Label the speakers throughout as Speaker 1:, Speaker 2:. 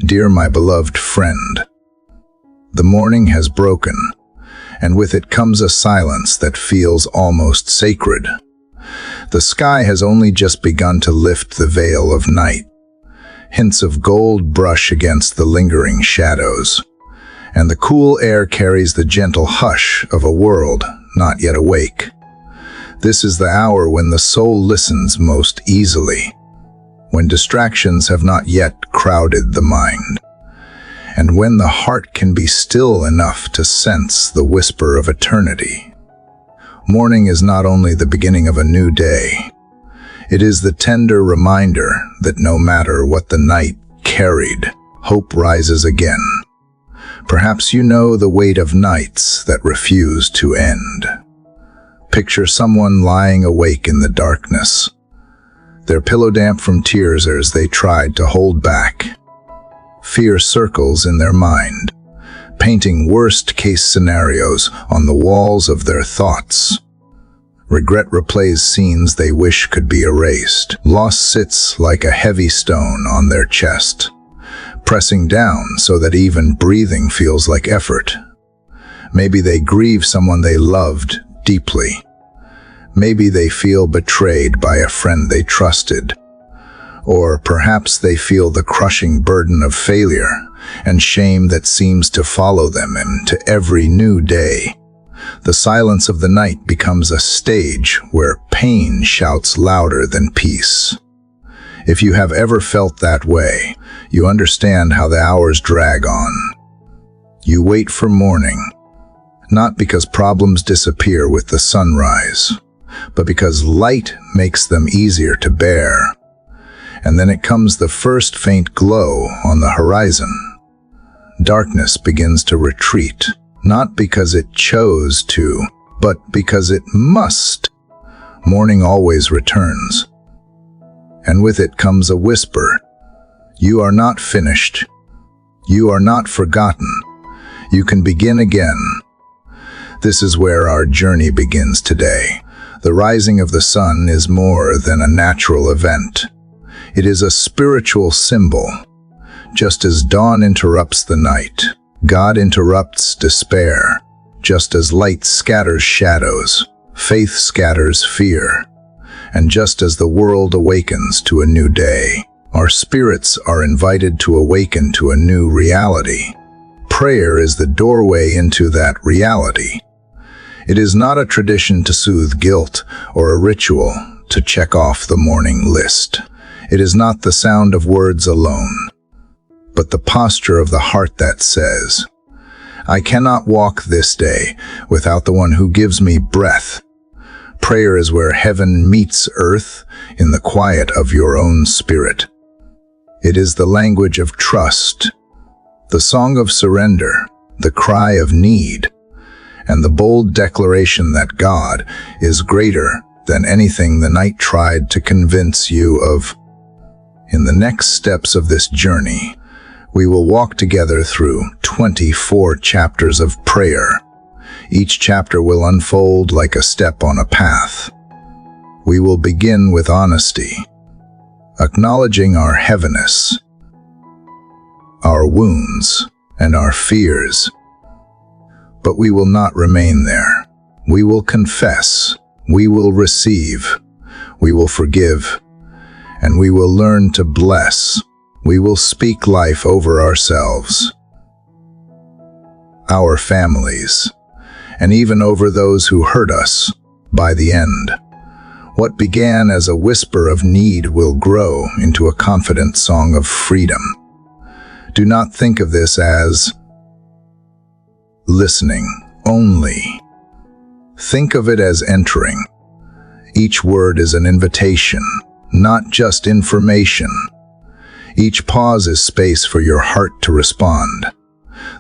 Speaker 1: Dear my beloved friend, the morning has broken, and with it comes a silence that feels almost sacred. The sky has only just begun to lift the veil of night. Hints of gold brush against the lingering shadows, and the cool air carries the gentle hush of a world not yet awake. This is the hour when the soul listens most easily, when distractions have not yet crowded the mind, and when the heart can be still enough to sense the whisper of eternity. Morning is not only the beginning of a new day, it is the tender reminder that no matter what the night carried, hope rises again. Perhaps you know the weight of nights that refuse to end. Picture someone lying awake in the darkness, their pillow damp from tears as they tried to hold back. Fear circles in their mind, painting worst-case scenarios on the walls of their thoughts. Regret replays scenes they wish could be erased. Loss sits like a heavy stone on their chest, pressing down so that even breathing feels like effort. Maybe they grieve someone they loved deeply. Maybe they feel betrayed by a friend they trusted. Or perhaps they feel the crushing burden of failure and shame that seems to follow them into every new day. The silence of the night becomes a stage where pain shouts louder than peace. If you have ever felt that way, you understand how the hours drag on. You wait for morning, not because problems disappear with the sunrise, but because light makes them easier to bear. And then it comes the first faint glow on the horizon. Darkness begins to retreat, not because it chose to, but because it must. Morning always returns. And with it comes a whisper. You are not finished. You are not forgotten. You can begin again. This is where our journey begins today. The rising of the sun is more than a natural event. It is a spiritual symbol. Just as dawn interrupts the night, God interrupts despair. Just as light scatters shadows, faith scatters fear. And just as the world awakens to a new day, our spirits are invited to awaken to a new reality. Prayer is the doorway into that reality. It is not a tradition to soothe guilt or a ritual to check off the morning list. It is not the sound of words alone, but the posture of the heart that says, I cannot walk this day without the one who gives me breath. Prayer is where heaven meets earth in the quiet of your own spirit. It is the language of trust, the song of surrender, the cry of need, and the bold declaration that God is greater than anything the night tried to convince you of. In the next steps of this journey, we will walk together through 24 chapters of prayer. Each chapter will unfold like a step on a path. We will begin with honesty, acknowledging our heaviness, our wounds, and our fears. But we will not remain there. We will confess, we will receive, we will forgive, and we will learn to bless. We will speak life over ourselves, our families, and even over those who hurt us. By the end, what began as a whisper of need will grow into a confident song of freedom. Do not think of this as listening only. Think of it as entering. Each word is an invitation, not just information. Each pause is space for your heart to respond.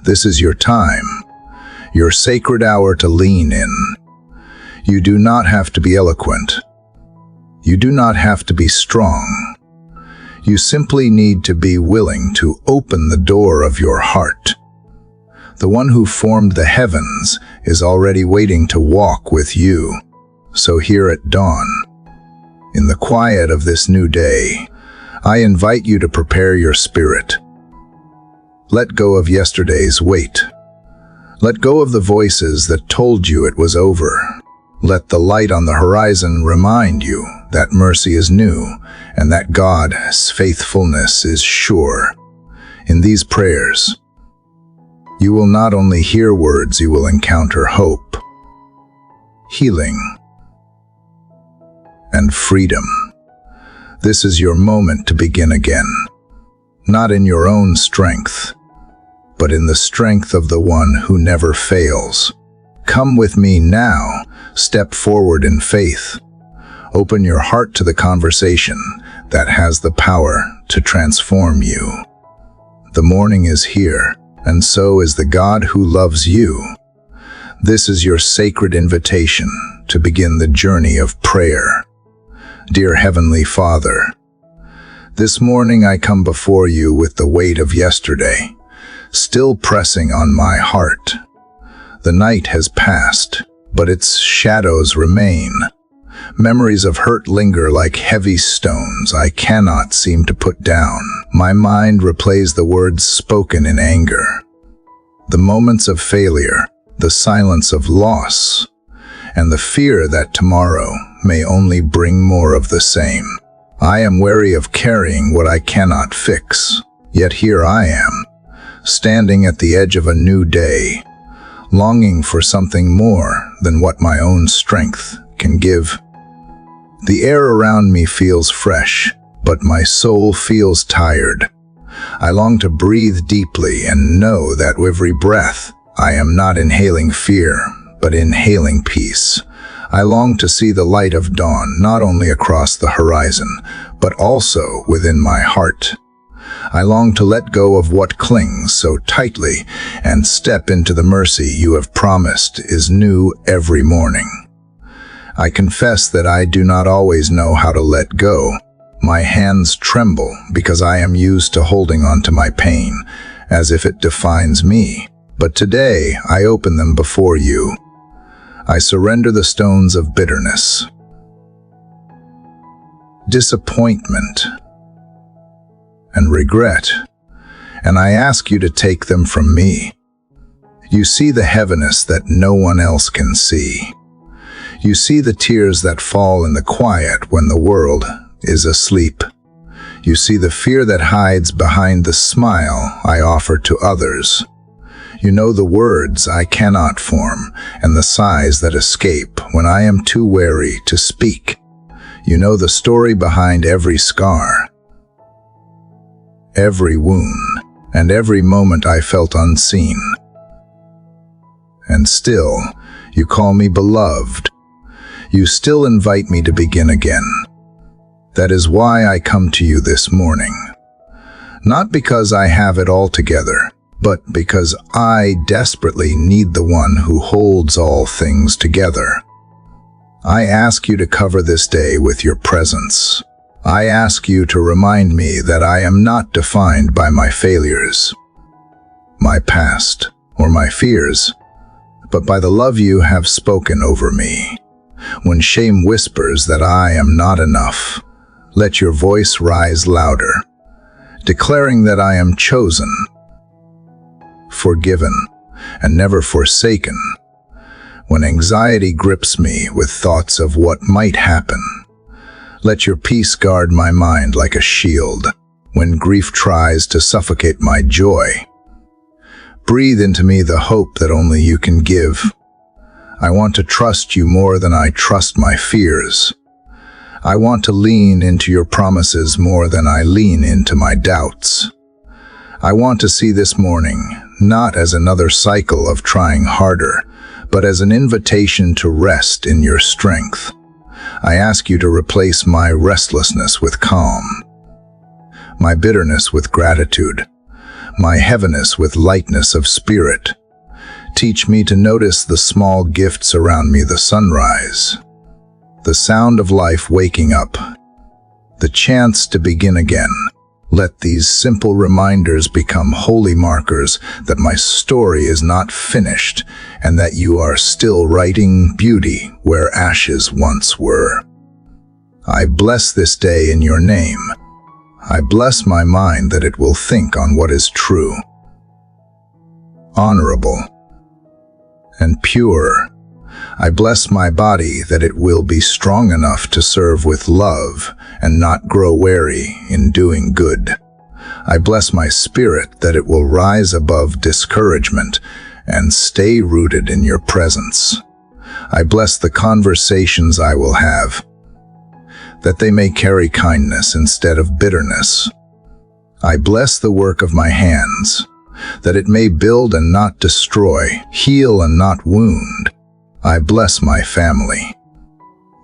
Speaker 1: This is your time, your sacred hour to lean in. You do not have to be eloquent. You do not have to be strong. You simply need to be willing to open the door of your heart. The one who formed the heavens is already waiting to walk with you. So here at dawn, in the quiet of this new day, I invite you to prepare your spirit. Let go of yesterday's weight. Let go of the voices that told you it was over. Let the light on the horizon remind you that mercy is new and that God's faithfulness is sure. In these prayers, you will not only hear words, you will encounter hope, healing, and freedom. This is your moment to begin again, not in your own strength, but in the strength of the one who never fails. Come with me now. Step forward in faith. Open your heart to the conversation that has the power to transform you. The morning is here, and so is the God who loves you. This is your sacred invitation to begin the journey of prayer. Dear Heavenly Father, this morning I come before you with the weight of yesterday, still pressing on my heart. The night has passed, but its shadows remain. Memories of hurt linger like heavy stones I cannot seem to put down. My mind replays the words spoken in anger, the moments of failure, the silence of loss, and the fear that tomorrow may only bring more of the same. I am wary of carrying what I cannot fix, yet here I am, standing at the edge of a new day, longing for something more than what my own strength can give. The air around me feels fresh, but my soul feels tired. I long to breathe deeply and know that with every breath, I am not inhaling fear, but inhaling peace. I long to see the light of dawn not only across the horizon, but also within my heart. I long to let go of what clings so tightly and step into the mercy you have promised is new every morning. I confess that I do not always know how to let go. My hands tremble because I am used to holding on to my pain, as if it defines me. But today I open them before you. I surrender the stones of bitterness, disappointment, and regret, and I ask you to take them from me. You see the heaviness that no one else can see. You see the tears that fall in the quiet when the world is asleep. You see the fear that hides behind the smile I offer to others. You know the words I cannot form and the sighs that escape when I am too wary to speak. You know the story behind every scar, every wound, and every moment I felt unseen. And still, you call me beloved. You still invite me to begin again. That is why I come to you this morning. Not because I have it all together, but because I desperately need the one who holds all things together. I ask you to cover this day with your presence. I ask you to remind me that I am not defined by my failures, my past, or my fears, but by the love you have spoken over me. When shame whispers that I am not enough, let your voice rise louder, declaring that I am chosen, forgiven, and never forsaken. When anxiety grips me with thoughts of what might happen, let your peace guard my mind like a shield. When grief tries to suffocate my joy, breathe into me the hope that only you can give. I want to trust you more than I trust my fears. I want to lean into your promises more than I lean into my doubts. I want to see this morning not as another cycle of trying harder, but as an invitation to rest in your strength. I ask you to replace my restlessness with calm, my bitterness with gratitude, my heaviness with lightness of spirit. Teach me to notice the small gifts around me, the sunrise, the sound of life waking up, the chance to begin again. Let these simple reminders become holy markers that my story is not finished and that you are still writing beauty where ashes once were. I bless this day in your name. I bless my mind that it will think on what is true. honorable, and pure. I bless my body that it will be strong enough to serve with love and not grow weary in doing good. I bless my spirit that it will rise above discouragement and stay rooted in your presence. I bless the conversations I will have, that they may carry kindness instead of bitterness. I bless the work of my hands, that it may build and not destroy, heal and not wound. I bless my family,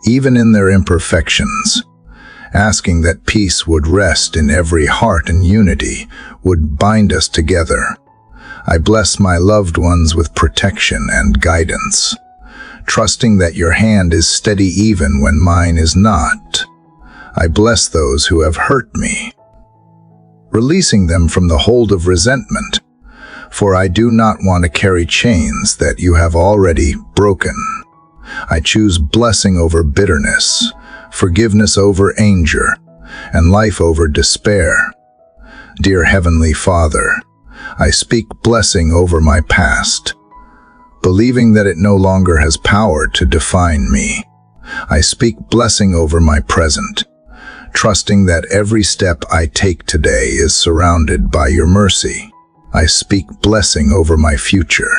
Speaker 1: even in their imperfections, asking that peace would rest in every heart and unity would bind us together. I bless my loved ones with protection and guidance, trusting that your hand is steady even when mine is not. I bless those who have hurt me, releasing them from the hold of resentment, for I do not want to carry chains that you have already broken. I choose blessing over bitterness, forgiveness over anger, and life over despair. Dear Heavenly Father, I speak blessing over my past, believing that it no longer has power to define me. I speak blessing over my present, trusting that every step I take today is surrounded by your mercy. I speak blessing over my future,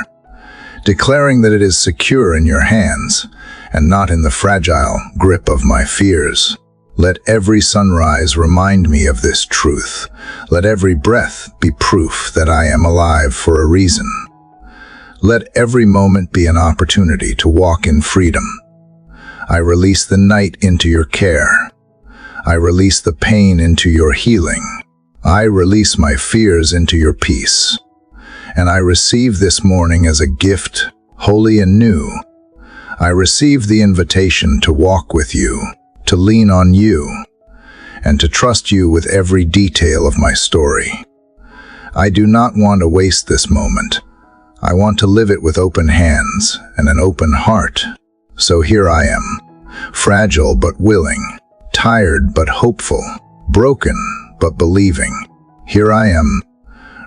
Speaker 1: declaring that it is secure in your hands and not in the fragile grip of my fears. Let every sunrise remind me of this truth. Let every breath be proof that I am alive for a reason. Let every moment be an opportunity to walk in freedom. I release the night into your care. I release the pain into your healing. I release my fears into your peace. And I receive this morning as a gift, holy and new. I receive the invitation to walk with you, to lean on you, and to trust you with every detail of my story. I do not want to waste this moment. I want to live it with open hands and an open heart. So here I am, fragile but willing, tired but hopeful, broken but believing. Here I am,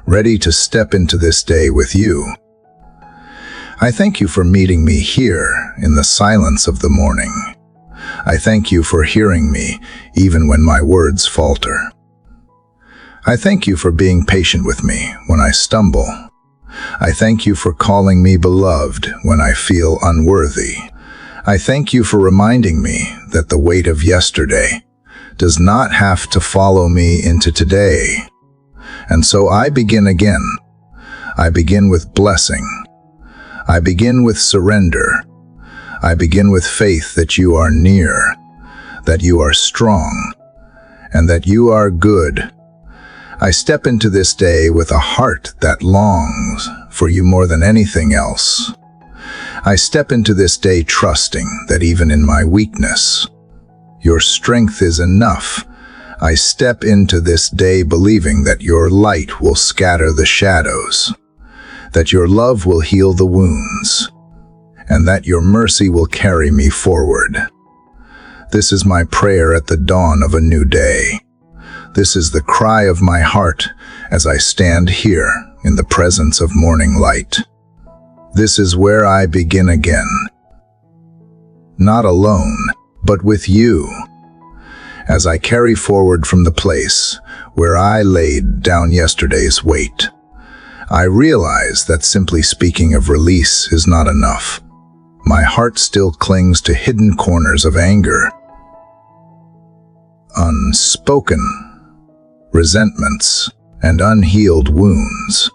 Speaker 1: ready to step into this day with you. I thank you for meeting me here in the silence of the morning. I thank you for hearing me even when my words falter. I thank you for being patient with me when I stumble. I thank you for calling me beloved when I feel unworthy. I thank you for reminding me that the weight of yesterday does not have to follow me into today. And so I begin again. I begin with blessing. I begin with surrender. I begin with faith that you are near, that you are strong, and that you are good. I step into this day with a heart that longs for you more than anything else. I step into this day trusting that even in my weakness, your strength is enough. I step into this day believing that your light will scatter the shadows, that your love will heal the wounds, and that your mercy will carry me forward. This is my prayer at the dawn of a new day. This is the cry of my heart as I stand here in the presence of morning light. This is where I begin again. Not alone, but with you. As I carry forward from the place where I laid down yesterday's weight, I realize that simply speaking of release is not enough. My heart still clings to hidden corners of anger, unspoken resentments, and unhealed wounds.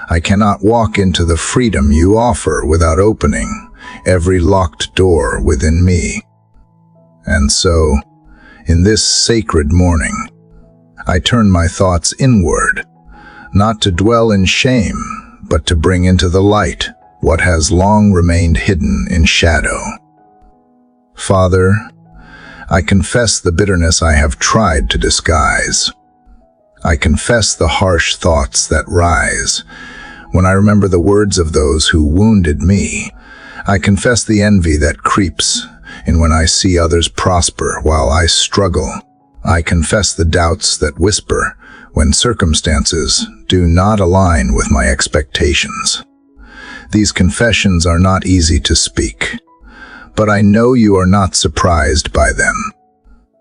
Speaker 1: I cannot walk into the freedom you offer without opening every locked door within me. And so, in this sacred morning, I turn my thoughts inward, not to dwell in shame, but to bring into the light what has long remained hidden in shadow. Father, I confess the bitterness I have tried to disguise. I confess the harsh thoughts that rise when I remember the words of those who wounded me. I confess the envy that creeps in when I see others prosper while I struggle. I confess the doubts that whisper when circumstances do not align with my expectations. These confessions are not easy to speak, but I know you are not surprised by them.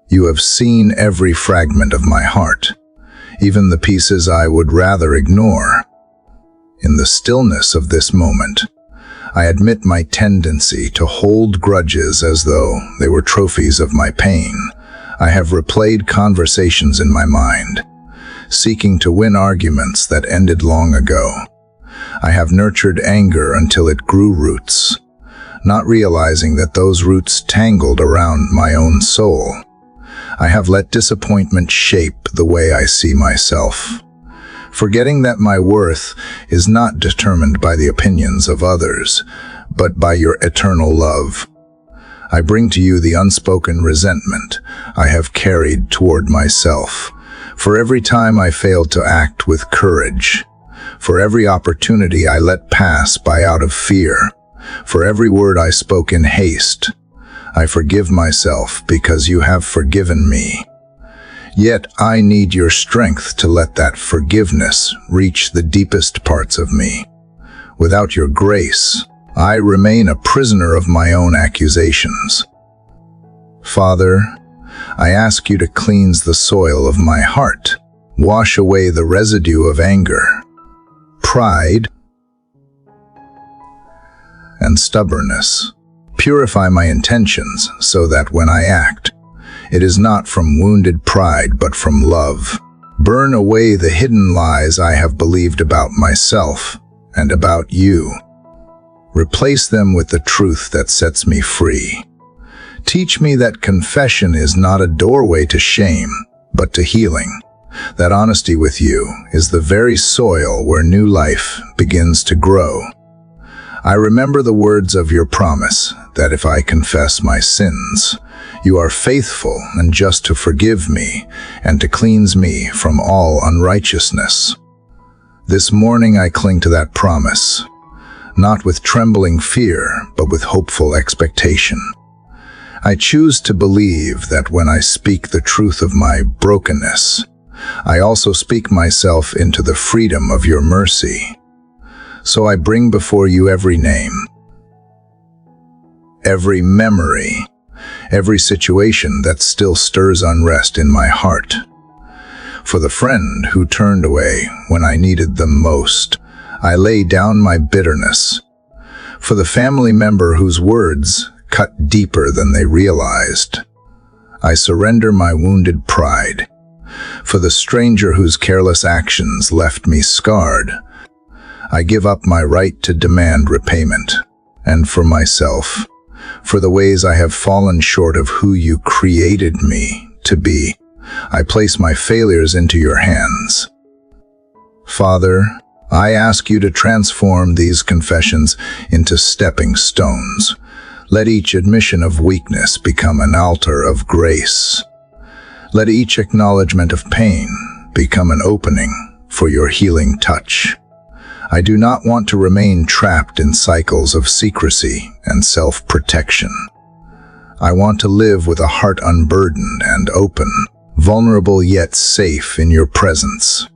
Speaker 1: You have seen every fragment of my heart, even the pieces I would rather ignore. In the stillness of this moment, I admit my tendency to hold grudges as though they were trophies of my pain. I have replayed conversations in my mind, seeking to win arguments that ended long ago. I have nurtured anger until it grew roots, not realizing that those roots tangled around my own soul. I have let disappointment shape the way I see myself, forgetting that my worth is not determined by the opinions of others, but by your eternal love. I bring to you the unspoken resentment I have carried toward myself, for every time I failed to act with courage, for every opportunity I let pass by out of fear, for every word I spoke in haste. I forgive myself because you have forgiven me. Yet I need your strength to let that forgiveness reach the deepest parts of me. Without your grace, I remain a prisoner of my own accusations. Father, I ask you to cleanse the soil of my heart, wash away the residue of anger, pride, and stubbornness. Purify my intentions so that when I act, it is not from wounded pride but from love. Burn away the hidden lies I have believed about myself and about you. Replace them with the truth that sets me free. Teach me that confession is not a doorway to shame, but to healing. That honesty with you is the very soil where new life begins to grow. I remember the words of your promise that if I confess my sins, you are faithful and just to forgive me and to cleanse me from all unrighteousness. This morning I cling to that promise, not with trembling fear, but with hopeful expectation. I choose to believe that when I speak the truth of my brokenness, I also speak myself into the freedom of your mercy. So I bring before you every name, every memory, every situation that still stirs unrest in my heart. For the friend who turned away when I needed them most, I lay down my bitterness. For the family member whose words cut deeper than they realized, I surrender my wounded pride. For the stranger whose careless actions left me scarred, I give up my right to demand repayment. And for myself, for the ways I have fallen short of who you created me to be, I place my failures into your hands. Father, I ask you to transform these confessions into stepping stones. Let each admission of weakness become an altar of grace. Let each acknowledgement of pain become an opening for your healing touch. I do not want to remain trapped in cycles of secrecy and self-protection. I want to live with a heart unburdened and open, vulnerable yet safe in your presence.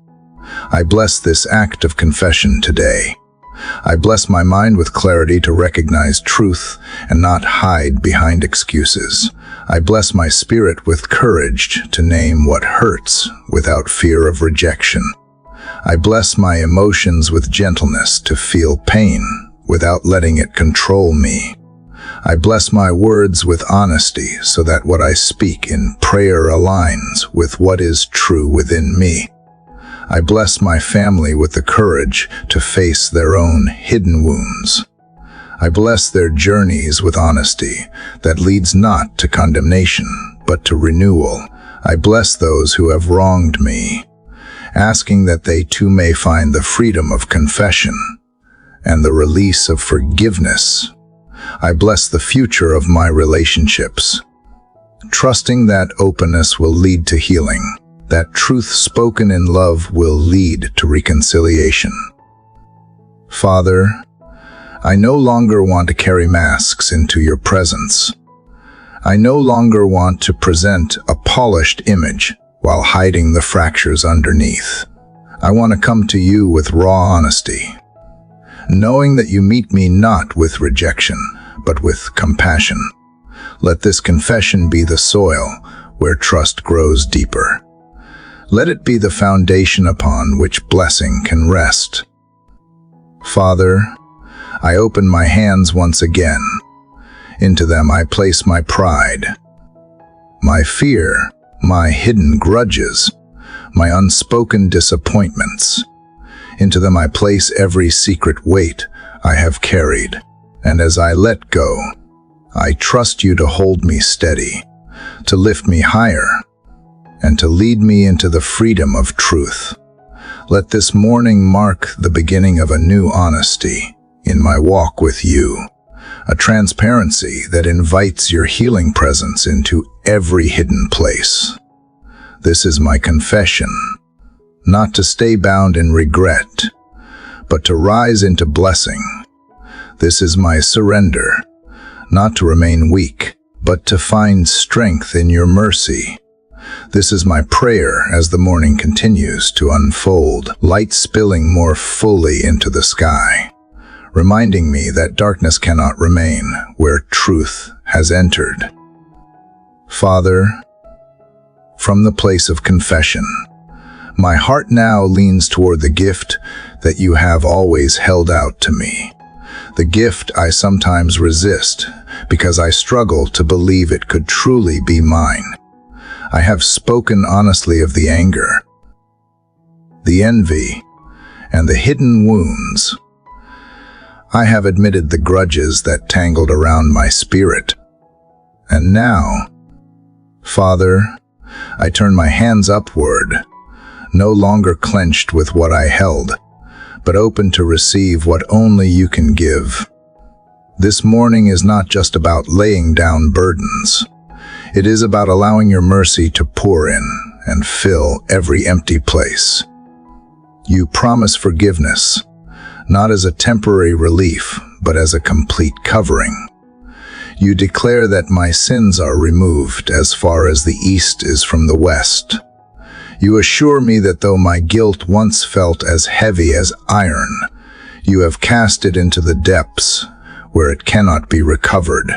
Speaker 1: I bless this act of confession today. I bless my mind with clarity to recognize truth and not hide behind excuses. I bless my spirit with courage to name what hurts without fear of rejection. I bless my emotions with gentleness to feel pain without letting it control me. I bless my words with honesty so that what I speak in prayer aligns with what is true within me. I bless my family with the courage to face their own hidden wounds. I bless their journeys with honesty that leads not to condemnation, but to renewal. I bless those who have wronged me, asking that they too may find the freedom of confession and the release of forgiveness. I bless the future of my relationships, trusting that openness will lead to healing, that truth spoken in love will lead to reconciliation. Father, I no longer want to carry masks into your presence. I no longer want to present a polished image while hiding the fractures underneath. I want to come to you with raw honesty, knowing that you meet me not with rejection, but with compassion. Let this confession be the soil where trust grows deeper. Let it be the foundation upon which blessing can rest. Father, I open my hands once again. Into them I place my pride, my fear, my hidden grudges, my unspoken disappointments. Into them I place every secret weight I have carried. And as I let go, I trust you to hold me steady, to lift me higher, and to lead me into the freedom of truth. Let this morning mark the beginning of a new honesty in my walk with you, a transparency that invites your healing presence into every hidden place. This is my confession, not to stay bound in regret, but to rise into blessing. This is my surrender, not to remain weak, but to find strength in your mercy. This is my prayer as the morning continues to unfold, light spilling more fully into the sky, reminding me that darkness cannot remain where truth has entered. Father, from the place of confession, my heart now leans toward the gift that you have always held out to me. The gift I sometimes resist because I struggle to believe it could truly be mine. I have spoken honestly of the anger, the envy, and the hidden wounds. I have admitted the grudges that tangled around my spirit. And now, Father, I turn my hands upward, no longer clenched with what I held, but open to receive what only you can give. This morning is not just about laying down burdens. It is about allowing your mercy to pour in and fill every empty place. You promise forgiveness, not as a temporary relief, but as a complete covering. You declare that my sins are removed as far as the east is from the west. You assure me that though my guilt once felt as heavy as iron, you have cast it into the depths where it cannot be recovered.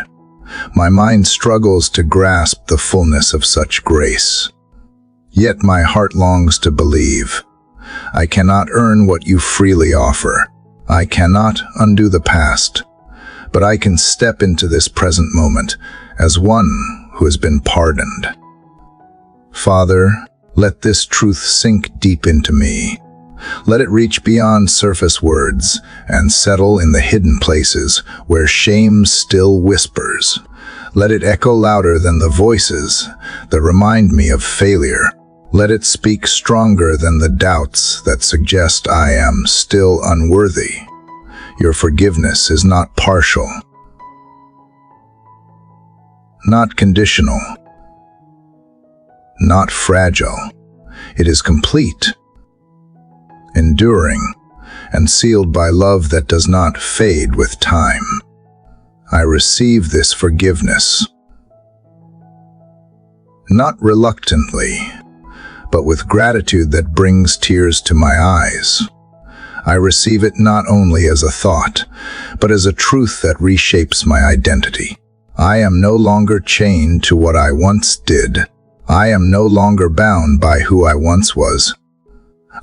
Speaker 1: My mind struggles to grasp the fullness of such grace. Yet my heart longs to believe. I cannot earn what you freely offer. I cannot undo the past, but I can step into this present moment as one who has been pardoned. Father, let this truth sink deep into me. Let it reach beyond surface words and settle in the hidden places where shame still whispers. Let it echo louder than the voices that remind me of failure. Let it speak stronger than the doubts that suggest I am still unworthy. Your forgiveness is not partial, not conditional, not fragile. It is complete, enduring, and sealed by love that does not fade with time. I receive this forgiveness, not reluctantly, but with gratitude that brings tears to my eyes. I receive it not only as a thought, but as a truth that reshapes my identity. I am no longer chained to what I once did. I am no longer bound by who I once was.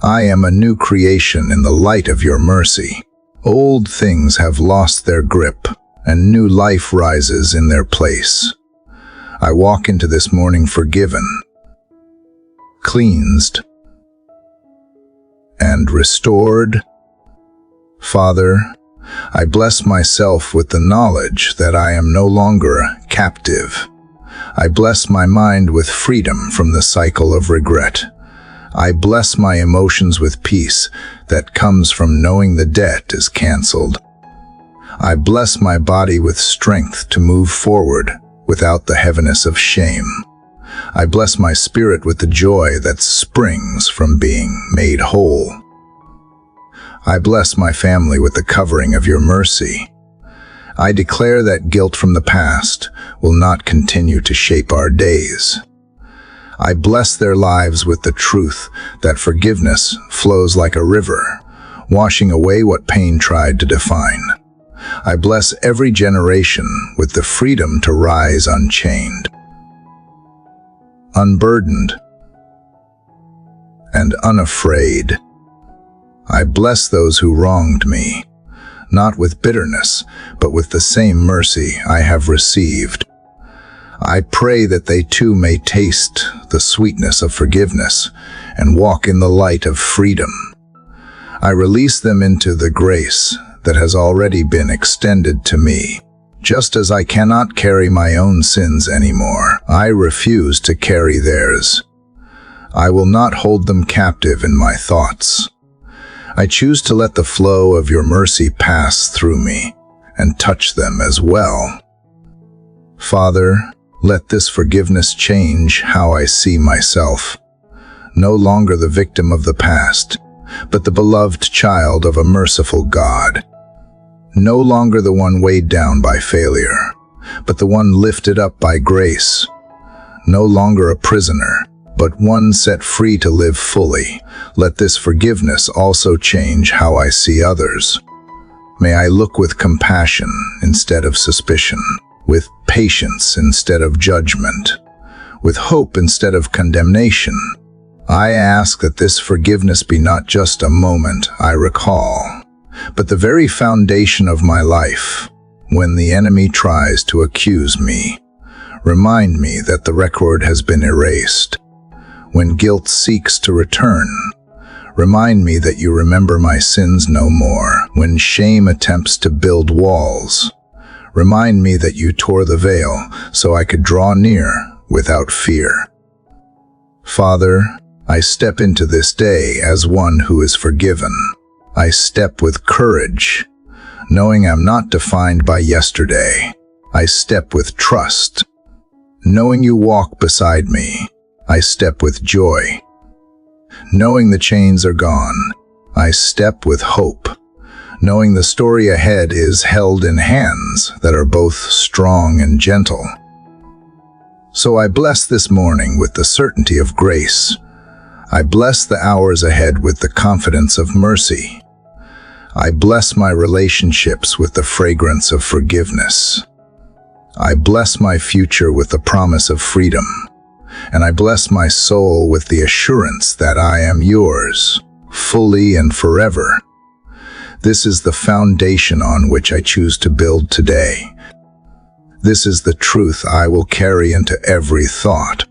Speaker 1: I am a new creation in the light of your mercy. Old things have lost their grip, and new life rises in their place. I walk into this morning forgiven, cleansed, and restored. Father, I bless myself with the knowledge that I am no longer captive. I bless my mind with freedom from the cycle of regret. I bless my emotions with peace that comes from knowing the debt is canceled. I bless my body with strength to move forward without the heaviness of shame. I bless my spirit with the joy that springs from being made whole. I bless my family with the covering of your mercy. I declare that guilt from the past will not continue to shape our days. I bless their lives with the truth that forgiveness flows like a river, washing away what pain tried to define. I bless every generation with the freedom to rise unchained, unburdened, and unafraid. I bless those who wronged me, not with bitterness, but with the same mercy I have received. I pray that they too may taste the sweetness of forgiveness and walk in the light of freedom. I release them into the grace that has already been extended to me. Just as I cannot carry my own sins anymore, I refuse to carry theirs. I will not hold them captive in my thoughts. I choose to let the flow of your mercy pass through me and touch them as well. Father, let this forgiveness change how I see myself. No longer the victim of the past, but the beloved child of a merciful God. No longer the one weighed down by failure, but the one lifted up by grace. No longer a prisoner, but one set free to live fully. Let this forgiveness also change how I see others. May I look with compassion instead of suspicion, with patience instead of judgment, with hope instead of condemnation. I ask that this forgiveness be not just a moment I recall, but the very foundation of my life. When the enemy tries to accuse me, remind me that the record has been erased. When guilt seeks to return, remind me that you remember my sins no more. When shame attempts to build walls, remind me that you tore the veil so I could draw near without fear. Father, I step into this day as one who is forgiven. I step with courage, knowing I'm not defined by yesterday. I step with trust, knowing you walk beside me. I step with joy, knowing the chains are gone. I step with hope, knowing the story ahead is held in hands that are both strong and gentle. So I bless this morning with the certainty of grace. I bless the hours ahead with the confidence of mercy. I bless my relationships with the fragrance of forgiveness. I bless my future with the promise of freedom. And I bless my soul with the assurance that I am yours, fully and forever. This is the foundation on which I choose to build today. This is the truth I will carry into every thought,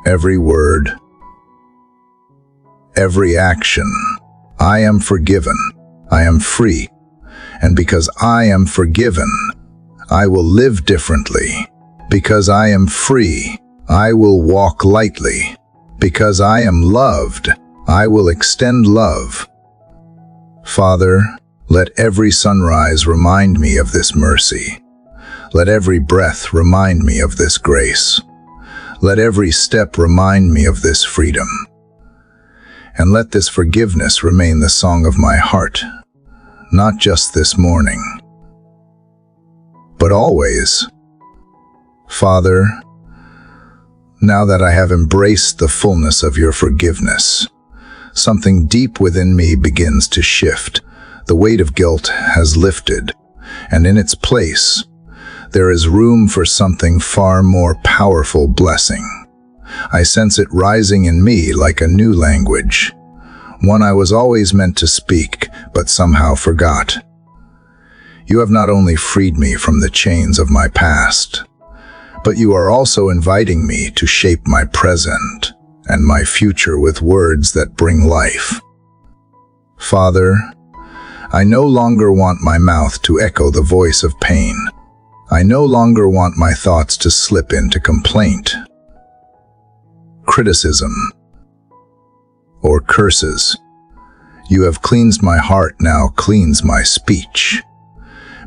Speaker 1: every word, every action. I am forgiven. I am free. And because I am forgiven, I will live differently. Because I am free, I will walk lightly. Because I am loved, I will extend love. Father, let every sunrise remind me of this mercy. Let every breath remind me of this grace. Let every step remind me of this freedom. And let this forgiveness remain the song of my heart, not just this morning, but always. Father, now that I have embraced the fullness of your forgiveness, something deep within me begins to shift. The weight of guilt has lifted, and in its place, there is room for something far more powerful: blessing. I sense it rising in me like a new language, one I was always meant to speak, but somehow forgot. You have not only freed me from the chains of my past, but you are also inviting me to shape my present and my future with words that bring life. Father, I no longer want my mouth to echo the voice of pain. I no longer want my thoughts to slip into complaint, criticism, or curses. You have cleansed my heart, now cleanse my speech.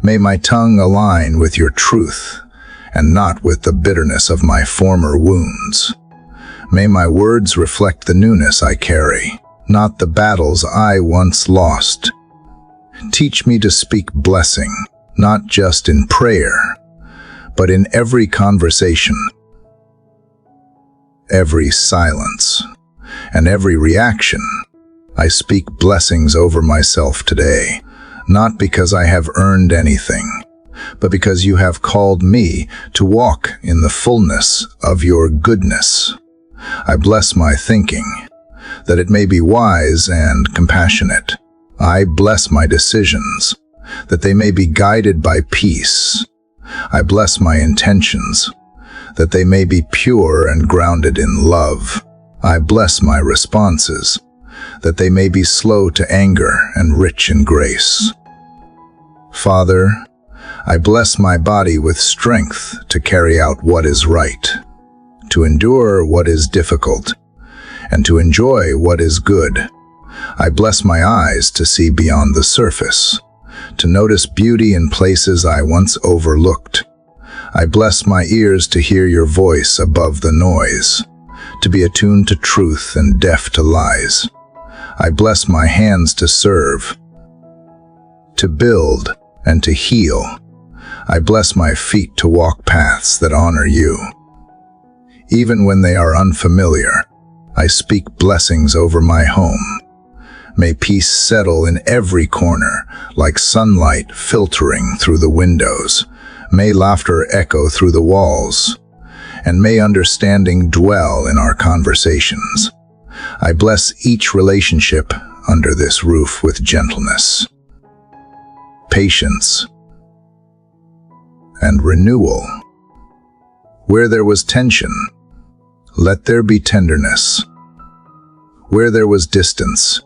Speaker 1: May my tongue align with your truth, and not with the bitterness of my former wounds. May my words reflect the newness I carry, not the battles I once lost. Teach me to speak blessing, not just in prayer, but in every conversation. every silence, and every reaction. I speak blessings over myself today, not because I have earned anything, but because you have called me to walk in the fullness of your goodness. I bless my thinking, that it may be wise and compassionate. I bless my decisions, that they may be guided by peace. I bless my intentions, that they may be pure and grounded in love. I bless my responses, that they may be slow to anger and rich in grace. Father, I bless my body with strength to carry out what is right, to endure what is difficult, and to enjoy what is good. I bless my eyes to see beyond the surface, to notice beauty in places I once overlooked. I bless my ears to hear your voice above the noise, to be attuned to truth and deaf to lies. I bless my hands to serve, to build, and to heal. I bless my feet to walk paths that honor you. Even when they are unfamiliar, I speak blessings over my home. May peace settle in every corner, like sunlight filtering through the windows. May laughter echo through the walls, and may understanding dwell in our conversations. I bless each relationship under this roof with gentleness, patience, and renewal. Where there was tension, let there be tenderness. Where there was distance,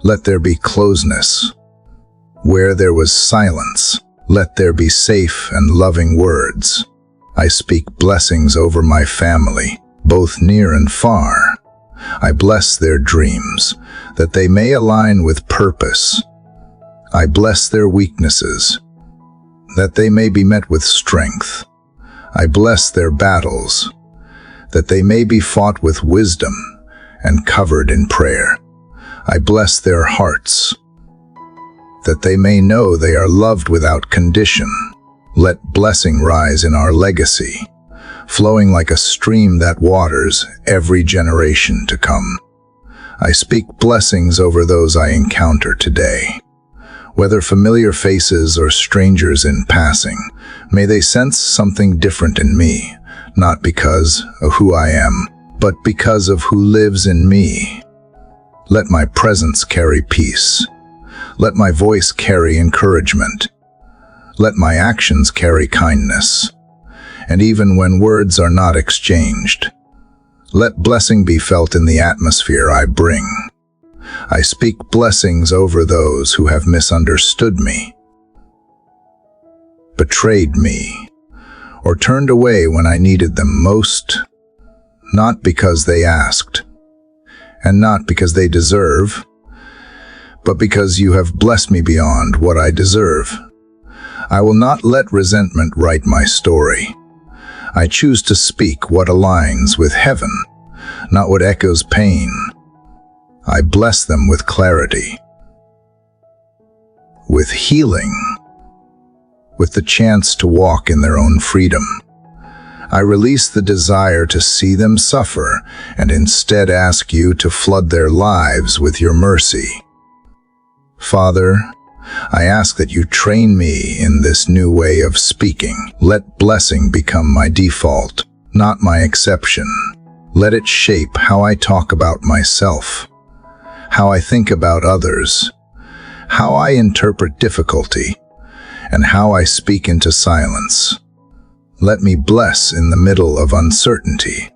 Speaker 1: let there be closeness. Where there was silence, let there be safe and loving words. I speak blessings over my family, both near and far. I bless their dreams, that they may align with purpose. I bless their weaknesses, that they may be met with strength. I bless their battles, that they may be fought with wisdom and covered in prayer. I bless their hearts, that they may know they are loved without condition. Let blessing rise in our legacy, flowing like a stream that waters every generation to come. I speak blessings over those I encounter today. Whether familiar faces or strangers in passing, may they sense something different in me, not because of who I am, but because of who lives in me. Let my presence carry peace. Let my voice carry encouragement. Let my actions carry kindness. And even when words are not exchanged, let blessing be felt in the atmosphere I bring. I speak blessings over those who have misunderstood me, betrayed me, or turned away when I needed them most, not because they asked, and not because they deserve, but because you have blessed me beyond what I deserve. I will not let resentment write my story. I choose to speak what aligns with heaven, not what echoes pain. I bless them with clarity, with healing, with the chance to walk in their own freedom. I release the desire to see them suffer and instead ask you to flood their lives with your mercy. Father, I ask that you train me in this new way of speaking. Let blessing become my default, not my exception. Let it shape how I talk about myself, how I think about others, how I interpret difficulty, and how I speak into silence. Let me bless in the middle of uncertainty.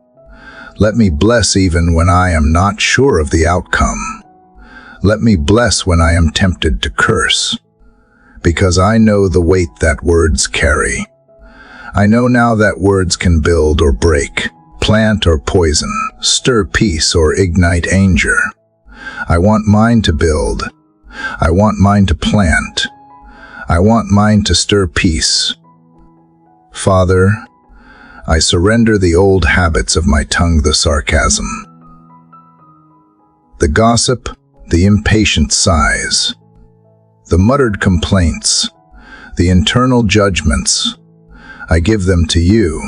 Speaker 1: Let me bless even when I am not sure of the outcome. Let me bless when I am tempted to curse, because I know the weight that words carry. I know now that words can build or break, plant or poison, stir peace or ignite anger. I want mine to build. I want mine to plant. I want mine to stir peace. Father, I surrender the old habits of my tongue, the sarcasm, the gossip, the impatient sighs, the muttered complaints, the internal judgments. I give them to you,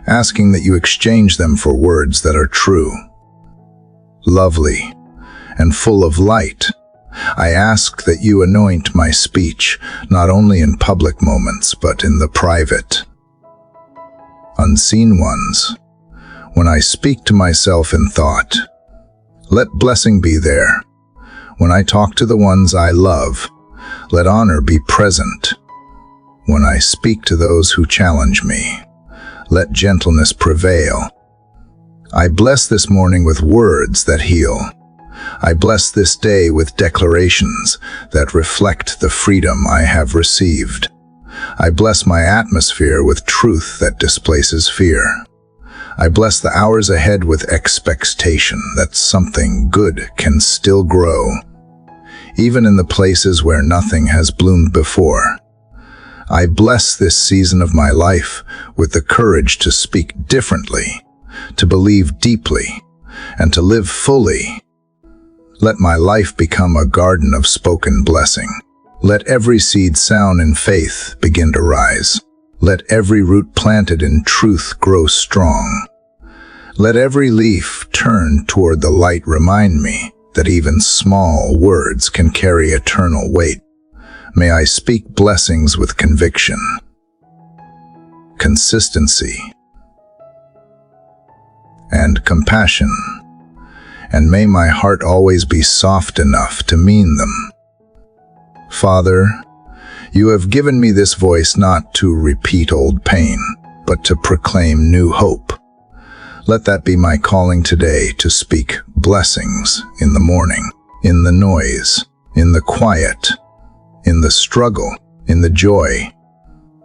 Speaker 1: asking that you exchange them for words that are true, lovely, and full of light. I ask that you anoint my speech, not only in public moments, but in the private, unseen ones. When I speak to myself in thought, let blessing be there. When I talk to the ones I love, let honor be present. When I speak to those who challenge me, let gentleness prevail. I bless this morning with words that heal. I bless this day with declarations that reflect the freedom I have received. I bless my atmosphere with truth that displaces fear. I bless the hours ahead with expectation that something good can still grow, even in the places where nothing has bloomed before. I bless this season of my life with the courage to speak differently, to believe deeply, and to live fully. Let my life become a garden of spoken blessing. Let every seed sown in faith begin to rise. Let every root planted in truth grow strong. Let every leaf turned toward the light remind me that even small words can carry eternal weight. May I speak blessings with conviction, consistency, and compassion. And may my heart always be soft enough to mean them. Father, you have given me this voice not to repeat old pain, but to proclaim new hope. Let that be my calling today, to speak blessings in the morning, in the noise, in the quiet, in the struggle, in the joy.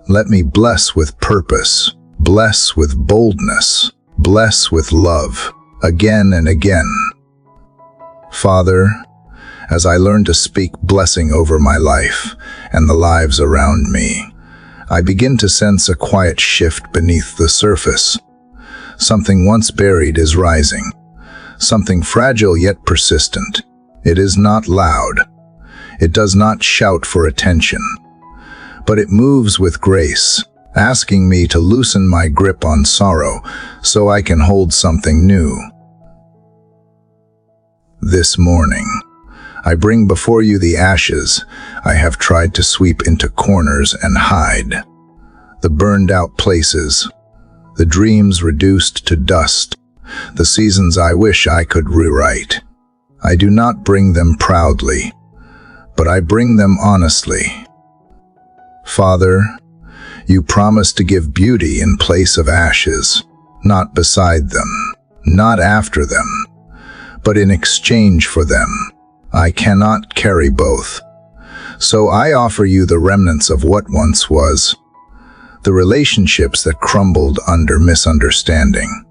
Speaker 1: Let me bless with purpose, bless with boldness, bless with love, again and again. Father, as I learn to speak blessing over my life and the lives around me, I begin to sense a quiet shift beneath the surface. Something once buried is rising, something fragile yet persistent. It is not loud. It does not shout for attention, but it moves with grace, asking me to loosen my grip on sorrow so I can hold something new. This morning, I bring before you the ashes I have tried to sweep into corners and hide, the burned out places, the dreams reduced to dust, the seasons I wish I could rewrite. I do not bring them proudly, but I bring them honestly. Father, you promised to give beauty in place of ashes, not beside them, not after them, but in exchange for them. I cannot carry both. So I offer you the remnants of what once was, the relationships that crumbled under misunderstanding,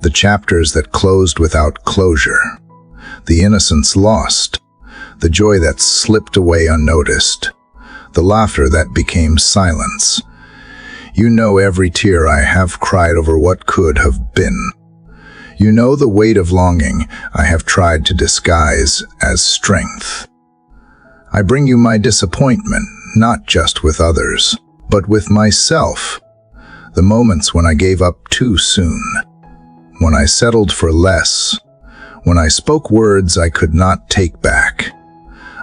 Speaker 1: the chapters that closed without closure, the innocence lost, the joy that slipped away unnoticed, the laughter that became silence. You know every tear I have cried over what could have been. You know the weight of longing I have tried to disguise as strength. I bring you my disappointment, not just with others, but with myself. The moments when I gave up too soon, when I settled for less, when I spoke words I could not take back.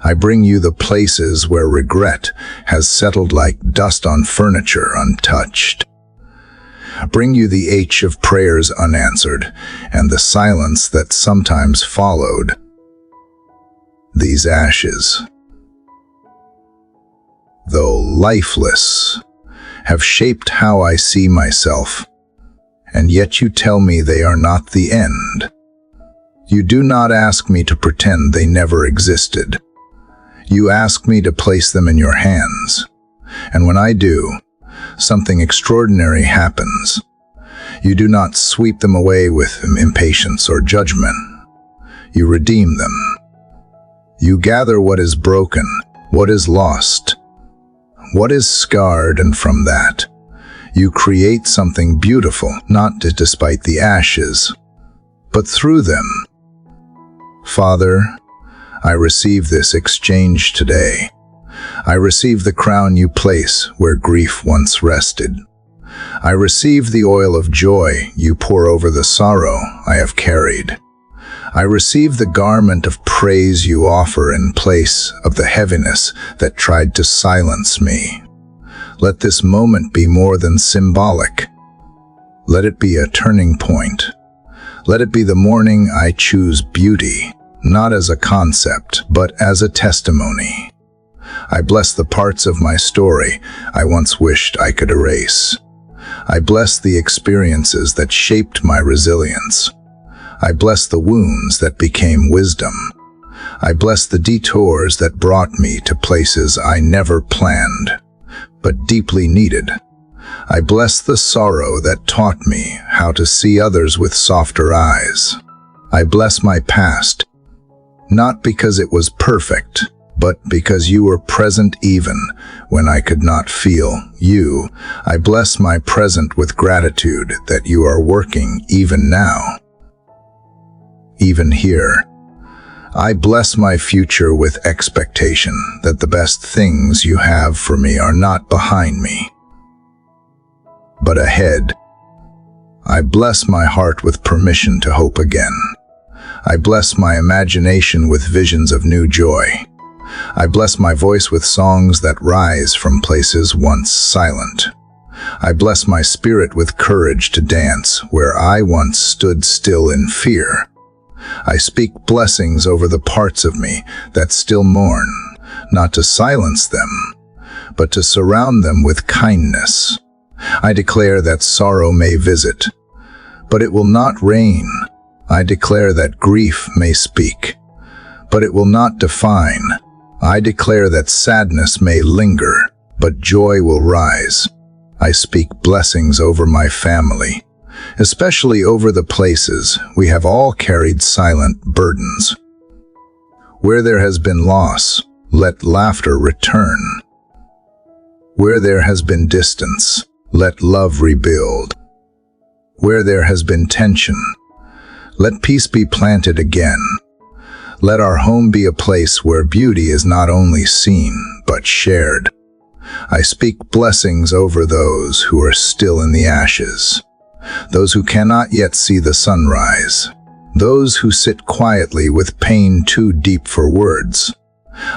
Speaker 1: I bring you the places where regret has settled like dust on furniture untouched. I bring you the ache of prayers unanswered and the silence that sometimes followed. These ashes, though lifeless, have shaped how I see myself, and yet you tell me they are not the end. You do not ask me to pretend they never existed. You ask me to place them in your hands, and when I do, something extraordinary happens. You do not sweep them away with impatience or judgment. You redeem them. You gather what is broken, what is lost, what is scarred, and from that, you create something beautiful, not despite the ashes, but through them. Father, I receive this exchange today. I receive the crown you place where grief once rested, I receive the oil of joy you pour over the sorrow I have carried. I receive the garment of praise you offer in place of the heaviness that tried to silence me. Let this moment be more than symbolic. Let it be a turning point. Let it be the morning I choose beauty, not as a concept, but as a testimony. I bless the parts of my story I once wished I could erase. I bless the experiences that shaped my resilience. I bless the wounds that became wisdom. I bless the detours that brought me to places I never planned, but deeply needed. I bless the sorrow that taught me how to see others with softer eyes. I bless my past, not because it was perfect, but because you were present even when I could not feel you. I bless my present with gratitude that you are working even now. Even here, I bless my future with expectation that the best things you have for me are not behind me, but ahead. I bless my heart with permission to hope again. I bless my imagination with visions of new joy. I bless my voice with songs that rise from places once silent. I bless my spirit with courage to dance where I once stood still in fear. I speak blessings over the parts of me that still mourn, not to silence them, but to surround them with kindness. I declare that sorrow may visit, but it will not reign. I declare that grief may speak, but it will not define. I declare that sadness may linger, but joy will rise. I speak blessings over my family, especially over the places we have all carried silent burdens. Where there has been loss, let laughter return. Where there has been distance, let love rebuild. Where there has been tension, let peace be planted again. Let our home be a place where beauty is not only seen, but shared. I speak blessings over those who are still in the ashes, those who cannot yet see the sunrise, those who sit quietly with pain too deep for words.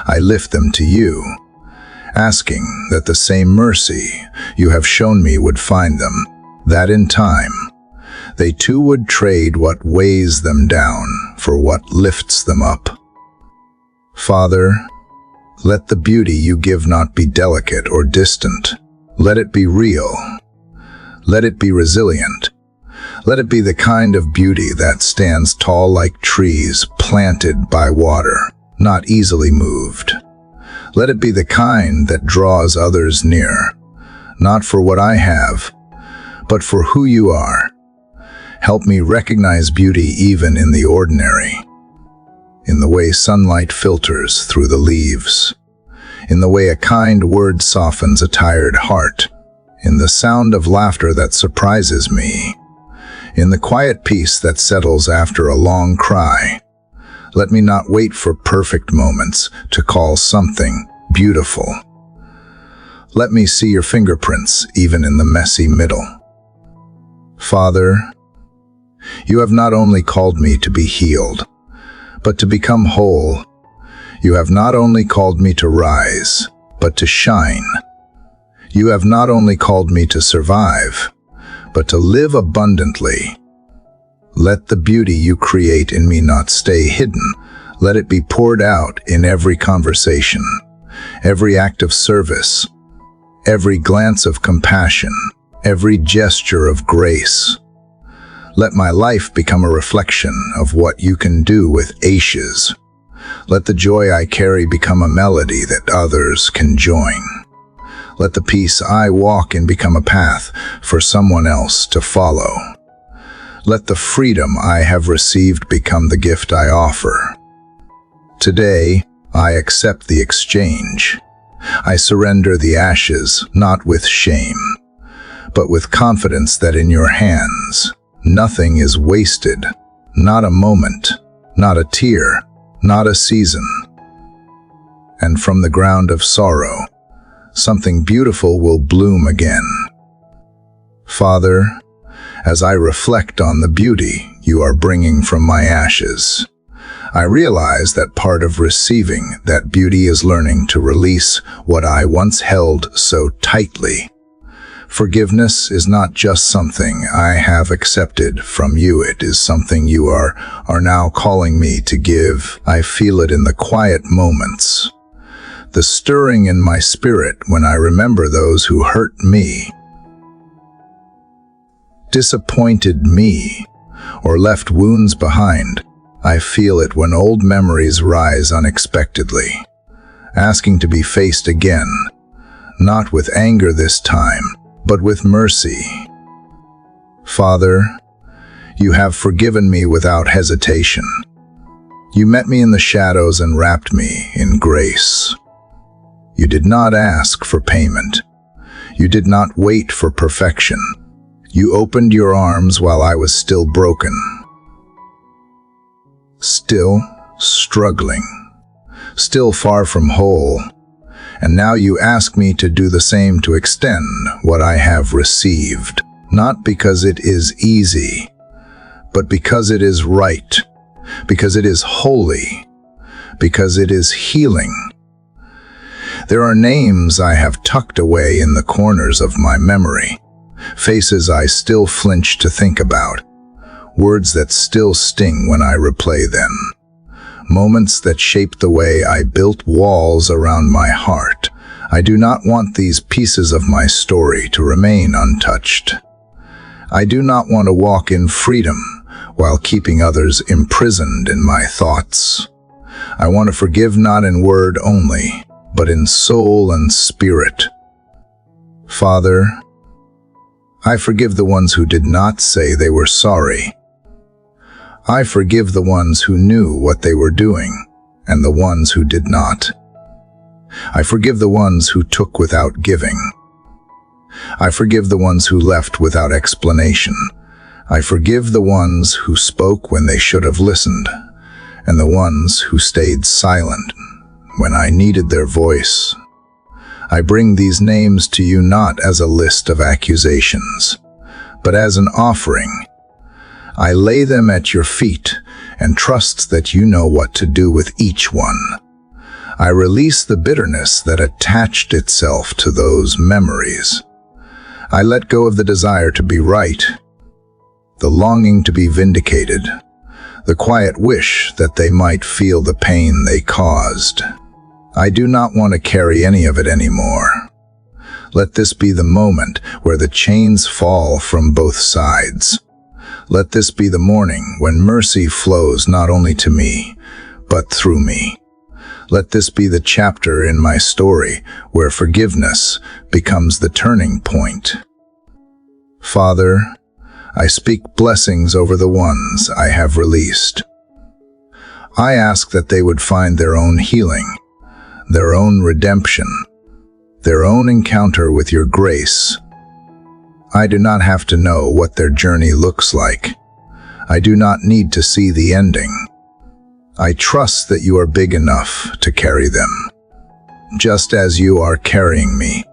Speaker 1: I lift them to you, asking that the same mercy you have shown me would find them, that in time, they too would trade what weighs them down for what lifts them up. Father, let the beauty you give not be delicate or distant. Let it be real. Let it be resilient. Let it be the kind of beauty that stands tall like trees planted by water, not easily moved. Let it be the kind that draws others near, not for what I have, but for who you are. Help me recognize beauty even in the ordinary, in the way sunlight filters through the leaves, in the way a kind word softens a tired heart, in the sound of laughter that surprises me, in the quiet peace that settles after a long cry. Let me not wait for perfect moments to call something beautiful. Let me see your fingerprints even in the messy middle. Father, you have not only called me to be healed, but to become whole. You have not only called me to rise, but to shine. You have not only called me to survive, but to live abundantly. Let the beauty you create in me not stay hidden. Let it be poured out in every conversation, every act of service, every glance of compassion, every gesture of grace. Let my life become a reflection of what you can do with ashes. Let the joy I carry become a melody that others can join. Let the peace I walk in become a path for someone else to follow. Let the freedom I have received become the gift I offer. Today, I accept the exchange. I surrender the ashes, not with shame, but with confidence that in your hands, nothing is wasted, not a moment, not a tear, not a season. And from the ground of sorrow, something beautiful will bloom again. Father, as I reflect on the beauty you are bringing from my ashes, I realize that part of receiving that beauty is learning to release what I once held so tightly. Forgiveness is not just something I have accepted from you. It is something you are now calling me to give. I feel it in the quiet moments, the stirring in my spirit when I remember those who hurt me, disappointed me, or left wounds behind. I feel it when old memories rise unexpectedly, asking to be faced again, not with anger this time, but with mercy. Father, you have forgiven me without hesitation. You met me in the shadows and wrapped me in grace. You did not ask for payment. You did not wait for perfection. You opened your arms while I was still broken, still struggling, still far from whole. And now you ask me to do the same, to extend what I have received, not because it is easy, but because it is right, because it is holy, because it is healing. There are names I have tucked away in the corners of my memory, faces I still flinch to think about, words that still sting when I replay them. Moments that shaped the way I built walls around my heart. I do not want these pieces of my story to remain untouched. I do not want to walk in freedom while keeping others imprisoned in my thoughts. I want to forgive not in word only, but in soul and spirit. Father, I forgive the ones who did not say they were sorry. I forgive the ones who knew what they were doing, and the ones who did not. I forgive the ones who took without giving. I forgive the ones who left without explanation. I forgive the ones who spoke when they should have listened, and the ones who stayed silent when I needed their voice. I bring these names to you not as a list of accusations, but as an offering. I lay them at your feet and trust that you know what to do with each one. I release the bitterness that attached itself to those memories. I let go of the desire to be right, the longing to be vindicated, the quiet wish that they might feel the pain they caused. I do not want to carry any of it anymore. Let this be the moment where the chains fall from both sides. Let this be the morning when mercy flows not only to me, but through me. Let this be the chapter in my story where forgiveness becomes the turning point. Father, I speak blessings over the ones I have released. I ask that they would find their own healing, their own redemption, their own encounter with your grace. I do not have to know what their journey looks like. I do not need to see the ending. I trust that you are big enough to carry them, just as you are carrying me.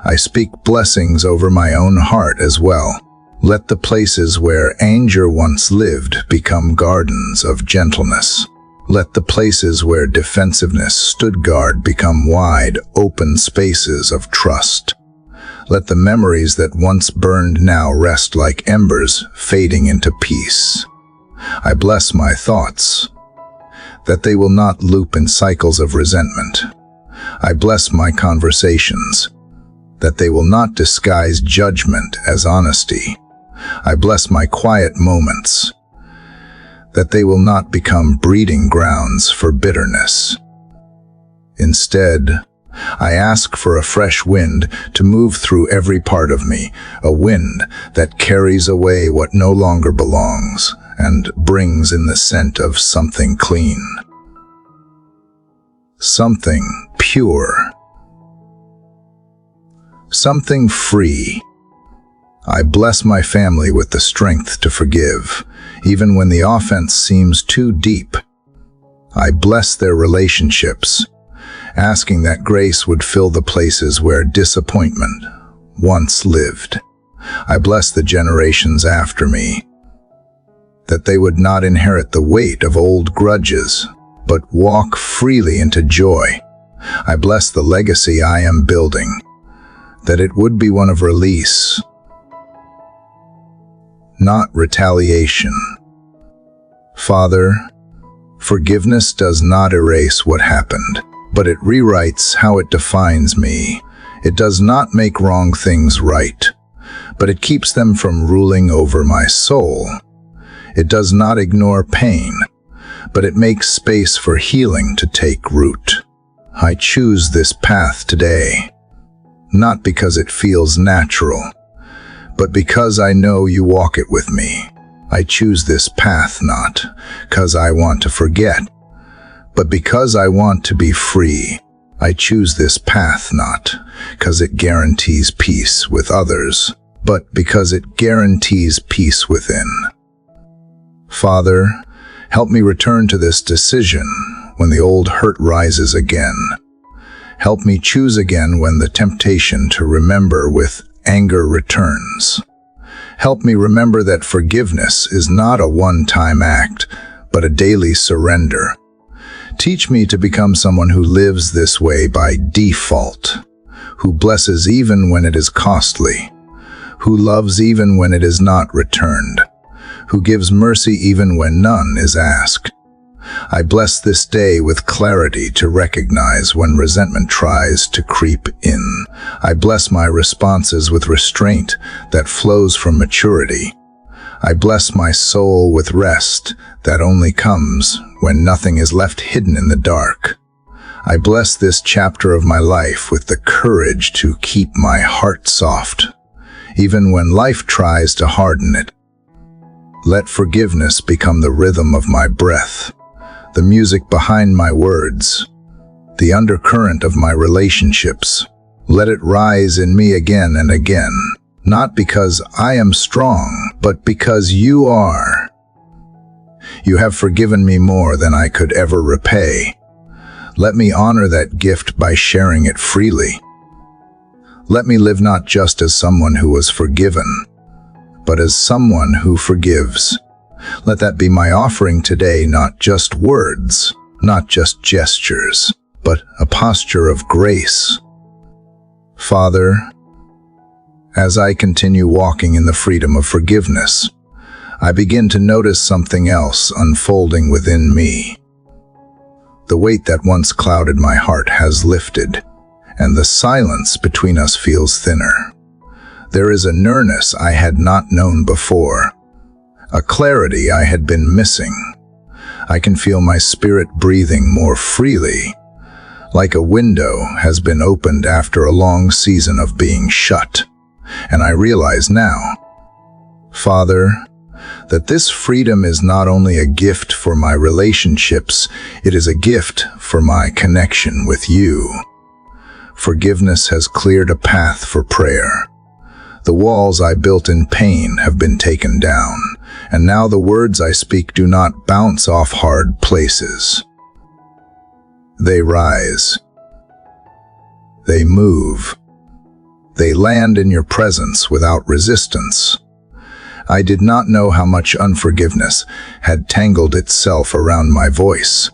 Speaker 1: I speak blessings over my own heart as well. Let the places where anger once lived become gardens of gentleness. Let the places where defensiveness stood guard become wide, open spaces of trust. Let the memories that once burned now rest like embers, fading into peace. I bless my thoughts, that they will not loop in cycles of resentment. I bless my conversations, that they will not disguise judgment as honesty. I bless my quiet moments, that they will not become breeding grounds for bitterness. Instead, I ask for a fresh wind to move through every part of me, a wind that carries away what no longer belongs and brings in the scent of something clean, something pure, something free. I bless my family with the strength to forgive, even when the offense seems too deep. I bless their relationships, asking that grace would fill the places where disappointment once lived. I bless the generations after me, that they would not inherit the weight of old grudges, but walk freely into joy. I bless the legacy I am building, that it would be one of release, not retaliation. Father, forgiveness does not erase what happened, but it rewrites how it defines me. It does not make wrong things right, but it keeps them from ruling over my soul. It does not ignore pain, but it makes space for healing to take root. I choose this path today, not because it feels natural, but because I know you walk it with me. I choose this path not because I want to forget, but because I want to be free. I choose this path not because it guarantees peace with others, but because it guarantees peace within. Father, help me return to this decision when the old hurt rises again. Help me choose again when the temptation to remember with anger returns. Help me remember that forgiveness is not a one-time act, but a daily surrender. Teach me to become someone who lives this way by default, who blesses even when it is costly, who loves even when it is not returned, who gives mercy even when none is asked. I bless this day with clarity to recognize when resentment tries to creep in. I bless my responses with restraint that flows from maturity. I bless my soul with rest that only comes when nothing is left hidden in the dark. I bless this chapter of my life with the courage to keep my heart soft, even when life tries to harden it. Let forgiveness become the rhythm of my breath, the music behind my words, the undercurrent of my relationships. Let it rise in me again and again, not because I am strong, but because you are. You have forgiven me more than I could ever repay. Let me honor that gift by sharing it freely. Let me live not just as someone who was forgiven, but as someone who forgives. Let that be my offering today, not just words, not just gestures, but a posture of grace. Father, as I continue walking in the freedom of forgiveness, I begin to notice something else unfolding within me. The weight that once clouded my heart has lifted, and the silence between us feels thinner. There is a nearness I had not known before, a clarity I had been missing. I can feel my spirit breathing more freely, like a window has been opened after a long season of being shut. And I realize now, Father, that this freedom is not only a gift for my relationships, it is a gift for my connection with you. Forgiveness has cleared a path for prayer. The walls I built in pain have been taken down, and now the words I speak do not bounce off hard places. They rise. They move. They land in your presence without resistance. I did not know how much unforgiveness had tangled itself around my voice,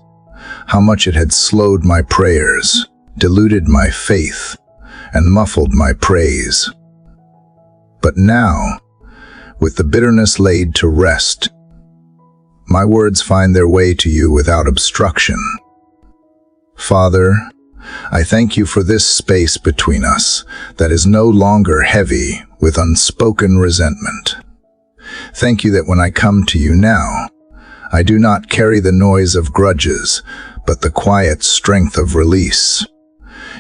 Speaker 1: how much it had slowed my prayers, diluted my faith, and muffled my praise. But now, with the bitterness laid to rest, my words find their way to you without obstruction. Father, I thank you for this space between us that is no longer heavy with unspoken resentment. Thank you that when I come to you now, I do not carry the noise of grudges, but the quiet strength of release.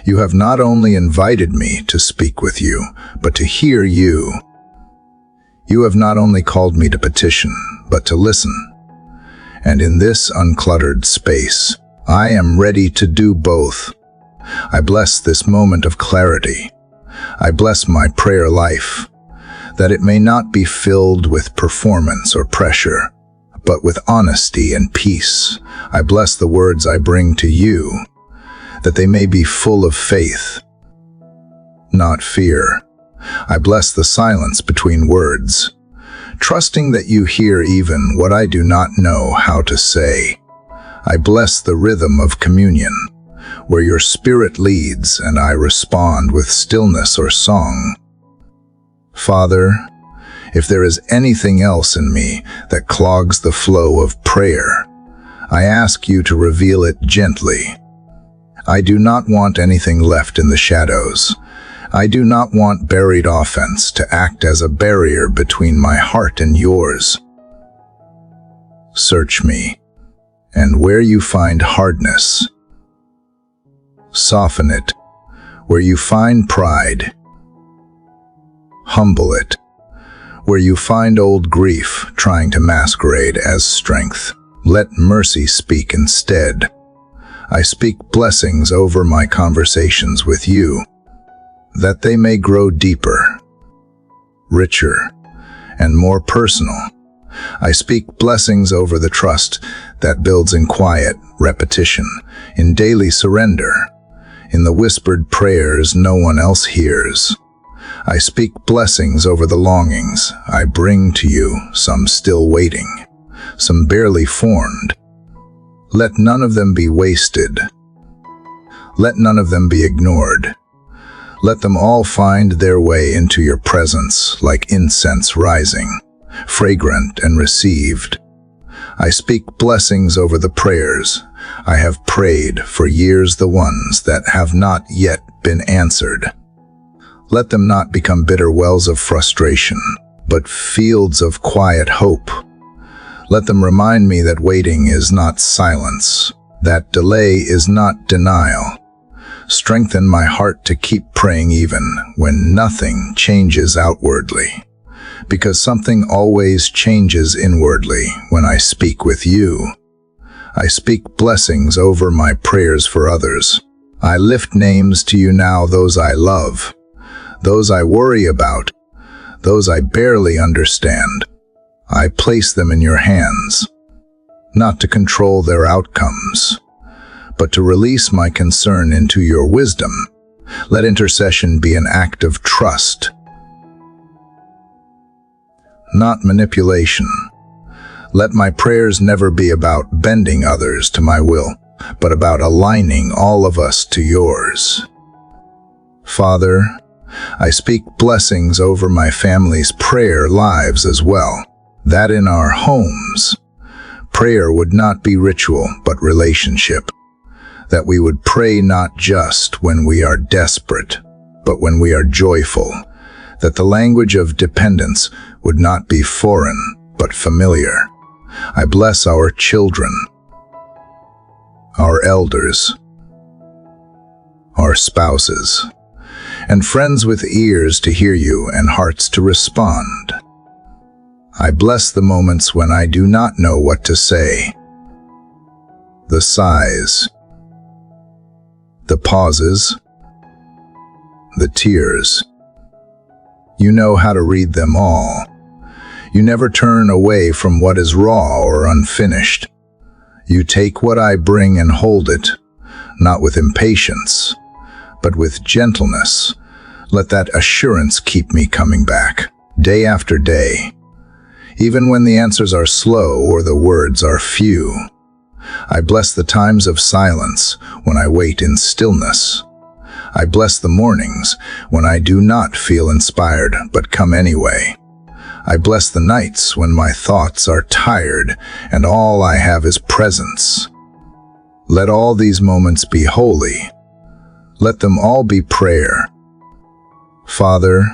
Speaker 1: You have not only invited me to speak with you, but to hear you. You have not only called me to petition, but to listen. And in this uncluttered space, I am ready to do both. I bless this moment of clarity. I bless my prayer life, that it may not be filled with performance or pressure, but with honesty and peace. I bless the words I bring to you, that they may be full of faith, not fear. I bless the silence between words, trusting that you hear even what I do not know how to say. I bless the rhythm of communion, where your spirit leads and I respond with stillness or song. Father, if there is anything else in me that clogs the flow of prayer, I ask you to reveal it gently. I do not want anything left in the shadows. I do not want buried offense to act as a barrier between my heart and yours. Search me, and where you find hardness, soften it. Where you find pride, humble it. Where you find old grief trying to masquerade as strength, let mercy speak instead. I speak blessings over my conversations with you, that they may grow deeper, richer, and more personal. I speak blessings over the trust that builds in quiet repetition, in daily surrender, in the whispered prayers no one else hears. I speak blessings over the longings I bring to you, some still waiting, some barely formed. Let none of them be wasted. Let none of them be ignored. Let them all find their way into your presence like incense rising, fragrant and received. I speak blessings over the prayers I have prayed for years, the ones that have not yet been answered. Let them not become bitter wells of frustration, but fields of quiet hope. Let them remind me that waiting is not silence, that delay is not denial. Strengthen my heart to keep praying even when nothing changes outwardly, because something always changes inwardly when I speak with you. I speak blessings over my prayers for others. I lift names to you now, those I love, those I worry about, those I barely understand. I place them in your hands, not to control their outcomes, but to release my concern into your wisdom. Let intercession be an act of trust, not manipulation. Let my prayers never be about bending others to my will, but about aligning all of us to yours. Father, I speak blessings over my family's prayer lives as well, that in our homes, prayer would not be ritual but relationship, that we would pray not just when we are desperate, but when we are joyful, that the language of dependence would not be foreign but familiar. I bless our children, our elders, our spouses, and friends with ears to hear you and hearts to respond. I bless the moments when I do not know what to say, the sighs, the pauses, the tears. You know how to read them all. You never turn away from what is raw or unfinished. You take what I bring and hold it, not with impatience, but with gentleness. Let that assurance keep me coming back, day after day, even when the answers are slow or the words are few. I bless the times of silence when I wait in stillness. I bless the mornings when I do not feel inspired but come anyway. I bless the nights when my thoughts are tired and all I have is presence. Let all these moments be holy. Let them all be prayer. Father,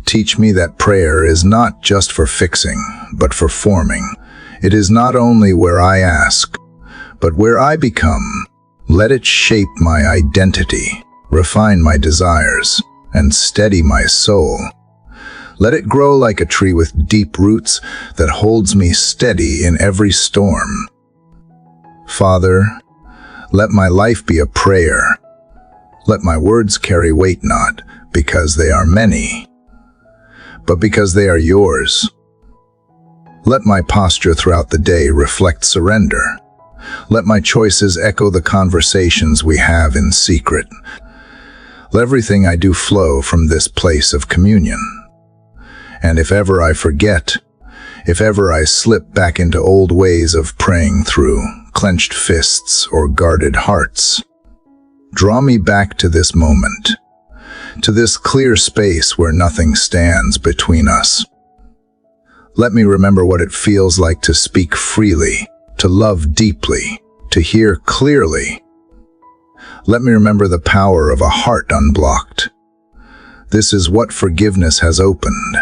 Speaker 1: teach me that prayer is not just for fixing, but for forming. It is not only where I ask, but where I become. Let it shape my identity, refine my desires, and steady my soul. Let it grow like a tree with deep roots that holds me steady in every storm. Father, let my life be a prayer. Let my words carry weight not because they are many, but because they are yours. Let my posture throughout the day reflect surrender. Let my choices echo the conversations we have in secret. Let everything I do flow from this place of communion. And if ever I forget, if ever I slip back into old ways of praying through clenched fists or guarded hearts, draw me back to this moment, to this clear space where nothing stands between us. Let me remember what it feels like to speak freely, to love deeply, to hear clearly. Let me remember the power of a heart unblocked. This is what forgiveness has opened.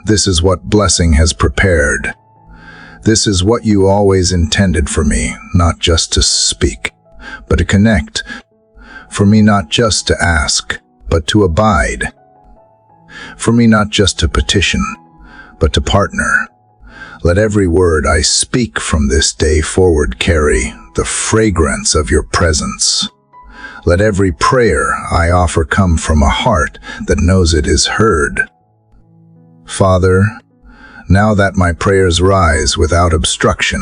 Speaker 1: This is what blessing has prepared. This is what you always intended for me, not just to speak, but to connect. For me not just to ask, but to abide. For me not just to petition, but to partner. Let every word I speak from this day forward carry the fragrance of your presence. Let every prayer I offer come from a heart that knows it is heard. Father, now that my prayers rise without obstruction,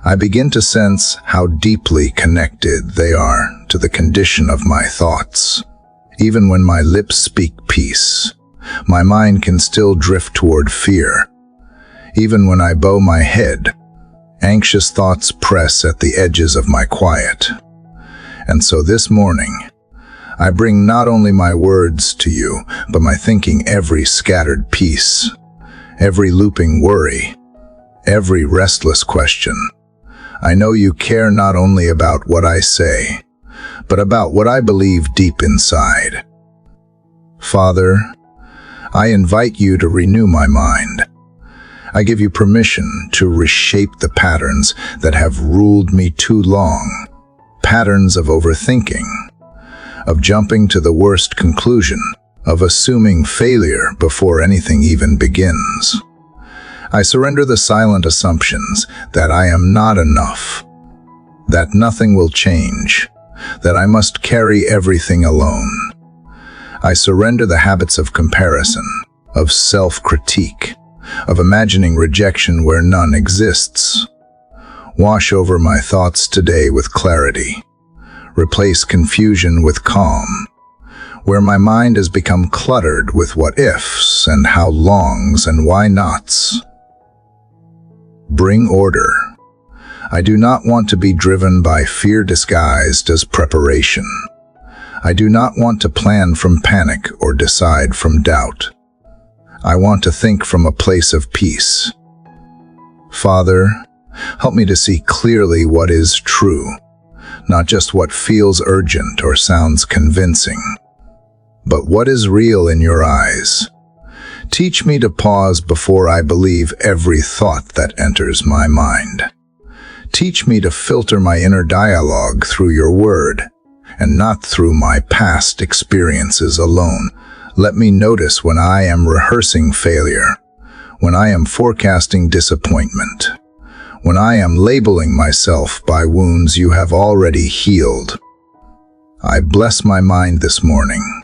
Speaker 1: I begin to sense how deeply connected they are to the condition of my thoughts. Even when my lips speak peace, my mind can still drift toward fear. Even when I bow my head, anxious thoughts press at the edges of my quiet. And so this morning, I bring not only my words to you, but my thinking, every scattered piece, every looping worry, every restless question. I know you care not only about what I say, but about what I believe deep inside. Father, I invite you to renew my mind. I give you permission to reshape the patterns that have ruled me too long, patterns of overthinking, of jumping to the worst conclusion, of assuming failure before anything even begins. I surrender the silent assumptions that I am not enough, that nothing will change, that I must carry everything alone. I surrender the habits of comparison, of self-critique, of imagining rejection where none exists. Wash over my thoughts today with clarity. Replace confusion with calm, where my mind has become cluttered with what-ifs and how longs and why nots. Bring order. I do not want to be driven by fear disguised as preparation. I do not want to plan from panic or decide from doubt. I want to think from a place of peace. Father, help me to see clearly what is true, not just what feels urgent or sounds convincing, but what is real in your eyes. Teach me to pause before I believe every thought that enters my mind. Teach me to filter my inner dialogue through your word, and not through my past experiences alone. Let me notice when I am rehearsing failure, when I am forecasting disappointment, when I am labeling myself by wounds you have already healed. I bless my mind this morning.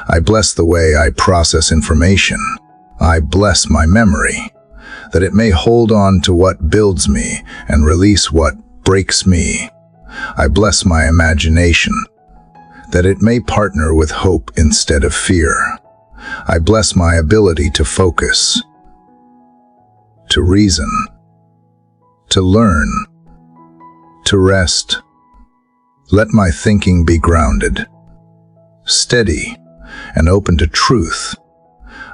Speaker 1: I bless the way I process information. I bless my memory, that it may hold on to what builds me and release what breaks me. I bless my imagination, that it may partner with hope instead of fear. I bless my ability to focus, to reason, to learn, to rest. Let my thinking be grounded, steady, and open to truth.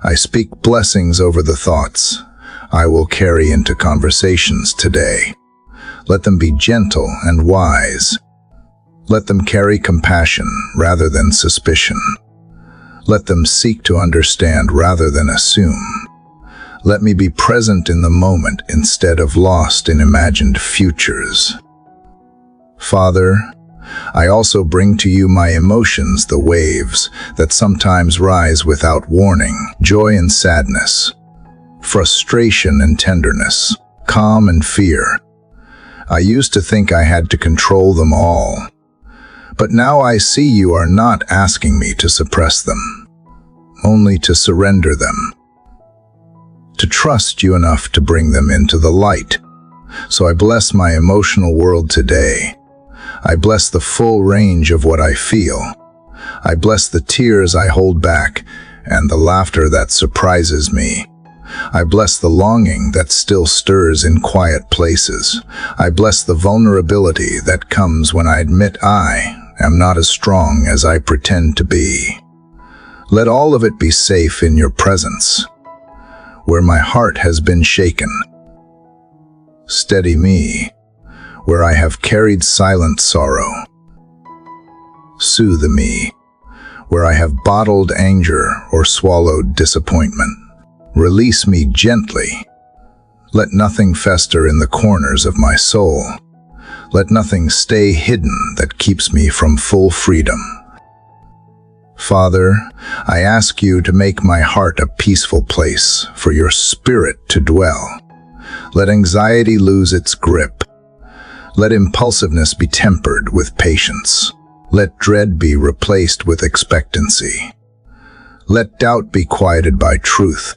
Speaker 1: I speak blessings over the thoughts I will carry into conversations today. Let them be gentle and wise. Let them carry compassion rather than suspicion. Let them seek to understand rather than assume. Let me be present in the moment instead of lost in imagined futures. Father, I also bring to you my emotions, the waves that sometimes rise without warning, joy and sadness, frustration and tenderness, calm and fear. I used to think I had to control them all, but now I see you are not asking me to suppress them, only to surrender them, to trust you enough to bring them into the light. So I bless my emotional world today. I bless the full range of what I feel. I bless the tears I hold back and the laughter that surprises me. I bless the longing that still stirs in quiet places. I bless the vulnerability that comes when I admit I am not as strong as I pretend to be. Let all of it be safe in your presence, where my heart has been shaken. Steady me, where I have carried silent sorrow. Soothe me, where I have bottled anger or swallowed disappointment. Release me gently. Let nothing fester in the corners of my soul. Let nothing stay hidden that keeps me from full freedom. Father, I ask you to make my heart a peaceful place for your Spirit to dwell. Let anxiety lose its grip. Let impulsiveness be tempered with patience. Let dread be replaced with expectancy. Let doubt be quieted by truth.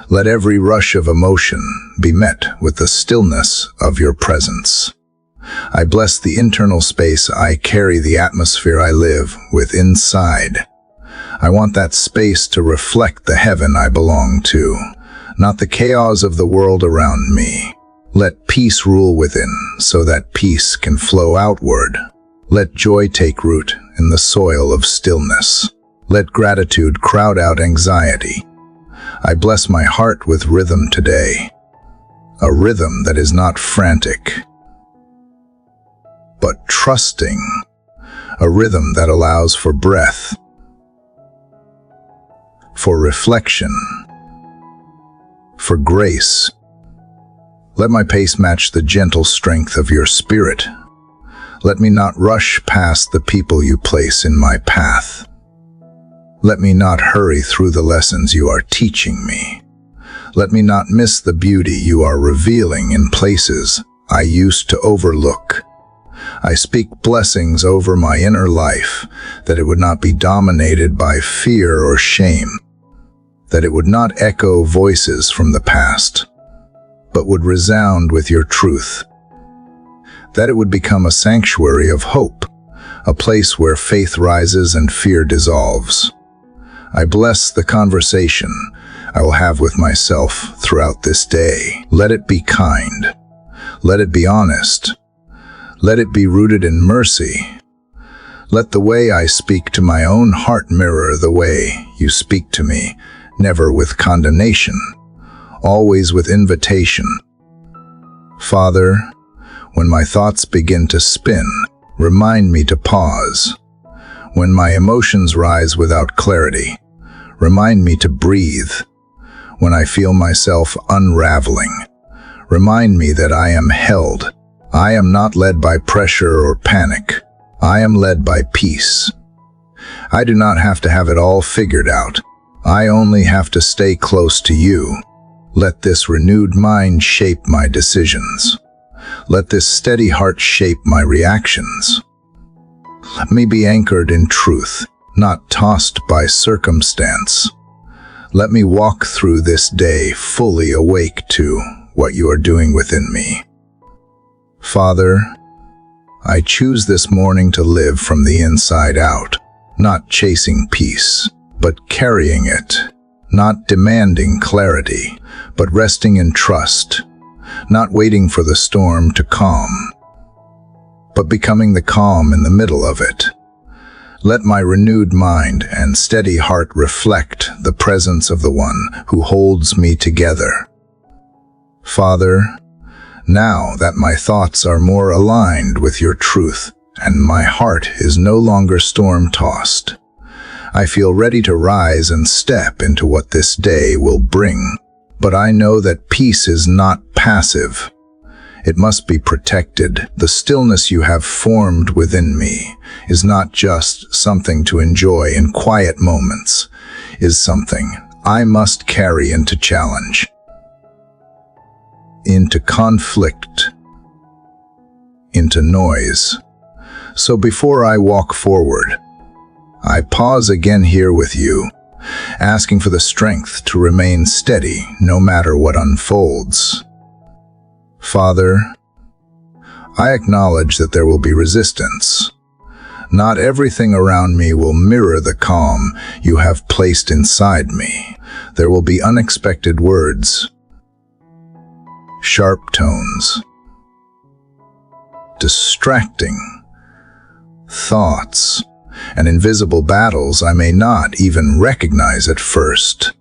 Speaker 1: Let every rush of emotion be met with the stillness of your presence. I bless the internal space I carry, the atmosphere I live with inside. I want that space to reflect the heaven I belong to, not the chaos of the world around me. Let peace rule within so that peace can flow outward. Let joy take root in the soil of stillness. Let gratitude crowd out anxiety. I bless my heart with rhythm today, a rhythm that is not frantic, but trusting, a rhythm that allows for breath, for reflection, for grace. Let my pace match the gentle strength of your Spirit. Let me not rush past the people you place in my path. Let me not hurry through the lessons you are teaching me. Let me not miss the beauty you are revealing in places I used to overlook. I speak blessings over my inner life, that it would not be dominated by fear or shame, that it would not echo voices from the past, but would resound with your truth, that it would become a sanctuary of hope, a place where faith rises and fear dissolves. I bless the conversation I will have with myself throughout this day. Let it be kind. Let it be honest. Let it be rooted in mercy. Let the way I speak to my own heart mirror the way you speak to me, never with condemnation, always with invitation. Father, when my thoughts begin to spin, remind me to pause. When my emotions rise without clarity, remind me to breathe. When I feel myself unraveling, remind me that I am held. I am not led by pressure or panic. I am led by peace. I do not have to have it all figured out. I only have to stay close to you. Let this renewed mind shape my decisions. Let this steady heart shape my reactions. Let me be anchored in truth, not tossed by circumstance. Let me walk through this day fully awake to what you are doing within me. Father, I choose this morning to live from the inside out, not chasing peace, but carrying it, not demanding clarity, but resting in trust, not waiting for the storm to calm, but becoming the calm in the middle of it. Let my renewed mind and steady heart reflect the presence of the one who holds me together. Father, now that my thoughts are more aligned with your truth and my heart is no longer storm-tossed, I feel ready to rise and step into what this day will bring. But I know that peace is not passive. It must be protected. The stillness you have formed within me is not just something to enjoy in quiet moments, is something I must carry into challenge, into conflict, into noise. So before I walk forward, I pause again here with you, asking for the strength to remain steady no matter what unfolds. Father, I acknowledge that there will be resistance, Not everything around me will mirror the calm you have placed inside me. There will be unexpected words, sharp tones, distracting thoughts, and invisible battles I may not even recognize at first.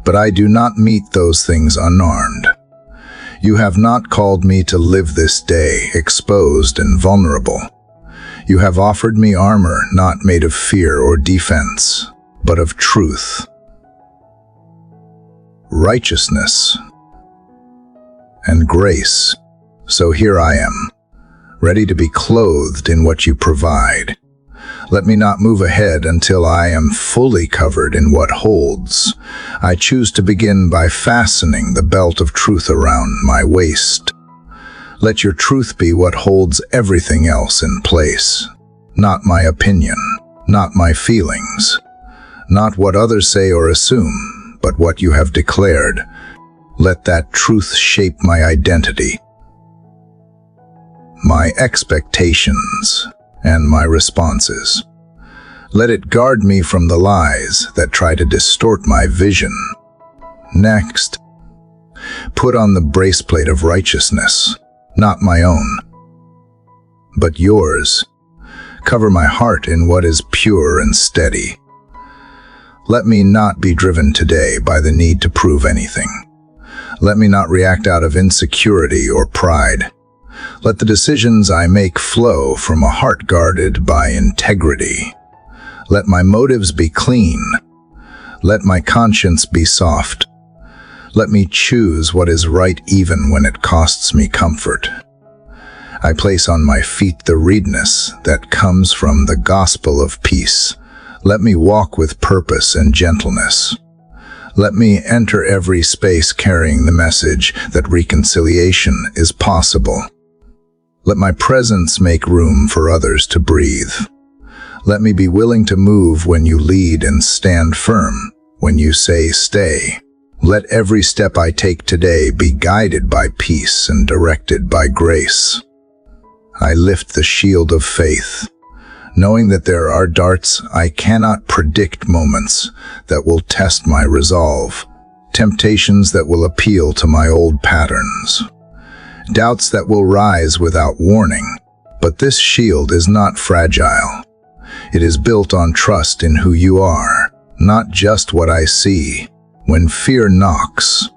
Speaker 1: But I do not meet those things unarmed. You have not called me to live this day exposed and vulnerable. You have offered me armor not made of fear or defense, but of truth, righteousness, and grace. So here I am, ready to be clothed in what you provide. Let me not move ahead until I am fully covered in what holds. I choose to begin by fastening the belt of truth around my waist. Let your truth be what holds everything else in place. Not my opinion, not my feelings, not what others say or assume, but what you have declared. Let that truth shape my identity, my expectations, and my responses. Let it guard me from the lies that try to distort my vision. Next, put on the breastplate of righteousness, not my own, but yours. Cover my heart in what is pure and steady. Let me not be driven today by the need to prove anything. Let me not react out of insecurity or pride. Let the decisions I make flow from a heart guarded by integrity. Let my motives be clean. Let my conscience be soft. Let me choose what is right even when it costs me comfort. I place on my feet the readiness that comes from the gospel of peace. Let me walk with purpose and gentleness. Let me enter every space carrying the message that reconciliation is possible. Let my presence make room for others to breathe. Let me be willing to move when you lead and stand firm when you say stay. Let every step I take today be guided by peace and directed by grace. I lift the shield of faith, knowing that there are darts I cannot predict, moments that will test my resolve, temptations that will appeal to my old patterns, doubts that will rise without warning. But this shield is not fragile. It is built on trust in who you are, not just what I see. When fear knocks,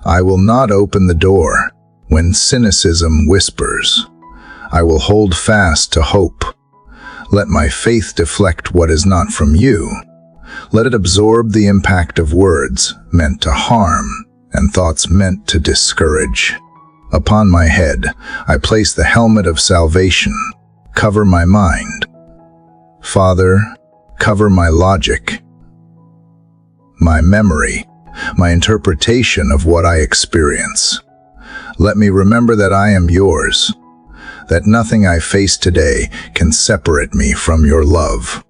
Speaker 1: I will not open the door. When cynicism whispers, I will hold fast to hope. Let my faith deflect what is not from you. Let it absorb the impact of words meant to harm and thoughts meant to discourage. Upon my head, I place the helmet of salvation. Cover my mind. Father, cover my logic, my memory, my interpretation of what I experience. Let me remember that I am yours, that nothing I face today can separate me from your love,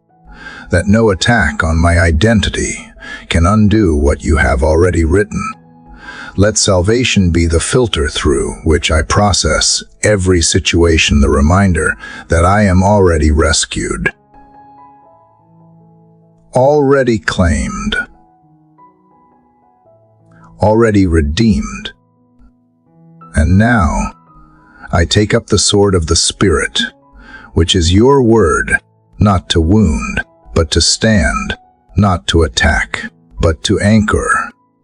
Speaker 1: that no attack on my identity can undo what you have already written. Let salvation be the filter through which I process every situation, the reminder that I am already rescued, already claimed, already redeemed. And now, I take up the sword of the Spirit, which is your word, not to wound, but to stand, not to attack, but to anchor.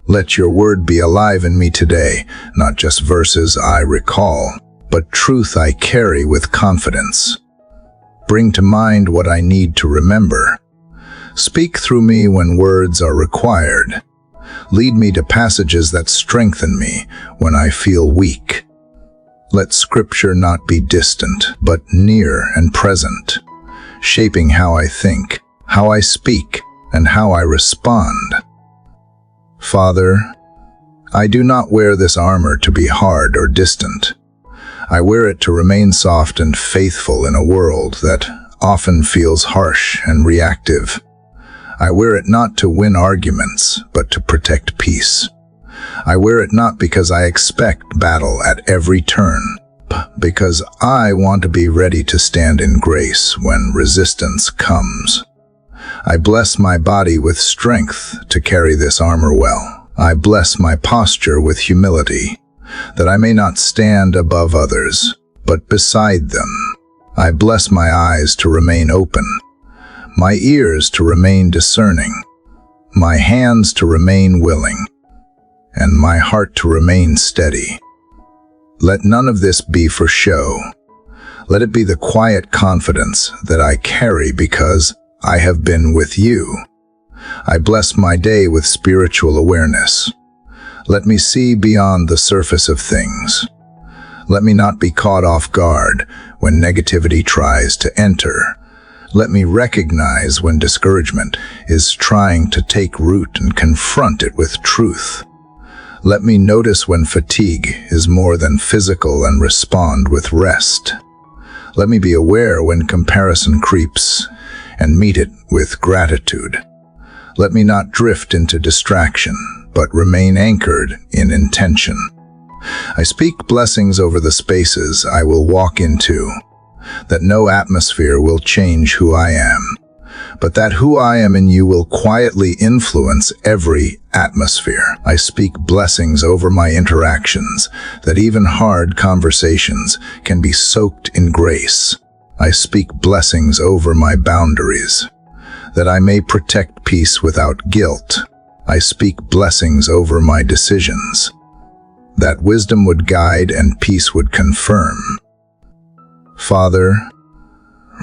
Speaker 1: Let your word be alive in me today, not just verses I recall, but truth I carry with confidence. Bring to mind what I need to remember. Speak through me when words are required. Lead me to passages that strengthen me when I feel weak. Let Scripture not be distant, but near and present, shaping how I think, how I speak, and how I respond. Father, I do not wear this armor to be hard or distant. I wear it to remain soft and faithful in a world that often feels harsh and reactive. I wear it not to win arguments, but to protect peace. I wear it not because I expect battle at every turn, because I want to be ready to stand in grace when resistance comes. I bless my body with strength to carry this armor well. I bless my posture with humility, that I may not stand above others, but beside them. I bless my eyes to remain open, my ears to remain discerning, my hands to remain willing, and my heart to remain steady. Let none of this be for show. Let it be the quiet confidence that I carry because I have been with you. I bless my day with spiritual awareness. Let me see beyond the surface of things. Let me not be caught off guard when negativity tries to enter. Let me recognize when discouragement is trying to take root and confront it with truth. Let me notice when fatigue is more than physical and respond with rest. Let me be aware when comparison creeps and meet it with gratitude. Let me not drift into distraction, but remain anchored in intention. I speak blessings over the spaces I will walk into, that no atmosphere will change who I am, but that who I am in you will quietly influence every atmosphere. I speak blessings over my interactions, that even hard conversations can be soaked in grace. I speak blessings over my boundaries, that I may protect peace without guilt. I speak blessings over my decisions, that wisdom would guide and peace would confirm. Father,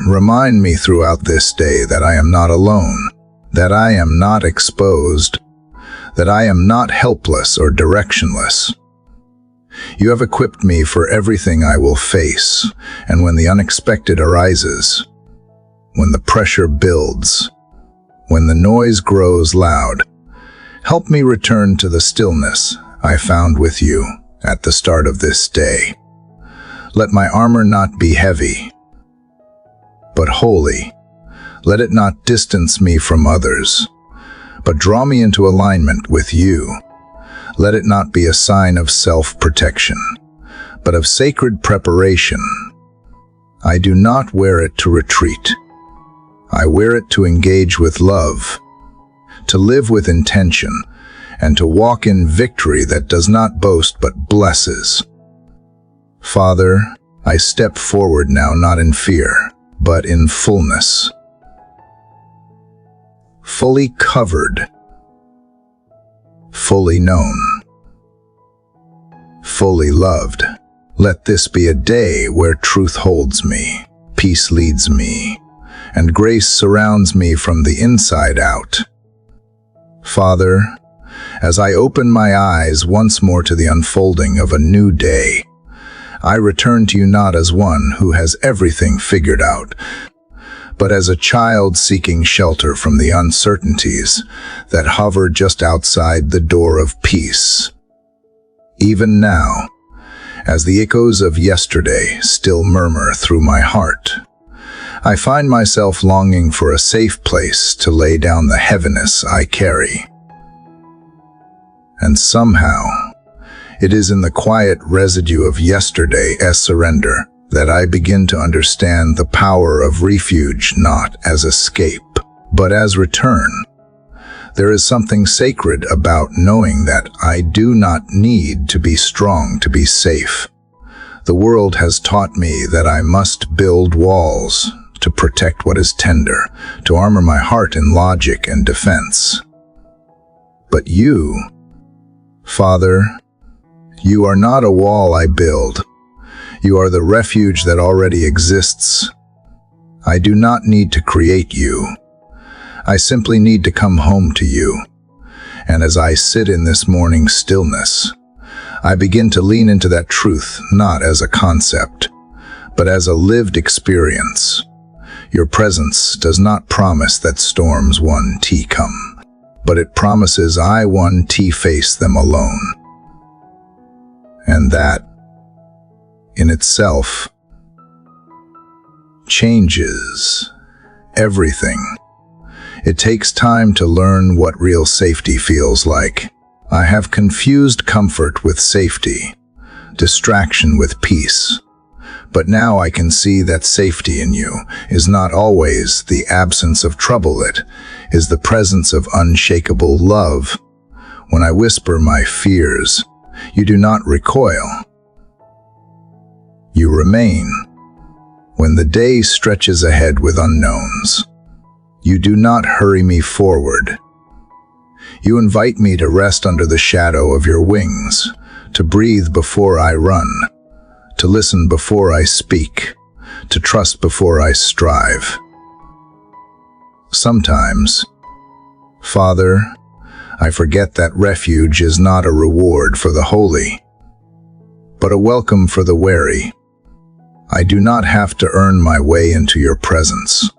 Speaker 1: remind me throughout this day that I am not alone, that I am not exposed, that I am not helpless or directionless. You have equipped me for everything I will face, and when the unexpected arises, when the pressure builds, when the noise grows loud, help me return to the stillness I found with you at the start of this day. Let my armor not be heavy, but holy. Let it not distance me from others, but draw me into alignment with you. Let it not be a sign of self-protection, but of sacred preparation. I do not wear it to retreat. I wear it to engage with love, to live with intention, and to walk in victory that does not boast but blesses. Father, I step forward now not in fear, but in fullness. Fully covered, fully known, fully loved. Let this be a day where truth holds me, peace leads me, and grace surrounds me from the inside out. Father, as I open my eyes once more to the unfolding of a new day, I return to you not as one who has everything figured out, but as a child seeking shelter from the uncertainties that hover just outside the door of peace. Even now, as the echoes of yesterday still murmur through my heart, I find myself longing for a safe place to lay down the heaviness I carry. And somehow, it is in the quiet residue of yesterday's surrender that I begin to understand the power of refuge not as escape, but as return. There is something sacred about knowing that I do not need to be strong to be safe. The world has taught me that I must build walls to protect what is tender, to armor my heart in logic and defense. But you, Father, you are not a wall I build. You are the refuge that already exists. I do not need to create you. I simply need to come home to you. And as I sit in this morning stillness, I begin to lean into that truth not as a concept, but as a lived experience. Your presence does not promise that storms one T come, but it promises I one T face them alone. And that, in itself, changes everything. It takes time to learn what real safety feels like. I have confused comfort with safety, distraction with peace, But now I can see that safety in you is not always the absence of trouble. It is the presence of unshakable love. When I whisper my fears, you do not recoil. You remain. When the day stretches ahead with unknowns, you do not hurry me forward. You invite me to rest under the shadow of your wings, to breathe before I run, to listen before I speak, to trust before I strive. Sometimes, Father, I forget that refuge is not a reward for the holy, but a welcome for the wary. I do not have to earn my way into your presence.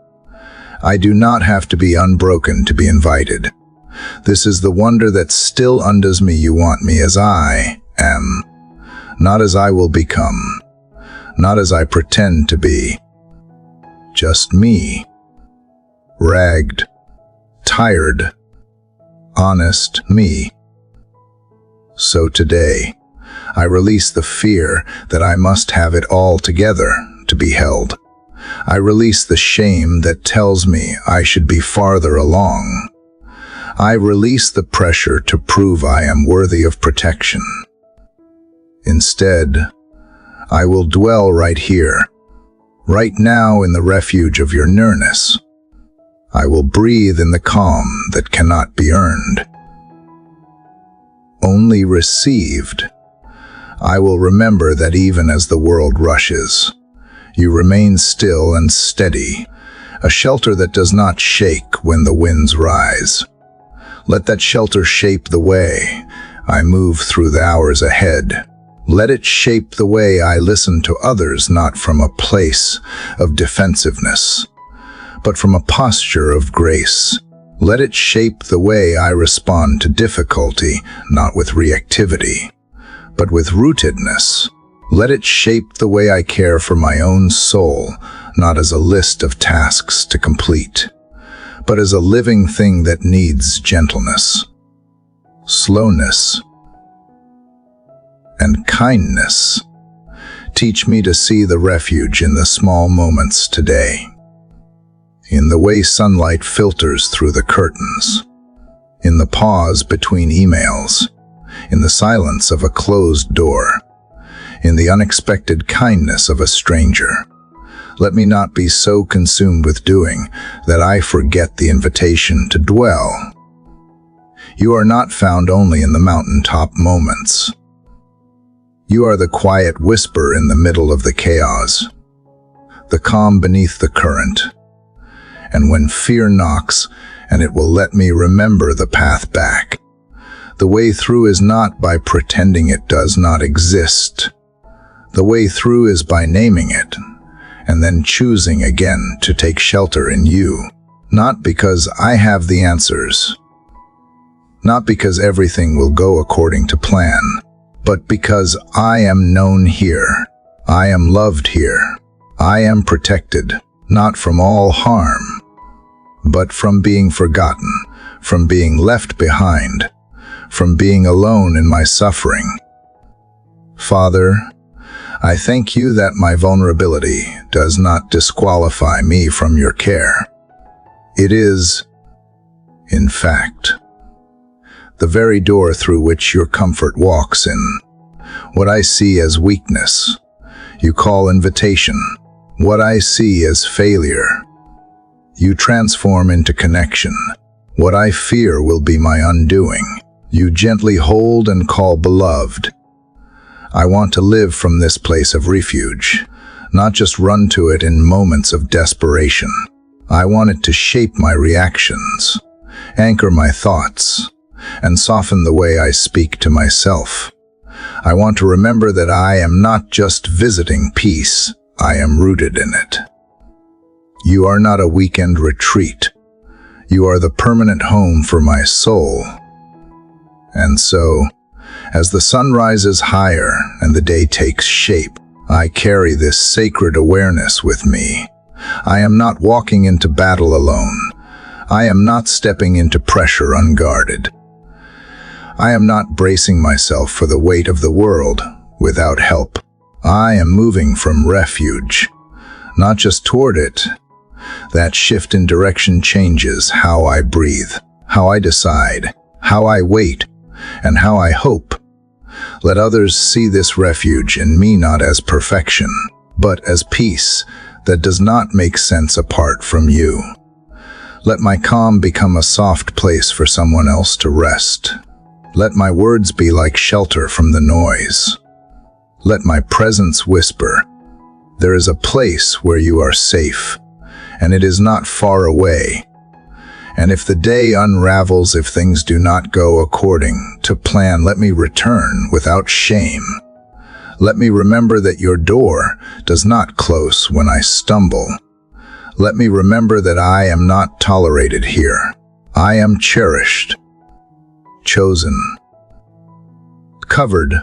Speaker 1: I do not have to be unbroken to be invited. This is the wonder that still undoes me. You want me as I am, not as I will become, not as I pretend to be. Just me, ragged, tired, honest me. So today, I release the fear that I must have it all together to be held. I release the shame that tells me I should be farther along. I release the pressure to prove I am worthy of protection. Instead, I will dwell right here, right now in the refuge of your nearness. I will breathe in the calm that cannot be earned, only received. I will remember that even as the world rushes, you remain still and steady, a shelter that does not shake when the winds rise. Let that shelter shape the way I move through the hours ahead. Let it shape the way I listen to others, not from a place of defensiveness, but from a posture of grace. Let it shape the way I respond to difficulty, not with reactivity, but with rootedness. Let it shape the way I care for my own soul, not as a list of tasks to complete, but as a living thing that needs gentleness, slowness, and kindness. Teach me to see the refuge in the small moments today, in the way sunlight filters through the curtains, in the pause between emails, in the silence of a closed door, in the unexpected kindness of a stranger. Let me not be so consumed with doing that I forget the invitation to dwell. You are not found only in the mountaintop moments. You are the quiet whisper in the middle of the chaos, the calm beneath the current. And when fear knocks, and it will let me remember the path back. The way through is not by pretending it does not exist. The way through is by naming it, and then choosing again to take shelter in you. Not because I have the answers, not because everything will go according to plan, but because I am known here. I am loved here. I am protected, not from all harm, but from being forgotten, from being left behind, from being alone in my suffering. Father, I thank you that my vulnerability does not disqualify me from your care. It is, in fact, the very door through which your comfort walks in. What I see as weakness, you call invitation. What I see as failure, you transform into connection. What I fear will be my undoing, you gently hold and call beloved. I want to live from this place of refuge, not just run to it in moments of desperation. I want it to shape my reactions, anchor my thoughts, and soften the way I speak to myself. I want to remember that I am not just visiting peace, I am rooted in it. You are not a weekend retreat. You are the permanent home for my soul. And so, as the sun rises higher and the day takes shape, I carry this sacred awareness with me. I am not walking into battle alone. I am not stepping into pressure unguarded. I am not bracing myself for the weight of the world without help. I am moving from refuge, not just toward it. That shift in direction changes how I breathe, how I decide, how I wait, and how I hope. Let others see this refuge in me not as perfection, but as peace that does not make sense apart from you. Let my calm become a soft place for someone else to rest. Let my words be like shelter from the noise. Let my presence whisper, "There is a place where you are safe, and it is not far away." And if the day unravels, if things do not go according to plan, let me return without shame. Let me remember that your door does not close when I stumble. Let me remember that I am not tolerated here. I am cherished, chosen, covered.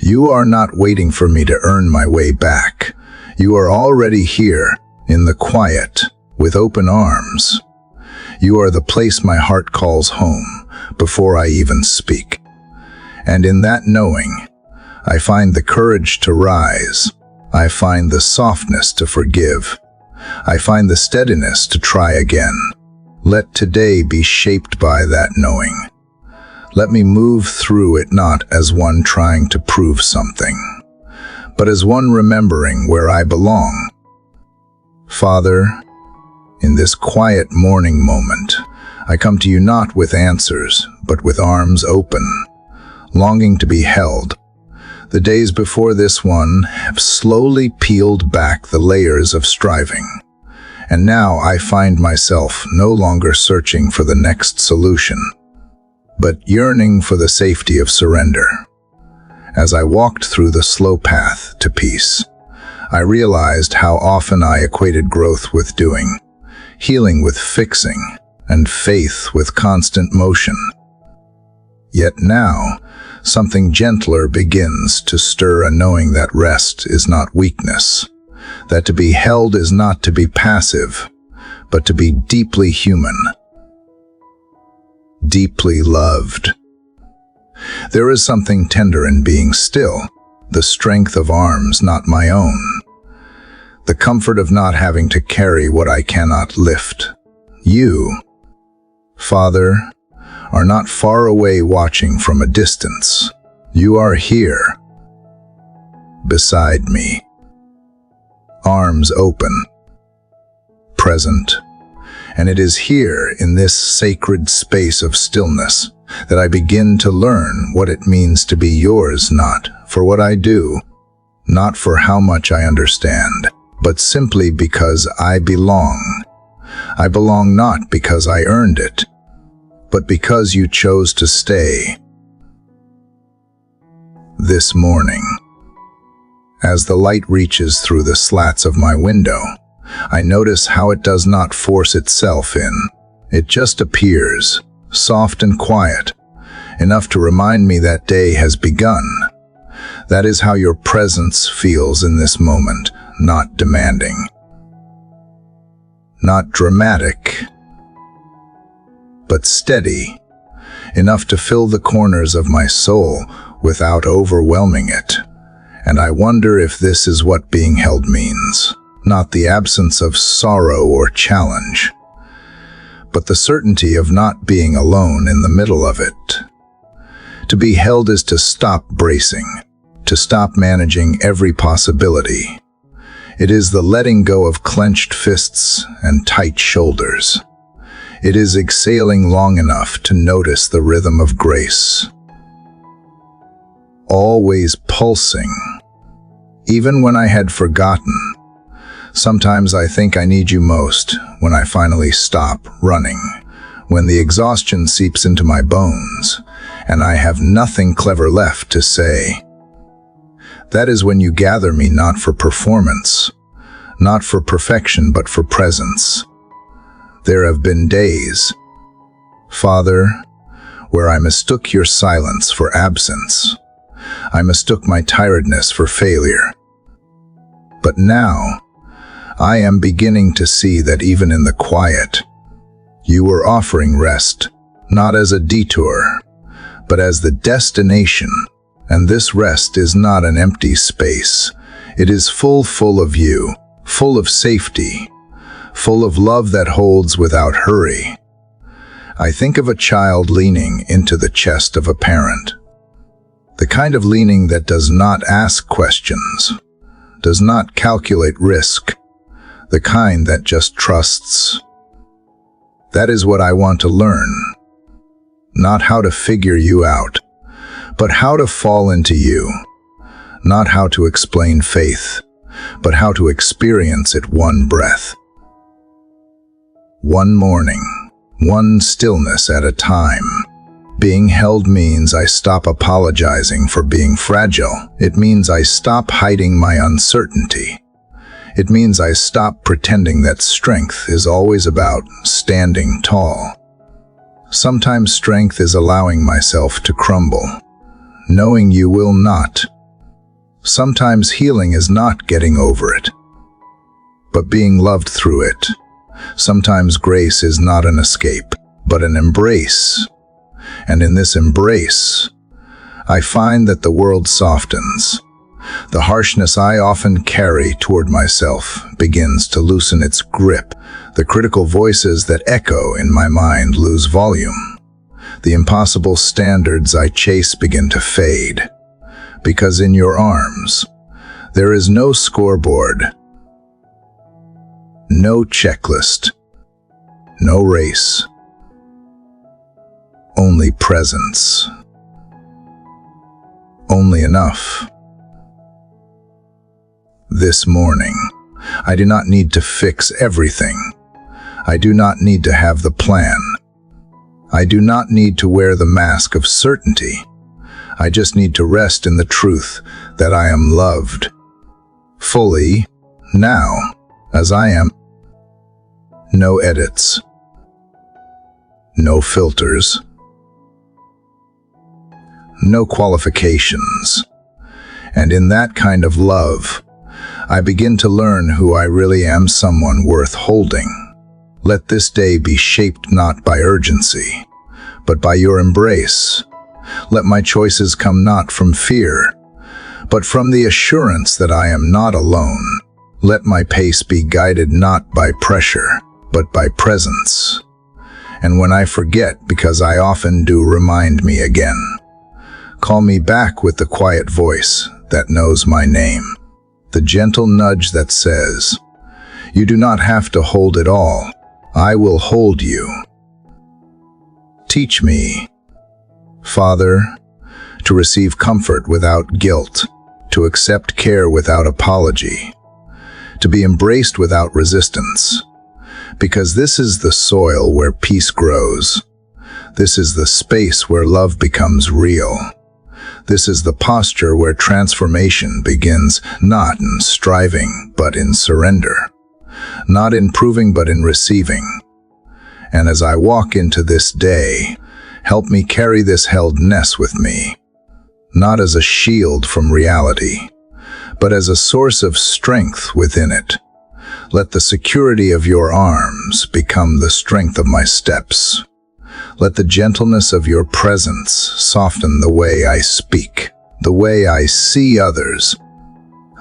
Speaker 1: You are not waiting for me to earn my way back. You are already here, in the quiet, with open arms. You are the place my heart calls home, before I even speak. And in that knowing, I find the courage to rise. I find the softness to forgive. I find the steadiness to try again. Let today be shaped by that knowing. Let me move through it not as one trying to prove something, but as one remembering where I belong. Father, in this quiet morning moment, I come to you not with answers, but with arms open, longing to be held. The days before this one have slowly peeled back the layers of striving, and now I find myself no longer searching for the next solution, but yearning for the safety of surrender. As I walked through the slow path to peace, I realized how often I equated growth with doing, healing with fixing, and faith with constant motion. Yet now, something gentler begins to stir, a knowing that rest is not weakness, that to be held is not to be passive, but to be deeply human, deeply loved. There is something tender in being still, the strength of arms not my own, the comfort of not having to carry what I cannot lift. You, Father, are not far away watching from a distance. You are here, beside me, arms open, present. And it is here, in this sacred space of stillness, that I begin to learn what it means to be yours, not for what I do, not for how much I understand, but simply because I belong. I belong not because I earned it, but because you chose to stay. This morning, as the light reaches through the slats of my window, I notice how it does not force itself in. It just appears, soft and quiet, enough to remind me that day has begun. That is how your presence feels in this moment, not demanding, not dramatic, but steady, enough to fill the corners of my soul without overwhelming it. And I wonder if this is what being held means, not the absence of sorrow or challenge, but the certainty of not being alone in the middle of it. To be held is to stop bracing, to stop managing every possibility. It is the letting go of clenched fists and tight shoulders. It is exhaling long enough to notice the rhythm of grace, always pulsing, even when I had forgotten. Sometimes I think I need you most when I finally stop running, when the exhaustion seeps into my bones, and I have nothing clever left to say. That is when you gather me not for performance, not for perfection, but for presence. There have been days, Father, where I mistook your silence for absence. I mistook my tiredness for failure. But now, I am beginning to see that even in the quiet, you were offering rest, not as a detour, but as the destination, And this rest is not an empty space. It is full of you, full of safety, full of love that holds without hurry. I think of a child leaning into the chest of a parent. The kind of leaning that does not ask questions, does not calculate risk, the kind that just trusts. That is what I want to learn. Not how to figure you out, but how to fall into you. Not how to explain faith, but how to experience it one breath. One morning, one stillness at a time. Being held means I stop apologizing for being fragile. It means I stop hiding my uncertainty. It means I stop pretending that strength is always about standing tall. Sometimes strength is allowing myself to crumble, knowing you will not. Sometimes healing is not getting over it, but being loved through it. Sometimes grace is not an escape, but an embrace. And in this embrace, I find that the world softens. The harshness I often carry toward myself begins to loosen its grip. The critical voices that echo in my mind lose volume. The impossible standards I chase begin to fade. Because in your arms, there is no scoreboard, no checklist, no race, only presence, only enough. This morning, I do not need to fix everything. I do not need to have the plan. I do not need to wear the mask of certainty. I just need to rest in the truth that I am loved fully, now, as I am. No edits, no filters, no qualifications. And in that kind of love, I begin to learn who I really am, someone worth holding. Let this day be shaped not by urgency, but by your embrace. Let my choices come not from fear, but from the assurance that I am not alone. Let my pace be guided not by pressure, but by presence. And when I forget, because I often do, remind me again. Call me back with the quiet voice that knows my name. The gentle nudge that says, you do not have to hold it all. I will hold you. Teach me, Father, to receive comfort without guilt, to accept care without apology, to be embraced without resistance, because this is the soil where peace grows. This is the space where love becomes real. This is the posture where transformation begins, not in striving, but in surrender, not in proving, but in receiving. And as I walk into this day, help me carry this heldness with me, not as a shield from reality, but as a source of strength within it. Let the security of your arms become the strength of my steps. Let the gentleness of your presence soften the way I speak, the way I see others,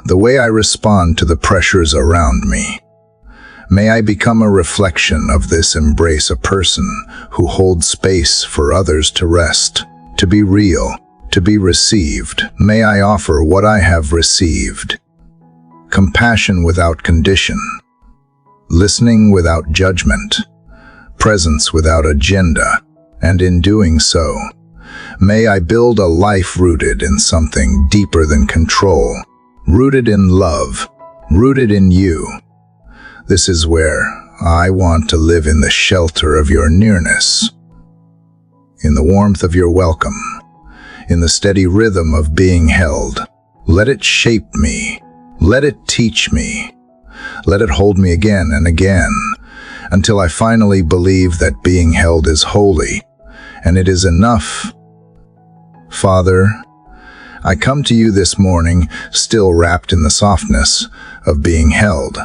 Speaker 1: the way I respond to the pressures around me. May I become a reflection of this embrace, a person who holds space for others to rest, to be real, to be received. May I offer what I have received. Compassion without condition, listening without judgment, presence without agenda, and in doing so, may I build a life rooted in something deeper than control, rooted in love, rooted in you. This is where I want to live, in the shelter of your nearness, in the warmth of your welcome, in the steady rhythm of being held. Let it shape me. Let it teach me. Let it hold me again and again, until I finally believe that being held is holy, and it is enough. Father, I come to you this morning, still wrapped in the softness of being held.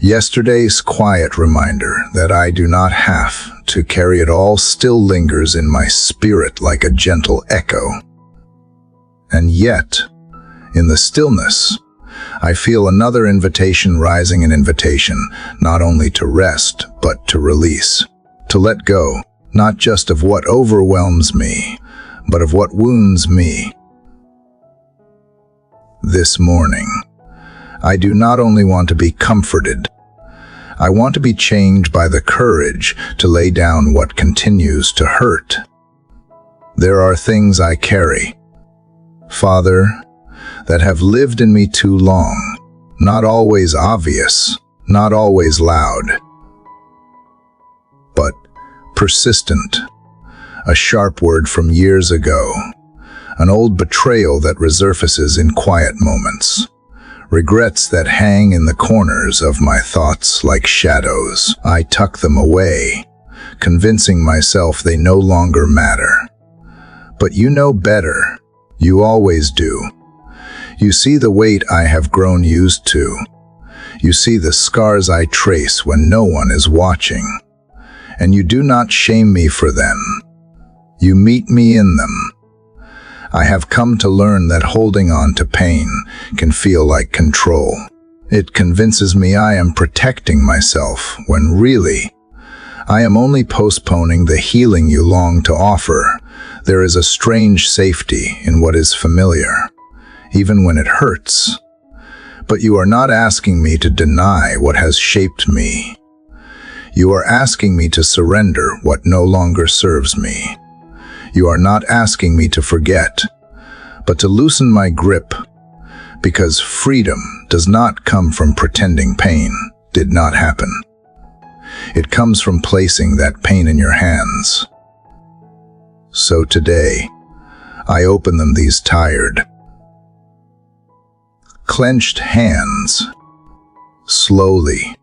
Speaker 1: Yesterday's quiet reminder that I do not have to carry it all still lingers in my spirit like a gentle echo. And yet, in the stillness, I feel another invitation rising, an invitation not only to rest, but to release, to let go, not just of what overwhelms me, but of what wounds me. This morning, I do not only want to be comforted, I want to be changed by the courage to lay down what continues to hurt. There are things I carry, Father, that have lived in me too long, not always obvious, not always loud, but persistent. A sharp word from years ago, an old betrayal that resurfaces in quiet moments, regrets that hang in the corners of my thoughts like shadows. I tuck them away, convincing myself they no longer matter. But you know better. You always do. You see the weight I have grown used to. You see the scars I trace when no one is watching. And you do not shame me for them. You meet me in them. I have come to learn that holding on to pain can feel like control. It convinces me I am protecting myself when really, I am only postponing the healing you long to offer. There is a strange safety in what is familiar, even when it hurts. But you are not asking me to deny what has shaped me. You are asking me to surrender what no longer serves me. You are not asking me to forget, but to loosen my grip, because freedom does not come from pretending pain did not happen. It comes from placing that pain in your hands. So today, I open them, these tired, clenched hands, slowly,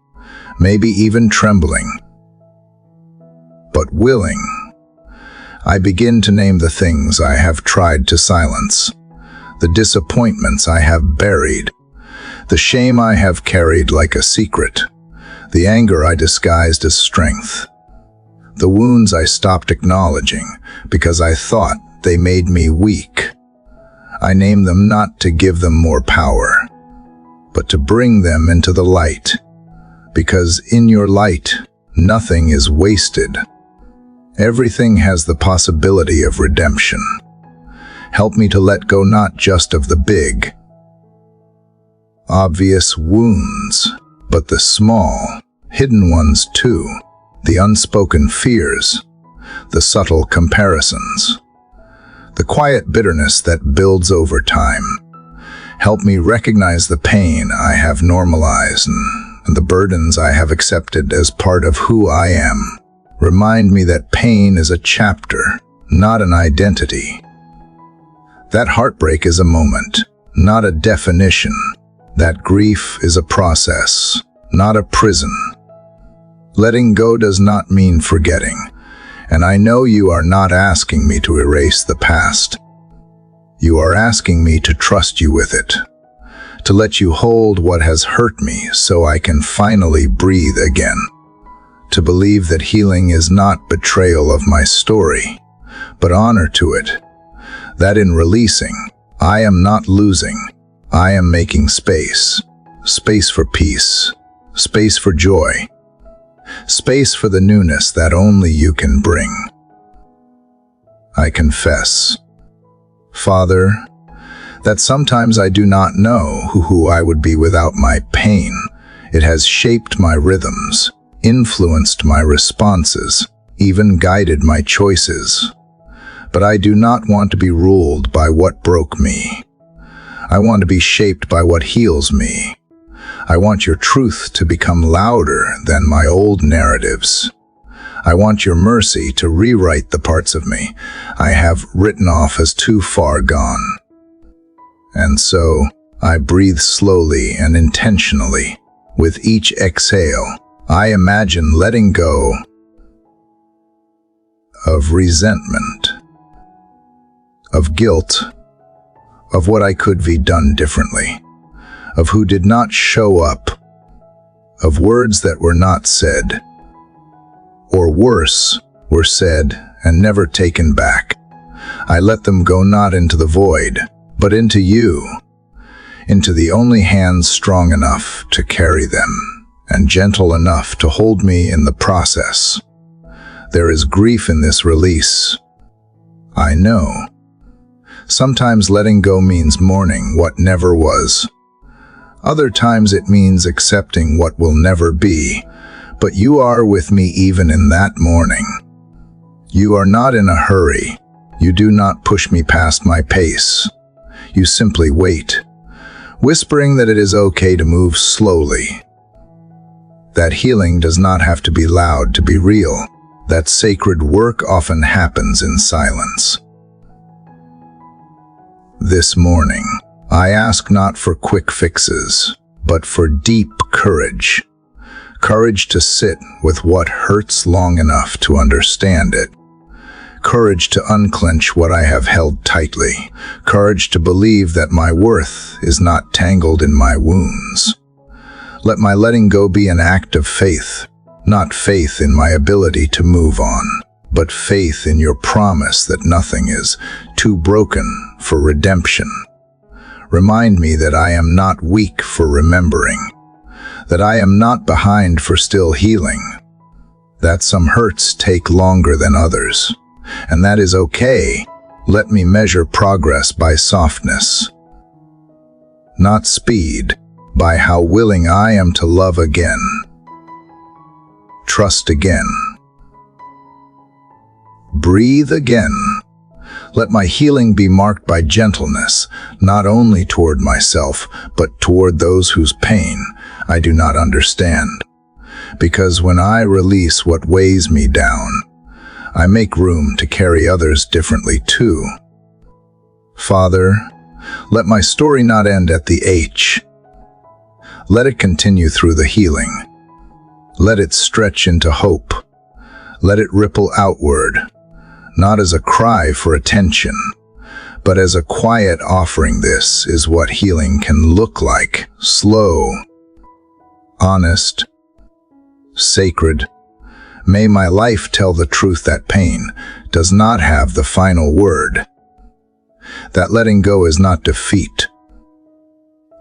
Speaker 1: maybe even trembling, but willing. I begin to name the things I have tried to silence, the disappointments I have buried, the shame I have carried like a secret, the anger I disguised as strength, the wounds I stopped acknowledging because I thought they made me weak. I name them not to give them more power, but to bring them into the light, because in your light, nothing is wasted. Everything has the possibility of redemption. Help me to let go not just of the big, obvious wounds, but the small, hidden ones too, the unspoken fears, the subtle comparisons, the quiet bitterness that builds over time. Help me recognize the pain I have normalized and the burdens I have accepted as part of who I am. Remind me that pain is a chapter, not an identity. That heartbreak is a moment, not a definition. That grief is a process, not a prison. Letting go does not mean forgetting, and I know you are not asking me to erase the past. You are asking me to trust you with it, to let you hold what has hurt me so I can finally breathe again. To believe that healing is not betrayal of my story, but honor to it. That in releasing, I am not losing. I am making space. Space for peace. Space for joy. Space for the newness that only you can bring. I confess, Father, that sometimes I do not know who I would be without my pain. It has shaped my rhythms, influenced my responses, even guided my choices. But I do not want to be ruled by what broke me. I want to be shaped by what heals me. I want your truth to become louder than my old narratives. I want your mercy to rewrite the parts of me I have written off as too far gone. And so, I breathe slowly and intentionally. With each exhale, I imagine letting go of resentment, of guilt, of what I could be done differently, of who did not show up, of words that were not said, or worse, were said and never taken back. I let them go not into the void, but into you, into the only hands strong enough to carry them and gentle enough to hold me in the process. There is grief in this release. I know. Sometimes letting go means mourning what never was. Other times it means accepting what will never be. But you are with me even in that mourning. You are not in a hurry. You do not push me past my pace. You simply wait, whispering that it is okay to move slowly. That healing does not have to be loud to be real. That sacred work often happens in silence. This morning, I ask not for quick fixes, but for deep courage. Courage to sit with what hurts long enough to understand it. Courage to unclench what I have held tightly. Courage to believe that my worth is not tangled in my wounds. Let my letting go be an act of faith, not faith in my ability to move on, but faith in your promise that nothing is too broken for redemption. Remind me that I am not weak for remembering, that I am not behind for still healing, that some hurts take longer than others, and that is okay. Let me measure progress by softness, not speed, by how willing I am to love again, trust again, breathe again. Let my healing be marked by gentleness, not only toward myself, but toward those whose pain I do not understand. Because when I release what weighs me down, I make room to carry others differently too. Father, let my story not end at the H. Let it continue through the healing. Let it stretch into hope. Let it ripple outward, not as a cry for attention, but as a quiet offering. This is what healing can look like. Slow, honest, sacred. May my life tell the truth that pain does not have the final word. That letting go is not defeat,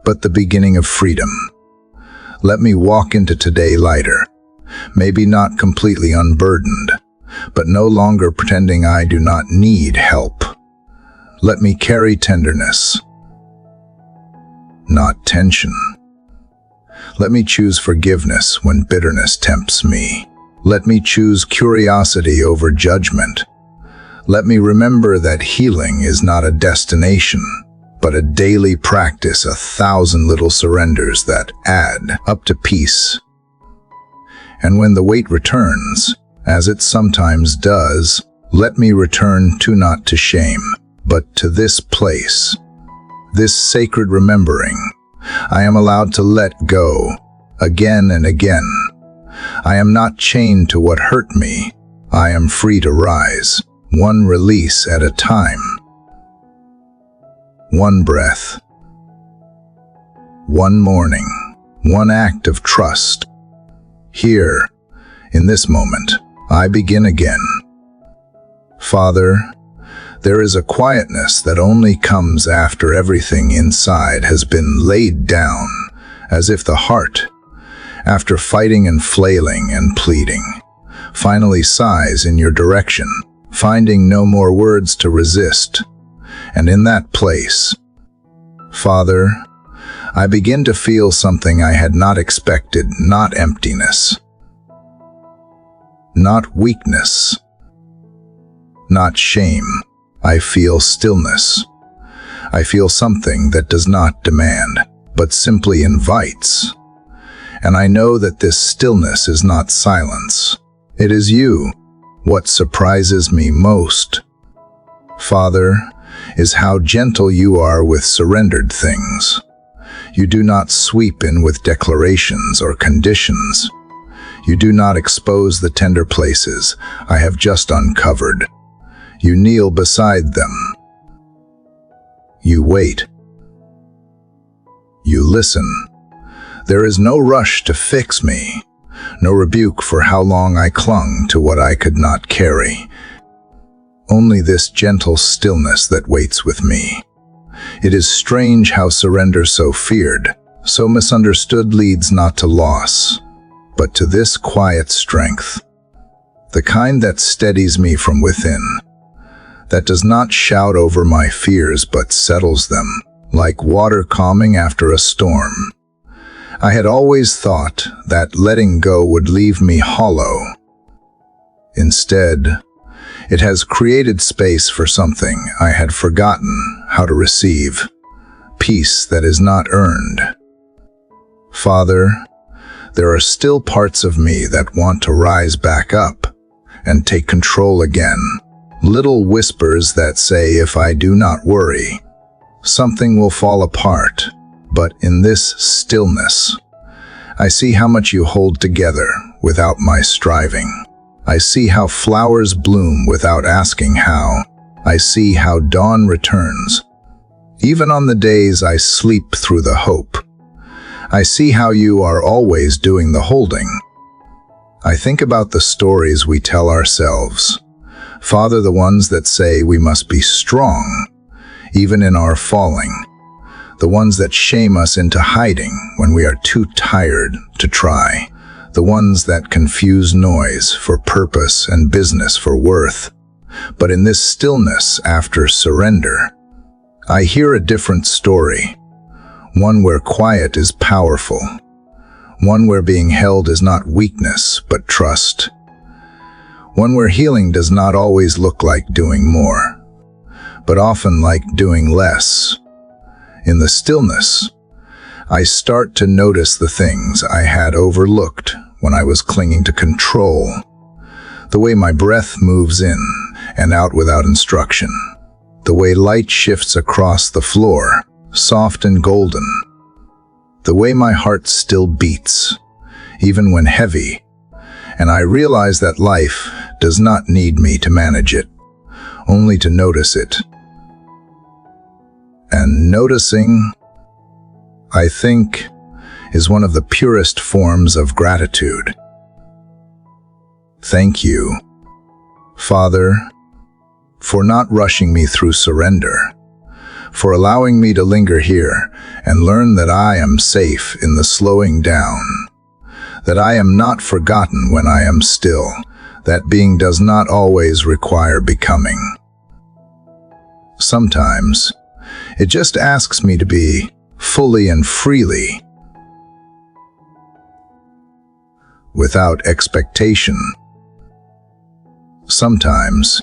Speaker 1: but the beginning of freedom. Let me walk into today lighter, maybe not completely unburdened, but no longer pretending I do not need help. Let me carry tenderness, not tension. Let me choose forgiveness when bitterness tempts me. Let me choose curiosity over judgment. Let me remember that healing is not a destination, but a daily practice, 1,000 little surrenders that add up to peace. And when the weight returns, as it sometimes does, let me return to not to shame, but to this place, this sacred remembering. I am allowed to let go again and again. I am not chained to what hurt me. I am free to rise, one release at a time. One breath, one morning, one act of trust. Here, in this moment, I begin again. Father, there is a quietness that only comes after everything inside has been laid down, as if the heart, after fighting and flailing and pleading, finally sighs in your direction, finding no more words to resist. And in that place, Father, I begin to feel something I had not expected, not emptiness, not weakness, not shame. I feel stillness. I feel something that does not demand, but simply invites. And I know that this stillness is not silence. It is you. What surprises me most, Father, is how gentle you are with surrendered things. You do not sweep in with declarations or conditions. You do not expose the tender places I have just uncovered. You kneel beside them. You wait. You listen. There is no rush to fix me, no rebuke for how long I clung to what I could not carry. Only this gentle stillness that waits with me. It is strange how surrender so feared, so misunderstood leads not to loss, but to this quiet strength, the kind that steadies me from within, that does not shout over my fears but settles them, like water calming after a storm. I had always thought that letting go would leave me hollow. Instead, it has created space for something I had forgotten how to receive, peace that is not earned. Father, there are still parts of me that want to rise back up and take control again. Little whispers that say if I do not worry, something will fall apart. But in this stillness, I see how much you hold together without my striving. I see how flowers bloom without asking how. I see how dawn returns, even on the days I sleep through the hope. I see how you are always doing the holding. I think about the stories we tell ourselves. Father, the ones that say we must be strong, even in our falling. The ones that shame us into hiding when we are too tired to try. The ones that confuse noise for purpose and business for worth. But in this stillness after surrender, I hear a different story. One where quiet is powerful. One where being held is not weakness, but trust. One where healing does not always look like doing more, but often like doing less. In the stillness, I start to notice the things I had overlooked when I was clinging to control. The way my breath moves in and out without instruction. The way light shifts across the floor, soft and golden. The way my heart still beats, even when heavy, and I realize that life does not need me to manage it, only to notice it. And noticing, I think, is one of the purest forms of gratitude. Thank you, Father, for not rushing me through surrender, for allowing me to linger here and learn that I am safe in the slowing down, that I am not forgotten when I am still, that being does not always require becoming. Sometimes, it just asks me to be fully and freely, without expectation. Sometimes,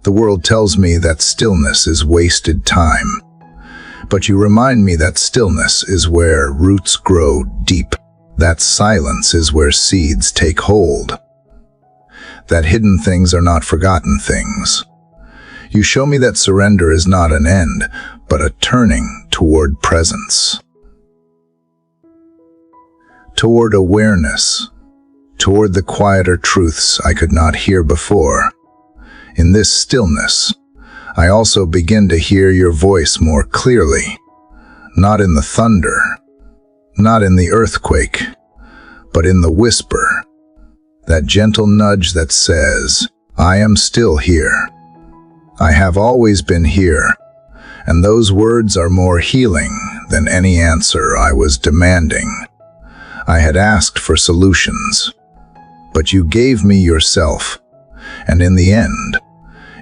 Speaker 1: the world tells me that stillness is wasted time, but you remind me that stillness is where roots grow deep, that silence is where seeds take hold, that hidden things are not forgotten things. You show me that surrender is not an end, but a turning toward presence, toward awareness, toward the quieter truths I could not hear before. In this stillness, I also begin to hear your voice more clearly, not in the thunder, not in the earthquake, but in the whisper, that gentle nudge that says, I am still here. I have always been here, and those words are more healing than any answer I was demanding. I had asked for solutions, but you gave me yourself, and in the end,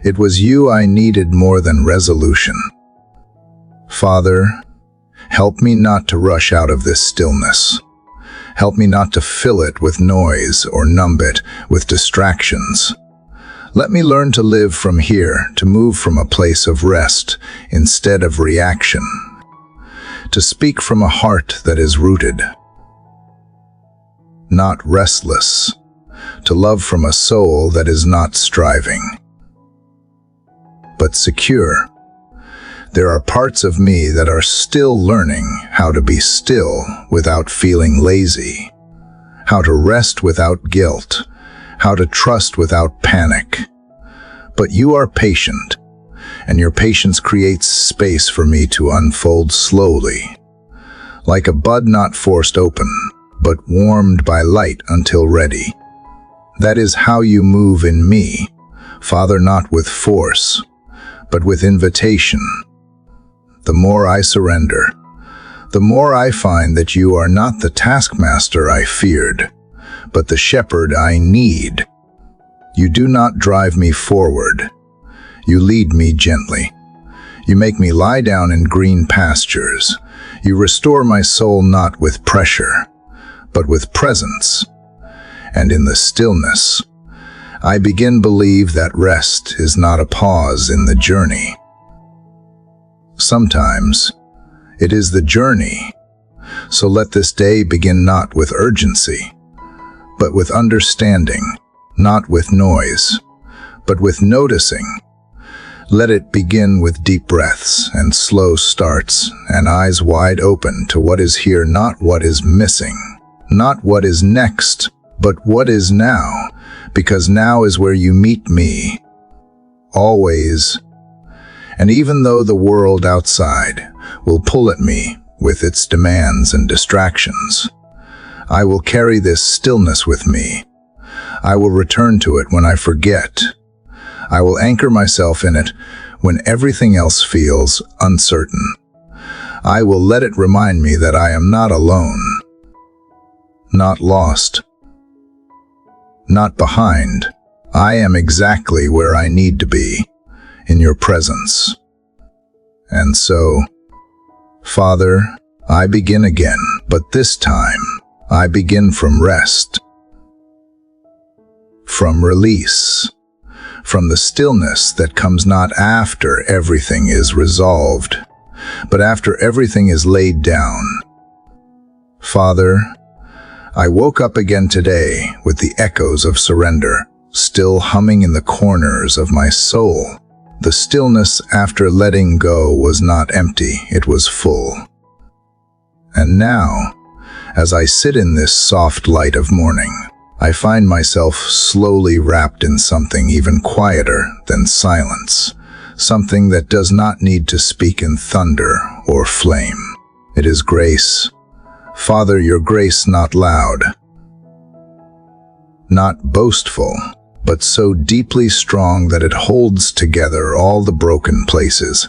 Speaker 1: it was you I needed more than resolution. Father, help me not to rush out of this stillness. Help me not to fill it with noise or numb it with distractions. Let me learn to live from here, to move from a place of rest instead of reaction, to speak from a heart that is rooted, not restless, to love from a soul that is not striving, but secure. There are parts of me that are still learning how to be still without feeling lazy, how to rest without guilt, how to trust without panic. But you are patient, and your patience creates space for me to unfold slowly, like a bud not forced open, but warmed by light until ready. That is how you move in me, Father, not with force, but with invitation. the more I surrender, the more I find that you are not the taskmaster I feared, but the shepherd I need. You do not drive me forward. You lead me gently. You make me lie down in green pastures. You restore my soul not with pressure, but with presence. And in the stillness, I begin believe that rest is not a pause in the journey. Sometimes it is the journey. So let this day begin not with urgency, but with understanding, not with noise, but with noticing. Let it begin with deep breaths and slow starts and eyes wide open to what is here, not what is missing, not what is next, but what is now, because now is where you meet me, always. And even though the world outside will pull at me with its demands and distractions, I will carry this stillness with me. I will return to it when I forget. I will anchor myself in it when everything else feels uncertain. I will let it remind me that I am not alone, not lost, not behind. I am exactly where I need to be, in your presence. And so, Father, I begin again, but this time I begin from rest, from release, from the stillness that comes not after everything is resolved, but after everything is laid down. Father, I woke up again today with the echoes of surrender still humming in the corners of my soul. The stillness after letting go was not empty, it was full. And now, as I sit in this soft light of morning, I find myself slowly wrapped in something even quieter than silence, something that does not need to speak in thunder or flame. It is grace. Father, your grace not loud, not boastful, but so deeply strong that it holds together all the broken places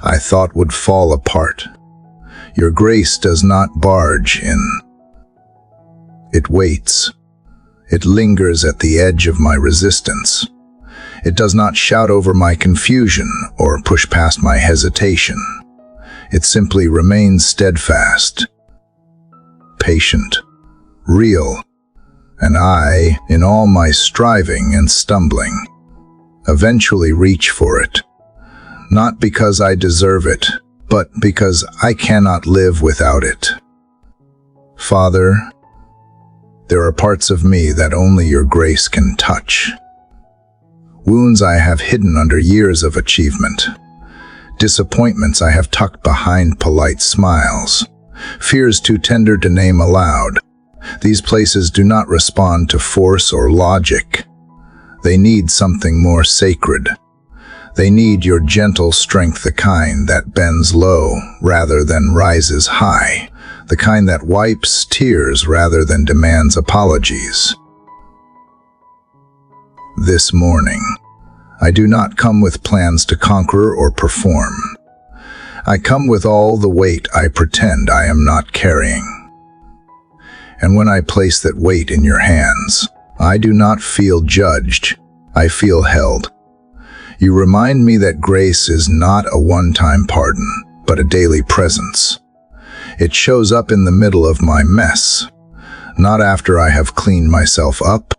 Speaker 1: I thought would fall apart. Your grace does not barge in. It waits. It lingers at the edge of my resistance. It does not shout over my confusion or push past my hesitation. It simply remains steadfast, patient, real, and I, in all my striving and stumbling, eventually reach for it, not because I deserve it, but because I cannot live without it. Father, there are parts of me that only your grace can touch. Wounds I have hidden under years of achievement. Disappointments I have tucked behind polite smiles. Fears too tender to name aloud. These places do not respond to force or logic. They need something more sacred. They need your gentle strength, the kind that bends low rather than rises high. The kind that wipes tears rather than demands apologies. This morning, I do not come with plans to conquer or perform. I come with all the weight I pretend I am not carrying. And when I place that weight in your hands, I do not feel judged, I feel held. You remind me that grace is not a one-time pardon, but a daily presence. It shows up in the middle of my mess, not after I have cleaned myself up.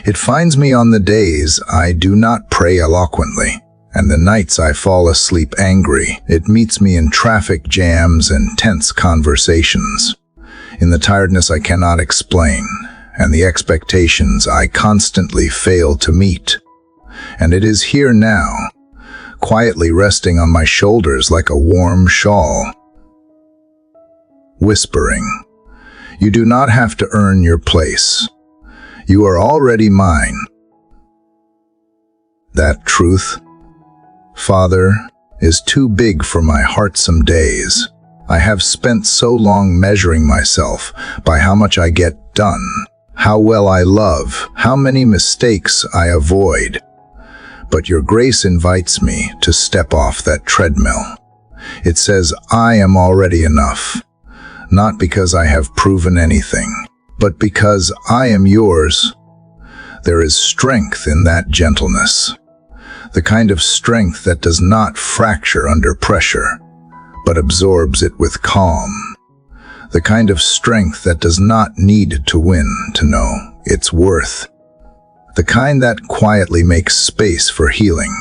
Speaker 1: It finds me on the days I do not pray eloquently, and the nights I fall asleep angry. It meets me in traffic jams and tense conversations, in the tiredness I cannot explain, and the expectations I constantly fail to meet. And it is here now, quietly resting on my shoulders like a warm shawl, whispering, "You do not have to earn your place. You are already mine." That truth, Father, is too big for my heart some days. I have spent so long measuring myself by how much I get done, how well I love, how many mistakes I avoid. But your grace invites me to step off that treadmill. It says, I am already enough, not because I have proven anything, but because I am yours. There is strength in that gentleness, the kind of strength that does not fracture under pressure, but absorbs it with calm. The kind of strength that does not need to win to know its worth. The kind that quietly makes space for healing.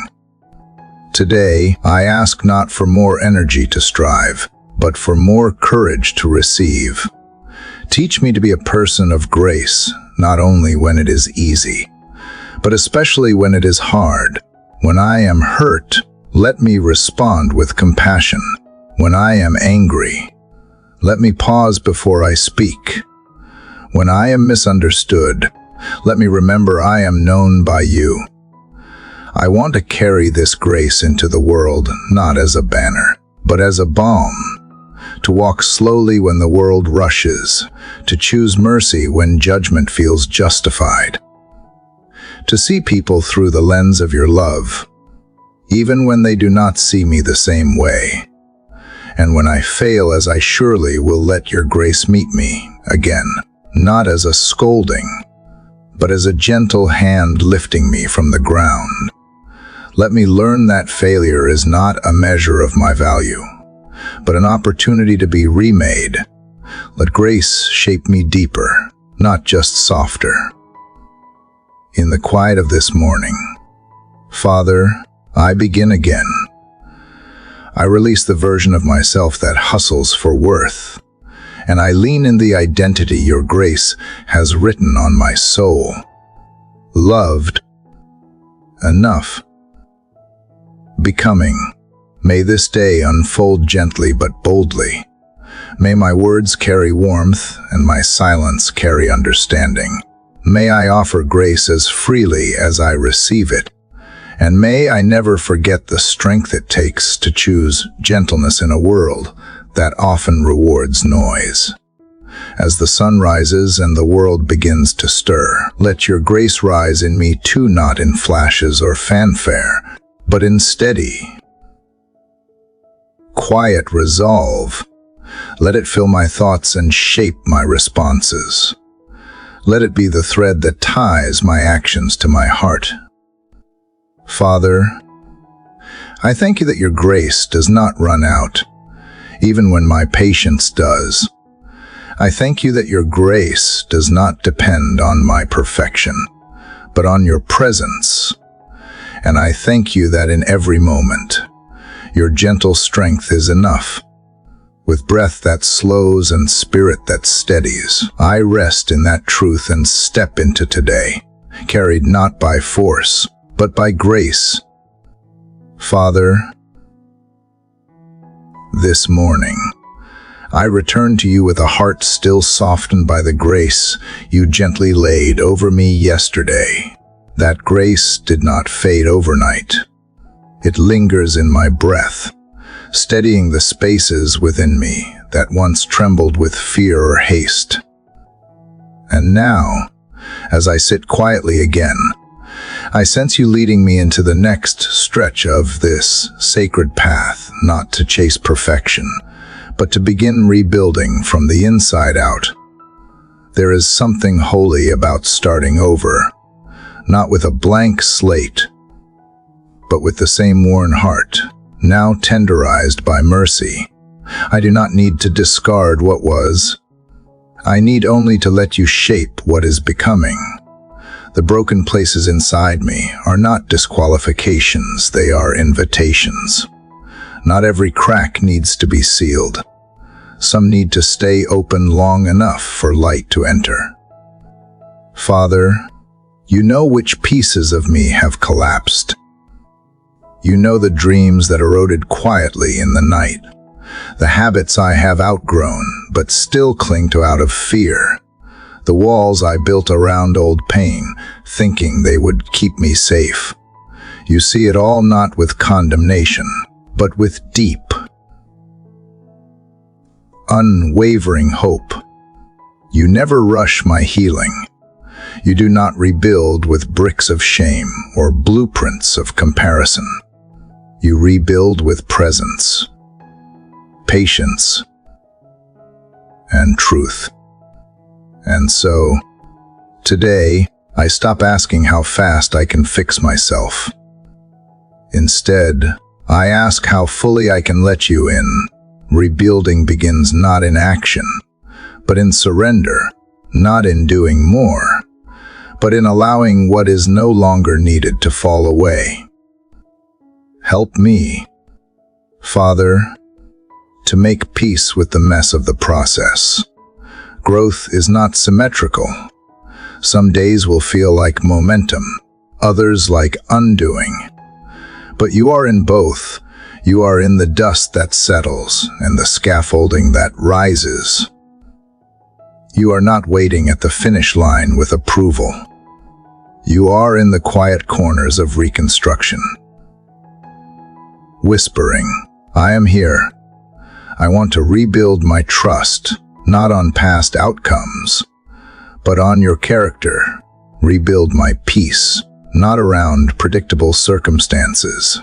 Speaker 1: Today, I ask not for more energy to strive, but for more courage to receive. Teach me to be a person of grace, not only when it is easy, but especially when it is hard. When I am hurt, let me respond with compassion. When I am angry, let me pause before I speak. When I am misunderstood, let me remember I am known by you. I want to carry this grace into the world, not as a banner, but as a balm. To walk slowly when the world rushes, to choose mercy when judgment feels justified. To see people through the lens of your love, even when they do not see me the same way. And when I fail, as I surely will, let your grace meet me again, not as a scolding, but as a gentle hand lifting me from the ground. Let me learn that failure is not a measure of my value, but an opportunity to be remade. Let grace shape me deeper, not just softer. In the quiet of this morning, Father, I begin again. I release the version of myself that hustles for worth, and I lean in the identity your grace has written on my soul. Loved, enough, becoming. May this day unfold gently but boldly. May my words carry warmth and my silence carry understanding. May I offer grace as freely as I receive it. And may I never forget the strength it takes to choose gentleness in a world that often rewards noise. As the sun rises and the world begins to stir, let your grace rise in me too, not in flashes or fanfare, but in steady, quiet resolve. Let it fill my thoughts and shape my responses. Let it be the thread that ties my actions to my heart. Father, I thank you that your grace does not run out, even when my patience does. I thank you that your grace does not depend on my perfection, but on your presence. And I thank you that in every moment, your gentle strength is enough. With breath that slows and spirit that steadies, I rest in that truth and step into today, carried not by force, but by grace. Father, this morning, I return to you with a heart still softened by the grace you gently laid over me yesterday. That grace did not fade overnight. It lingers in my breath, steadying the spaces within me that once trembled with fear or haste. And now, as I sit quietly again, I sense you leading me into the next stretch of this sacred path, not to chase perfection, but to begin rebuilding from the inside out. There is something holy about starting over, not with a blank slate, but with the same worn heart, now tenderized by mercy. I do not need to discard what was. I need only to let you shape what is becoming. The broken places inside me are not disqualifications, they are invitations. Not every crack needs to be sealed. Some need to stay open long enough for light to enter. Father, you know which pieces of me have collapsed. You know the dreams that eroded quietly in the night, the habits I have outgrown but still cling to out of fear, the walls I built around old pain, thinking they would keep me safe. You see it all not with condemnation, but with deep, unwavering hope. You never rush my healing. You do not rebuild with bricks of shame or blueprints of comparison. You rebuild with presence, patience, and truth. And so, today, I stop asking how fast I can fix myself. Instead, I ask how fully I can let you in. Rebuilding begins not in action, but in surrender, not in doing more, but in allowing what is no longer needed to fall away. Help me, Father, to make peace with the mess of the process. Growth is not symmetrical. Some days will feel like momentum, others like undoing. But you are in both. You are in the dust that settles and the scaffolding that rises. You are not waiting at the finish line with approval. You are in the quiet corners of reconstruction. Whispering, I am here. I want to rebuild my trust, not on past outcomes, but on your character. Rebuild my peace, not around predictable circumstances,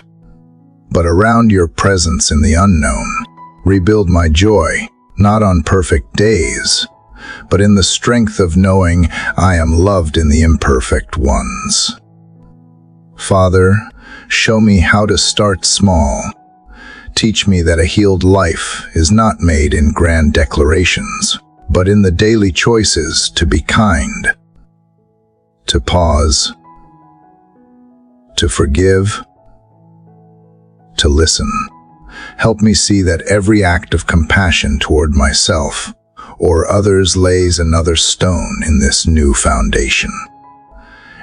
Speaker 1: but around your presence in the unknown. Rebuild my joy, not on perfect days, but in the strength of knowing I am loved in the imperfect ones. Father, show me how to start small. Teach me that a healed life is not made in grand declarations, but in the daily choices to be kind, to pause, to forgive, to listen. Help me see that every act of compassion toward myself or others lays another stone in this new foundation.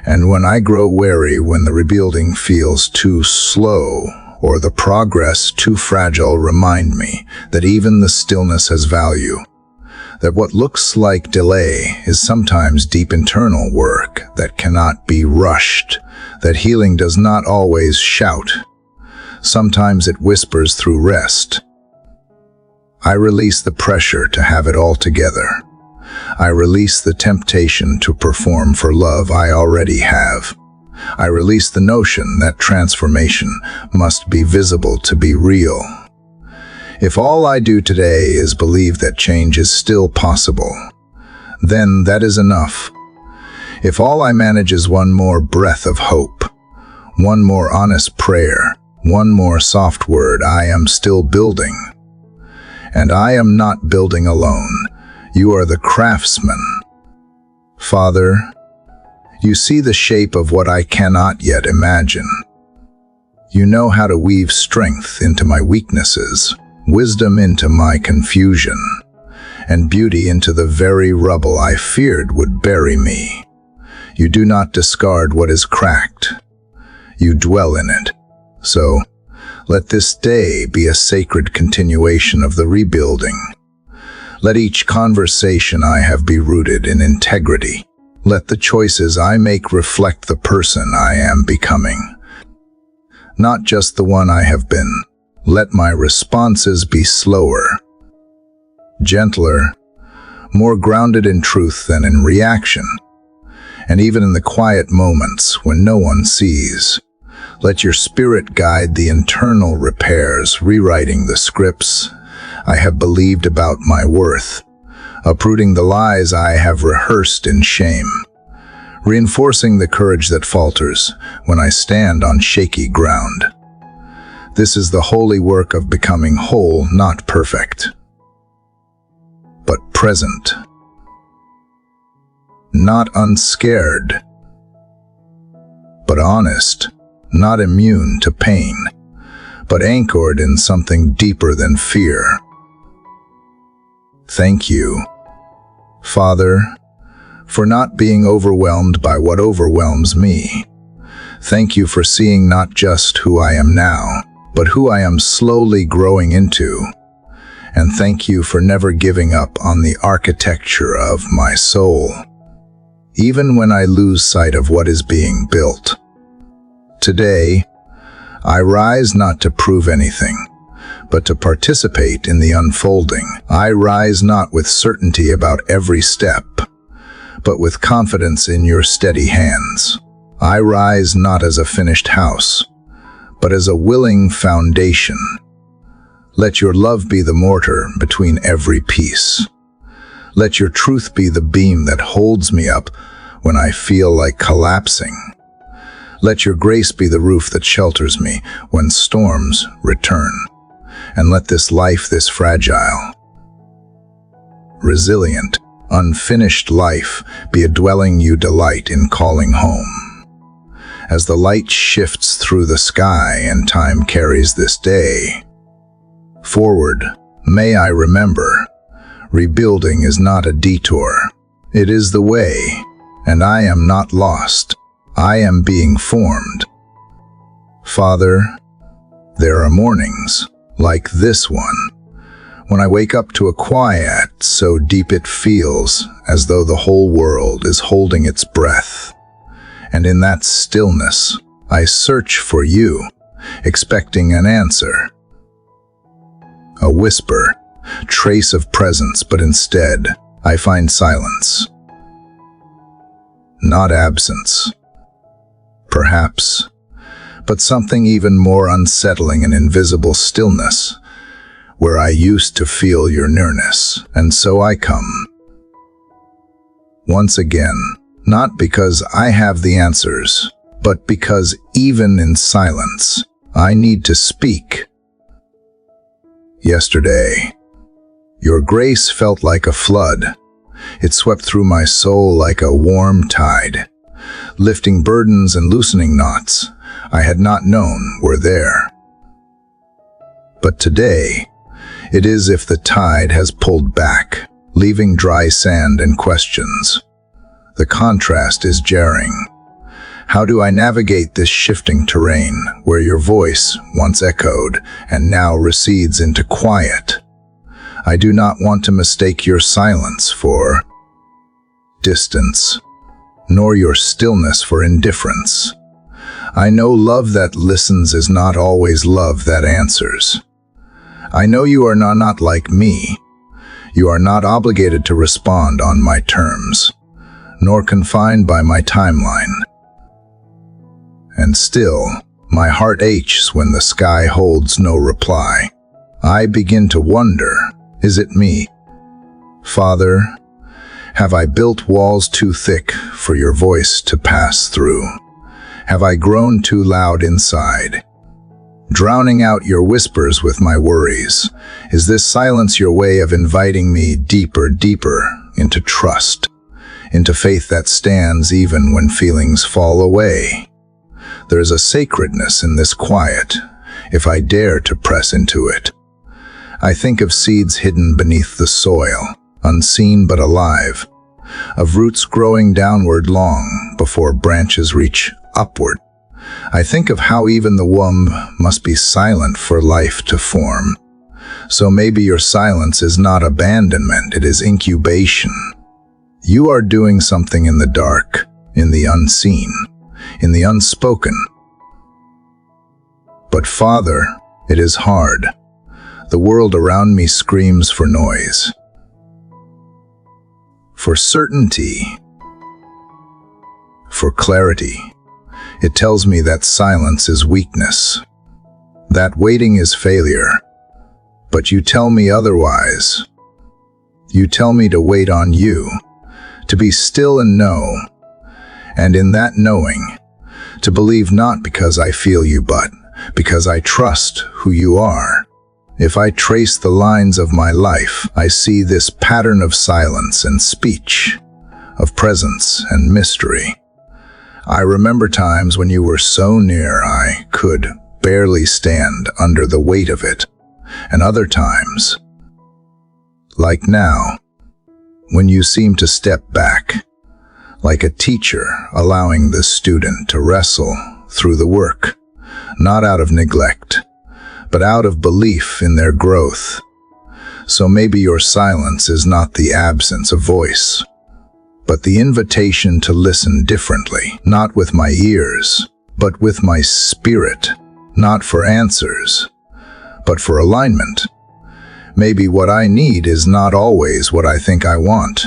Speaker 1: And when I grow weary, when the rebuilding feels too slow or the progress too fragile, remind me that even the stillness has value, that what looks like delay is sometimes deep internal work that cannot be rushed, that healing does not always shout. Sometimes it whispers through rest. I release the pressure to have it all together. I release the temptation to perform for love I already have. I release the notion that transformation must be visible to be real. If all I do today is believe that change is still possible, then that is enough. If all I manage is one more breath of hope, one more honest prayer, one more soft word, I am still building. And I am not building alone. You are the craftsman. Father, you see the shape of what I cannot yet imagine. You know how to weave strength into my weaknesses, wisdom into my confusion, and beauty into the very rubble I feared would bury me. You do not discard what is cracked. You dwell in it. So, let this day be a sacred continuation of the rebuilding. Let each conversation I have be rooted in integrity. Let the choices I make reflect the person I am becoming, not just the one I have been. Let my responses be slower, gentler, more grounded in truth than in reaction. And even in the quiet moments when no one sees, let your spirit guide the internal repairs, rewriting the scripts I have believed about my worth, uprooting the lies I have rehearsed in shame, reinforcing the courage that falters when I stand on shaky ground. This is the holy work of becoming whole, not perfect, but present, not unscared, but honest, not immune to pain, but anchored in something deeper than fear. Thank you, Father, for not being overwhelmed by what overwhelms me. Thank you for seeing not just who I am now, but who I am slowly growing into. And thank you for never giving up on the architecture of my soul, even when I lose sight of what is being built. Today, I rise not to prove anything, but to participate in the unfolding. I rise not with certainty about every step, but with confidence in your steady hands. I rise not as a finished house, but as a willing foundation, Let your love be the mortar between every piece. Let your truth be the beam that holds me up when I feel like collapsing. Let your grace be the roof that shelters me when storms return. And let this life, this fragile, resilient, unfinished life, be a dwelling you delight in calling home. As the light shifts through the sky and time carries this day forward, may I remember, rebuilding is not a detour. It is the way, and I am not lost. I am being formed. Father, there are mornings, like this one, when I wake up to a quiet so deep it feels as though the whole world is holding its breath. And in that stillness, I search for you, expecting an answer. A whisper, trace of presence, but instead, I find silence. Not absence, perhaps, but something even more unsettling, an invisible stillness, where I used to feel your nearness. And so I come. Once again, not because I have the answers, but because even in silence, I need to speak. Yesterday, your grace felt like a flood. It swept through my soul like a warm tide, lifting burdens and loosening knots I had not known were there. But today, it is as if the tide has pulled back, leaving dry sand and questions. The contrast is jarring. How do I navigate this shifting terrain where your voice once echoed and now recedes into quiet? I do not want to mistake your silence for distance, nor your stillness for indifference. I know love that listens is not always love that answers. I know you are not like me. You are not obligated to respond on my terms, nor confined by my timeline. And still, my heart aches when the sky holds no reply. I begin to wonder, is it me? Father, have I built walls too thick for your voice to pass through? Have I grown too loud inside, drowning out your whispers with my worries? Is this silence your way of inviting me deeper into trust, into faith that stands even when feelings fall away? There is a sacredness in this quiet, if I dare to press into it. I think of seeds hidden beneath the soil, unseen but alive, of roots growing downward long before branches reach upward. I think of how even the womb must be silent for life to form. So maybe your silence is not abandonment, it is incubation. You are doing something in the dark, in the unseen, in the unspoken. But Father, it is hard. The world around me screams for noise, for certainty, for clarity. It tells me that silence is weakness, that waiting is failure. But you tell me otherwise. You tell me to wait on you, to be still and know, and in that knowing, to believe not because I feel you, but because I trust who you are. If I trace the lines of my life, I see this pattern of silence and speech, of presence and mystery. I remember times when you were so near I could barely stand under the weight of it, and other times, like now, when you seem to step back, like a teacher allowing the student to wrestle through the work, not out of neglect, but out of belief in their growth. So maybe your silence is not the absence of voice, but the invitation to listen differently, not with my ears, but with my spirit, not for answers, but for alignment. Maybe what I need is not always what I think I want.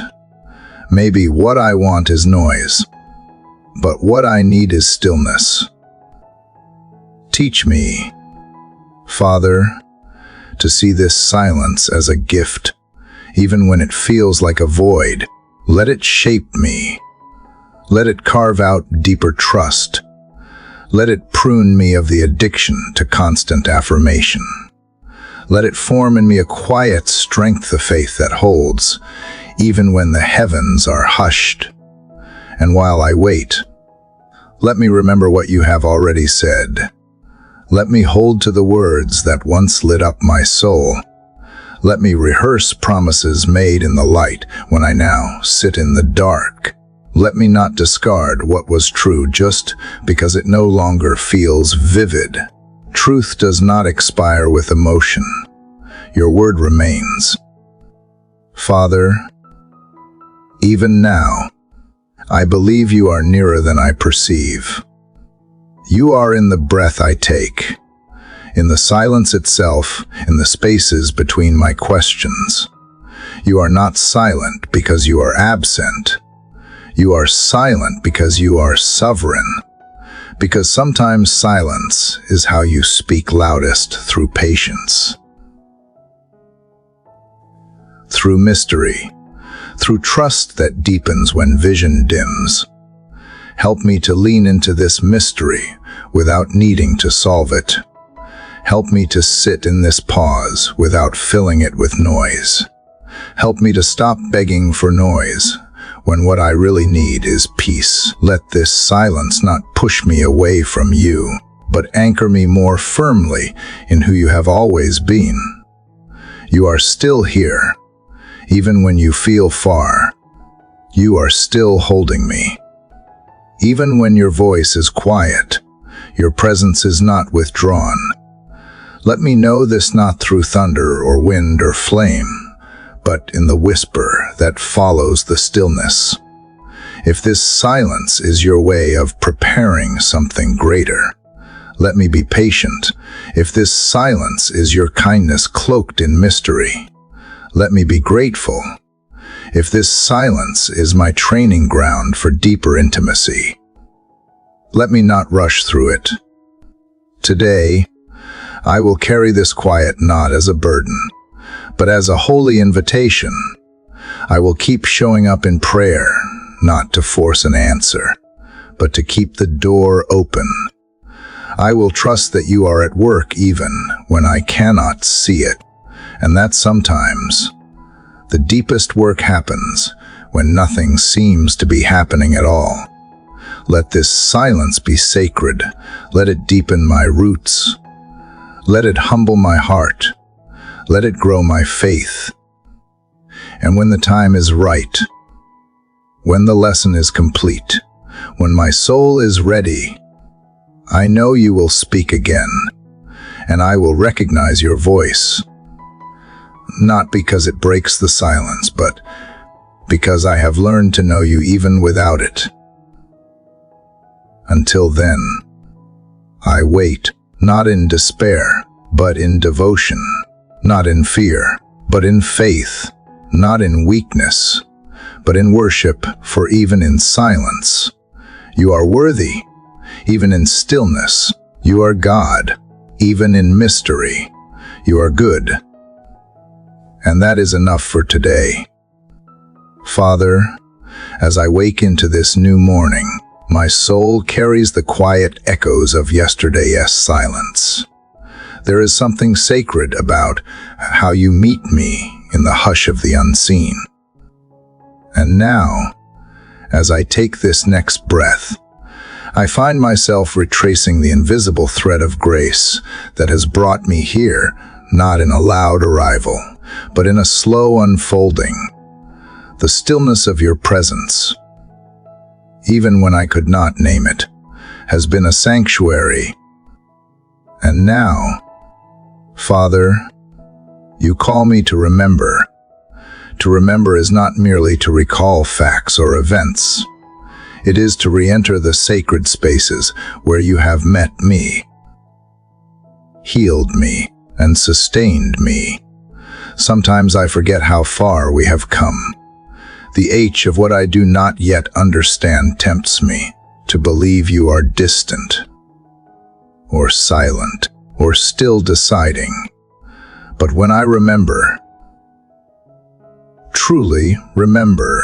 Speaker 1: Maybe what I want is noise, but what I need is stillness. Teach me, Father, to see this silence as a gift, even when it feels like a void. Let it shape me. Let it carve out deeper trust. Let it prune me of the addiction to constant affirmation. Let it form in me a quiet strength of faith that holds, even when the heavens are hushed. And while I wait, let me remember what you have already said. Let me hold to the words that once lit up my soul. Let me rehearse promises made in the light when I now sit in the dark. Let me not discard what was true just because it no longer feels vivid. Truth does not expire with emotion. Your word remains. Father, even now, I believe you are nearer than I perceive. You are in the breath I take, in the silence itself, in the spaces between my questions. You are not silent because you are absent. You are silent because you are sovereign. Because sometimes silence is how you speak loudest, through patience, through mystery, through trust that deepens when vision dims. Help me to lean into this mystery without needing to solve it. Help me to sit in this pause without filling it with noise. Help me to stop begging for noise when what I really need is peace. Let this silence not push me away from you, but anchor me more firmly in who you have always been. You are still here, even when you feel far. You are still holding me. Even when your voice is quiet, your presence is not withdrawn. Let me know this not through thunder or wind or flame, but in the whisper that follows the stillness. If this silence is your way of preparing something greater, let me be patient. If this silence is your kindness cloaked in mystery, let me be grateful. If this silence is my training ground for deeper intimacy, let me not rush through it. Today, I will carry this quiet not as a burden, but as a holy invitation. I will keep showing up in prayer, not to force an answer, but to keep the door open. I will trust that you are at work even when I cannot see it, and that sometimes the deepest work happens when nothing seems to be happening at all. Let this silence be sacred. Let it deepen my roots. Let it humble my heart. Let it grow my faith. And when the time is right, when the lesson is complete, when my soul is ready, I know you will speak again, and I will recognize your voice. Not because it breaks the silence, but because I have learned to know you even without it. Until then, I wait, not in despair, but in devotion, not in fear, but in faith, not in weakness, but in worship, for even in silence, you are worthy. Even in stillness, you are God. Even in mystery, you are good. And that is enough for today. Father, as I wake into this new morning, my soul carries the quiet echoes of yesterday's silence. There is something sacred about how you meet me in the hush of the unseen. And now, as I take this next breath, I find myself retracing the invisible thread of grace that has brought me here, not in a loud arrival, but in a slow unfolding. The stillness of your presence, even when I could not name it, has been a sanctuary. And now, Father, you call me to remember. To remember is not merely to recall facts or events. It is to re-enter the sacred spaces where you have met me, healed me, and sustained me. Sometimes I forget how far we have come. The H of what I do not yet understand tempts me to believe you are distant, or silent, or still deciding. But when I remember, truly remember,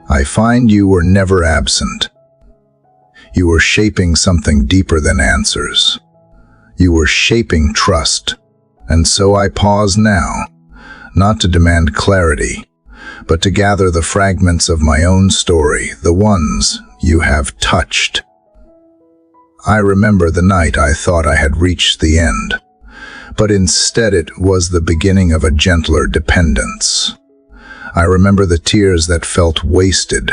Speaker 1: I find you were never absent. You were shaping something deeper than answers. You were shaping trust. And so I pause now, not to demand clarity, but to gather the fragments of my own story, the ones you have touched. I remember the night I thought I had reached the end, but instead it was the beginning of a gentler dependence. I remember the tears that felt wasted,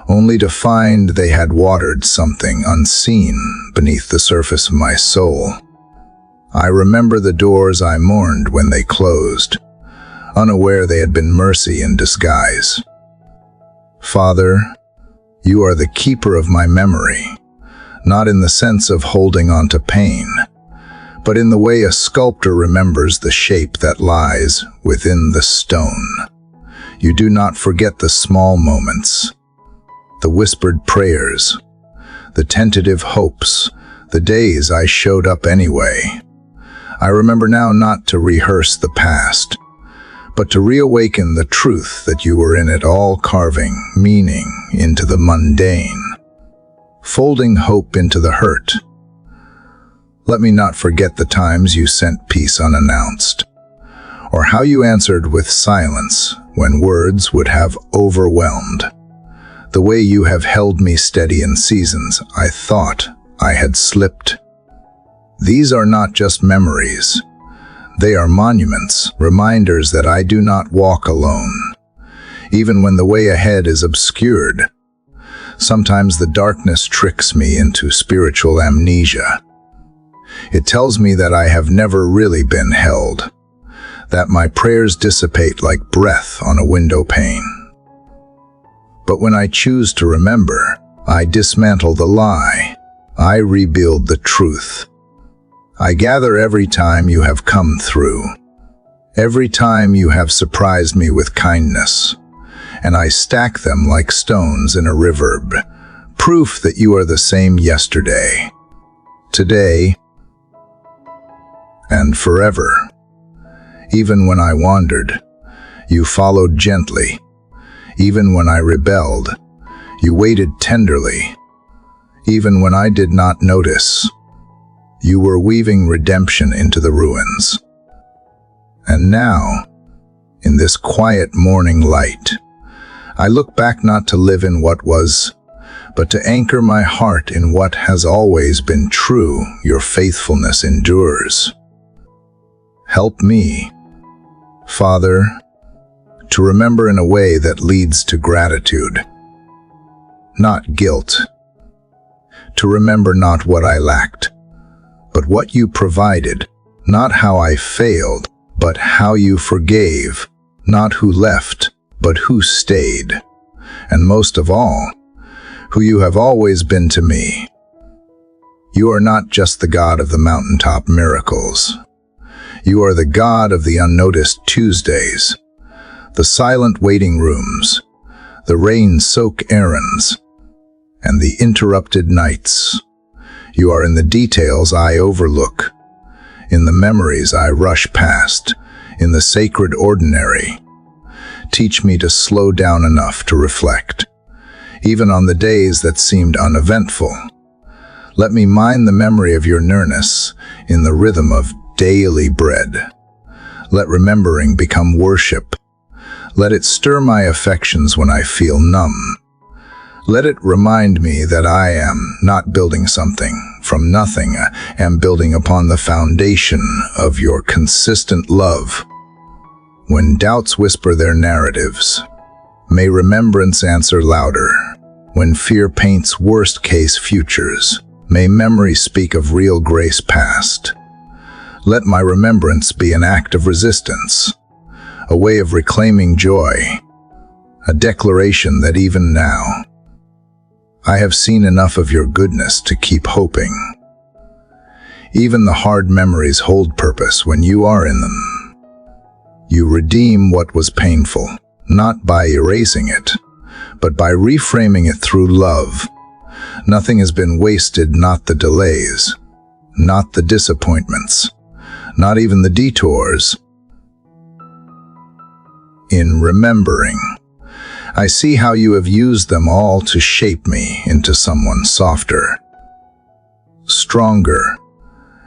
Speaker 1: only to find they had watered something unseen beneath the surface of my soul. I remember the doors I mourned when they closed, unaware they had been mercy in disguise. Father, you are the keeper of my memory, not in the sense of holding on to pain, but in the way a sculptor remembers the shape that lies within the stone. You do not forget the small moments, the whispered prayers, the tentative hopes, the days I showed up anyway. I remember now not to rehearse the past, but to reawaken the truth that you were in it all, carving meaning into the mundane, folding hope into the hurt. Let me not forget the times you sent peace unannounced, or how you answered with silence when words would have overwhelmed. The way you have held me steady in seasons I thought I had slipped. These are not just memories. They are monuments, reminders that I do not walk alone. Even when the way ahead is obscured, sometimes the darkness tricks me into spiritual amnesia. It tells me that I have never really been held, that my prayers dissipate like breath on a window pane. But when I choose to remember, I dismantle the lie. I rebuild the truth. I gather every time you have come through, every time you have surprised me with kindness, and I stack them like stones in a river, proof that you are the same yesterday, today, and forever. Even when I wandered, you followed gently. Even when I rebelled, you waited tenderly. Even when I did not notice, you were weaving redemption into the ruins. And now, in this quiet morning light, I look back not to live in what was, but to anchor my heart in what has always been true. Your faithfulness endures. Help me, Father, to remember in a way that leads to gratitude, not guilt. To remember not what I lacked, but what you provided, not how I failed, but how you forgave, not who left, but who stayed, and most of all, who you have always been to me. You are not just the God of the mountaintop miracles. You are the God of the unnoticed Tuesdays, the silent waiting rooms, the rain-soaked errands, and the interrupted nights. You are in the details I overlook, in the memories I rush past, in the sacred ordinary. Teach me to slow down enough to reflect, even on the days that seemed uneventful. Let me mine the memory of your nearness in the rhythm of daily bread. Let remembering become worship. Let it stir my affections when I feel numb. Let it remind me that I am not building something from nothing. I am building upon the foundation of your consistent love. When doubts whisper their narratives, may remembrance answer louder. When fear paints worst-case futures, may memory speak of real grace past. Let my remembrance be an act of resistance, a way of reclaiming joy, a declaration that even now, I have seen enough of your goodness to keep hoping. Even the hard memories hold purpose when you are in them. You redeem what was painful, not by erasing it, but by reframing it through love. Nothing has been wasted, not the delays, not the disappointments, not even the detours, in remembering. I see how you have used them all to shape me into someone softer, stronger,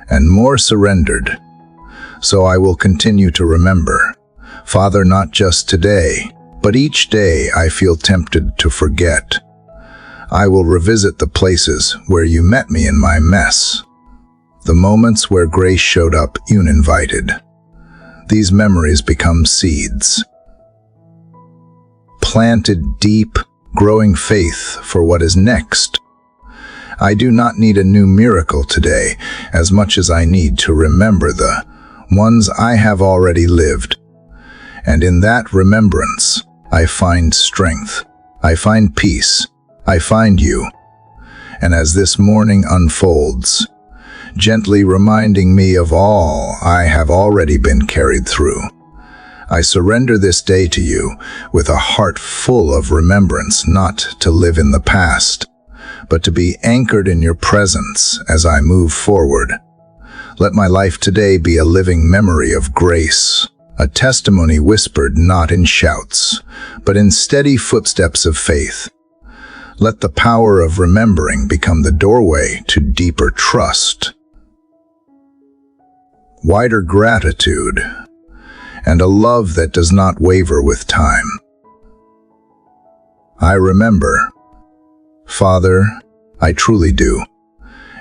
Speaker 1: and more surrendered. So I will continue to remember, Father, not just today, but each day I feel tempted to forget. I will revisit the places where you met me in my mess, the moments where grace showed up uninvited. These memories become seeds, planted deep, growing faith for what is next. I do not need a new miracle today as much as I need to remember the ones I have already lived. And in that remembrance, I find strength, I find peace, I find you. And as this morning unfolds, gently reminding me of all I have already been carried through, I surrender this day to you with a heart full of remembrance, not to live in the past, but to be anchored in your presence as I move forward. Let my life today be a living memory of grace, a testimony whispered not in shouts, but in steady footsteps of faith. Let the power of remembering become the doorway to deeper trust, wider gratitude, and a love that does not waver with time. I remember, Father, I truly do,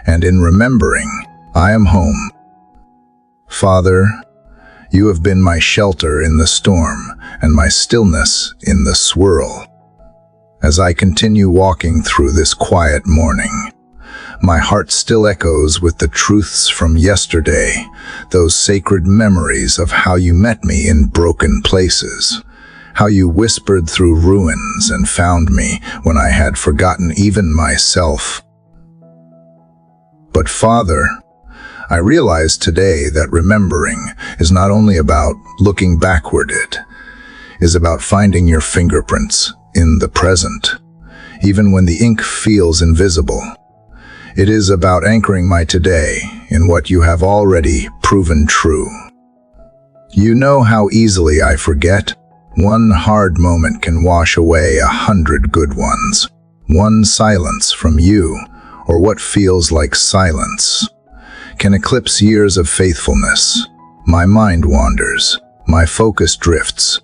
Speaker 1: and in remembering, I am home. Father, you have been my shelter in the storm and my stillness in the swirl. As I continue walking through this quiet morning, my heart still echoes with the truths from yesterday, those sacred memories of how you met me in broken places, how you whispered through ruins and found me when I had forgotten even myself. But Father, I realize today that remembering is not only about looking backward, it is about finding your fingerprints in the present, even when the ink feels invisible. It is about anchoring my today in what you have already proven true. You know how easily I forget. One hard moment can wash away 100 good ones. One silence from you, or what feels like silence, can eclipse years of faithfulness. My mind wanders, my focus drifts,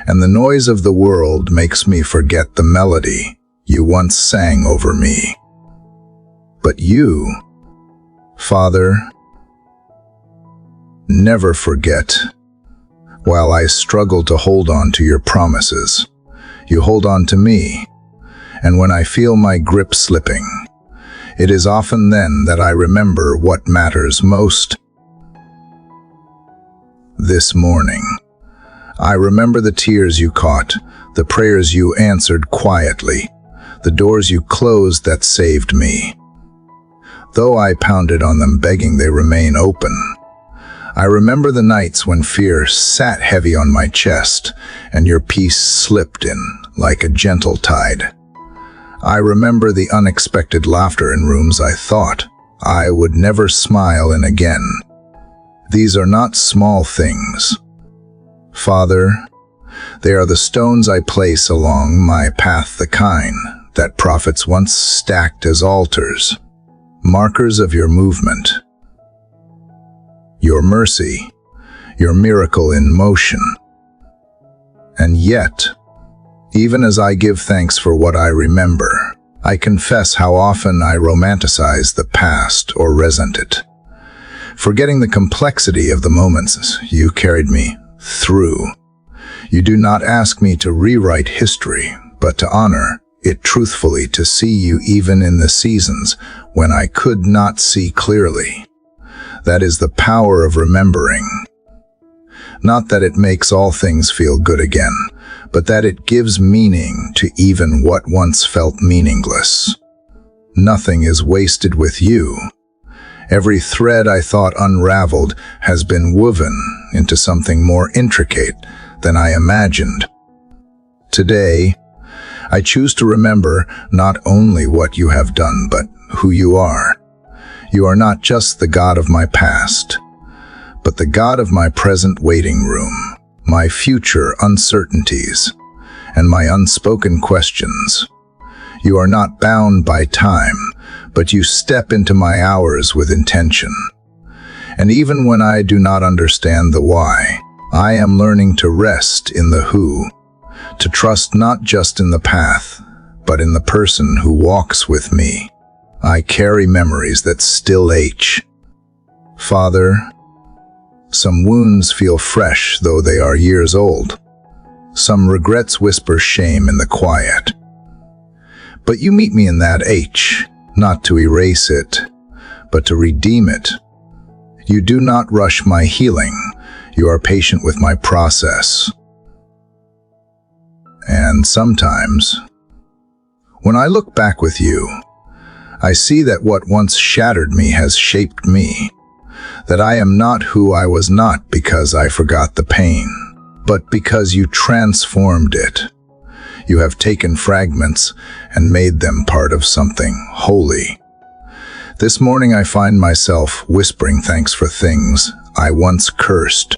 Speaker 1: and the noise of the world makes me forget the melody you once sang over me. But you, Father, never forget. While I struggle to hold on to your promises, you hold on to me, and when I feel my grip slipping, it is often then that I remember what matters most. This morning, I remember the tears you caught, the prayers you answered quietly, the doors you closed that saved me. Though I pounded on them begging they remain open, I remember the nights when fear sat heavy on my chest and your peace slipped in like a gentle tide. I remember the unexpected laughter in rooms I thought I would never smile in again. These are not small things, Father. They are the stones I place along my path, the kind that prophets once stacked as altars, markers of your movement, your mercy, your miracle in motion. And yet, even as I give thanks for what I remember, I confess how often I romanticize the past or resent it, forgetting the complexity of the moments you carried me through. You do not ask me to rewrite history, but to honor it truthfully, to see you even in the seasons when I could not see clearly. That is the power of remembering. Not that it makes all things feel good again, but that it gives meaning to even what once felt meaningless. Nothing is wasted with you. Every thread I thought unraveled has been woven into something more intricate than I imagined. Today, I choose to remember not only what you have done, but who you are. You are not just the God of my past, but the God of my present waiting room, my future uncertainties, and my unspoken questions. You are not bound by time, but you step into my hours with intention. And even when I do not understand the why, I am learning to rest in the who, to trust not just in the path, but in the person who walks with me. I carry memories that still ache. Father, some wounds feel fresh though they are years old. Some regrets whisper shame in the quiet. But you meet me in that ache, not to erase it, but to redeem it. You do not rush my healing. You are patient with my process. And sometimes, when I look back with you, I see that what once shattered me has shaped me, that I am not who I was not because I forgot the pain, but because you transformed it. You have taken fragments and made them part of something holy. This morning I find myself whispering thanks for things I once cursed.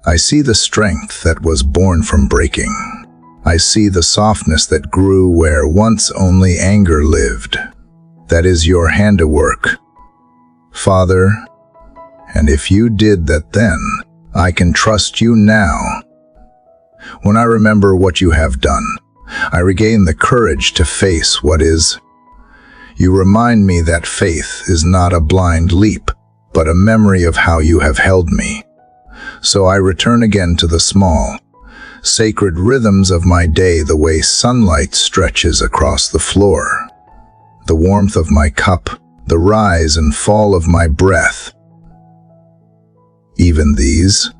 Speaker 1: I see the strength that was born from breaking. I see the softness that grew where once only anger lived. That is your handiwork, Father, and if you did that then, I can trust you now. When I remember what you have done, I regain the courage to face what is. You remind me that faith is not a blind leap, but a memory of how you have held me. So I return again to the small, sacred rhythms of my day, the way sunlight stretches across the floor, the warmth of my cup, the rise and fall of my breath. Even these,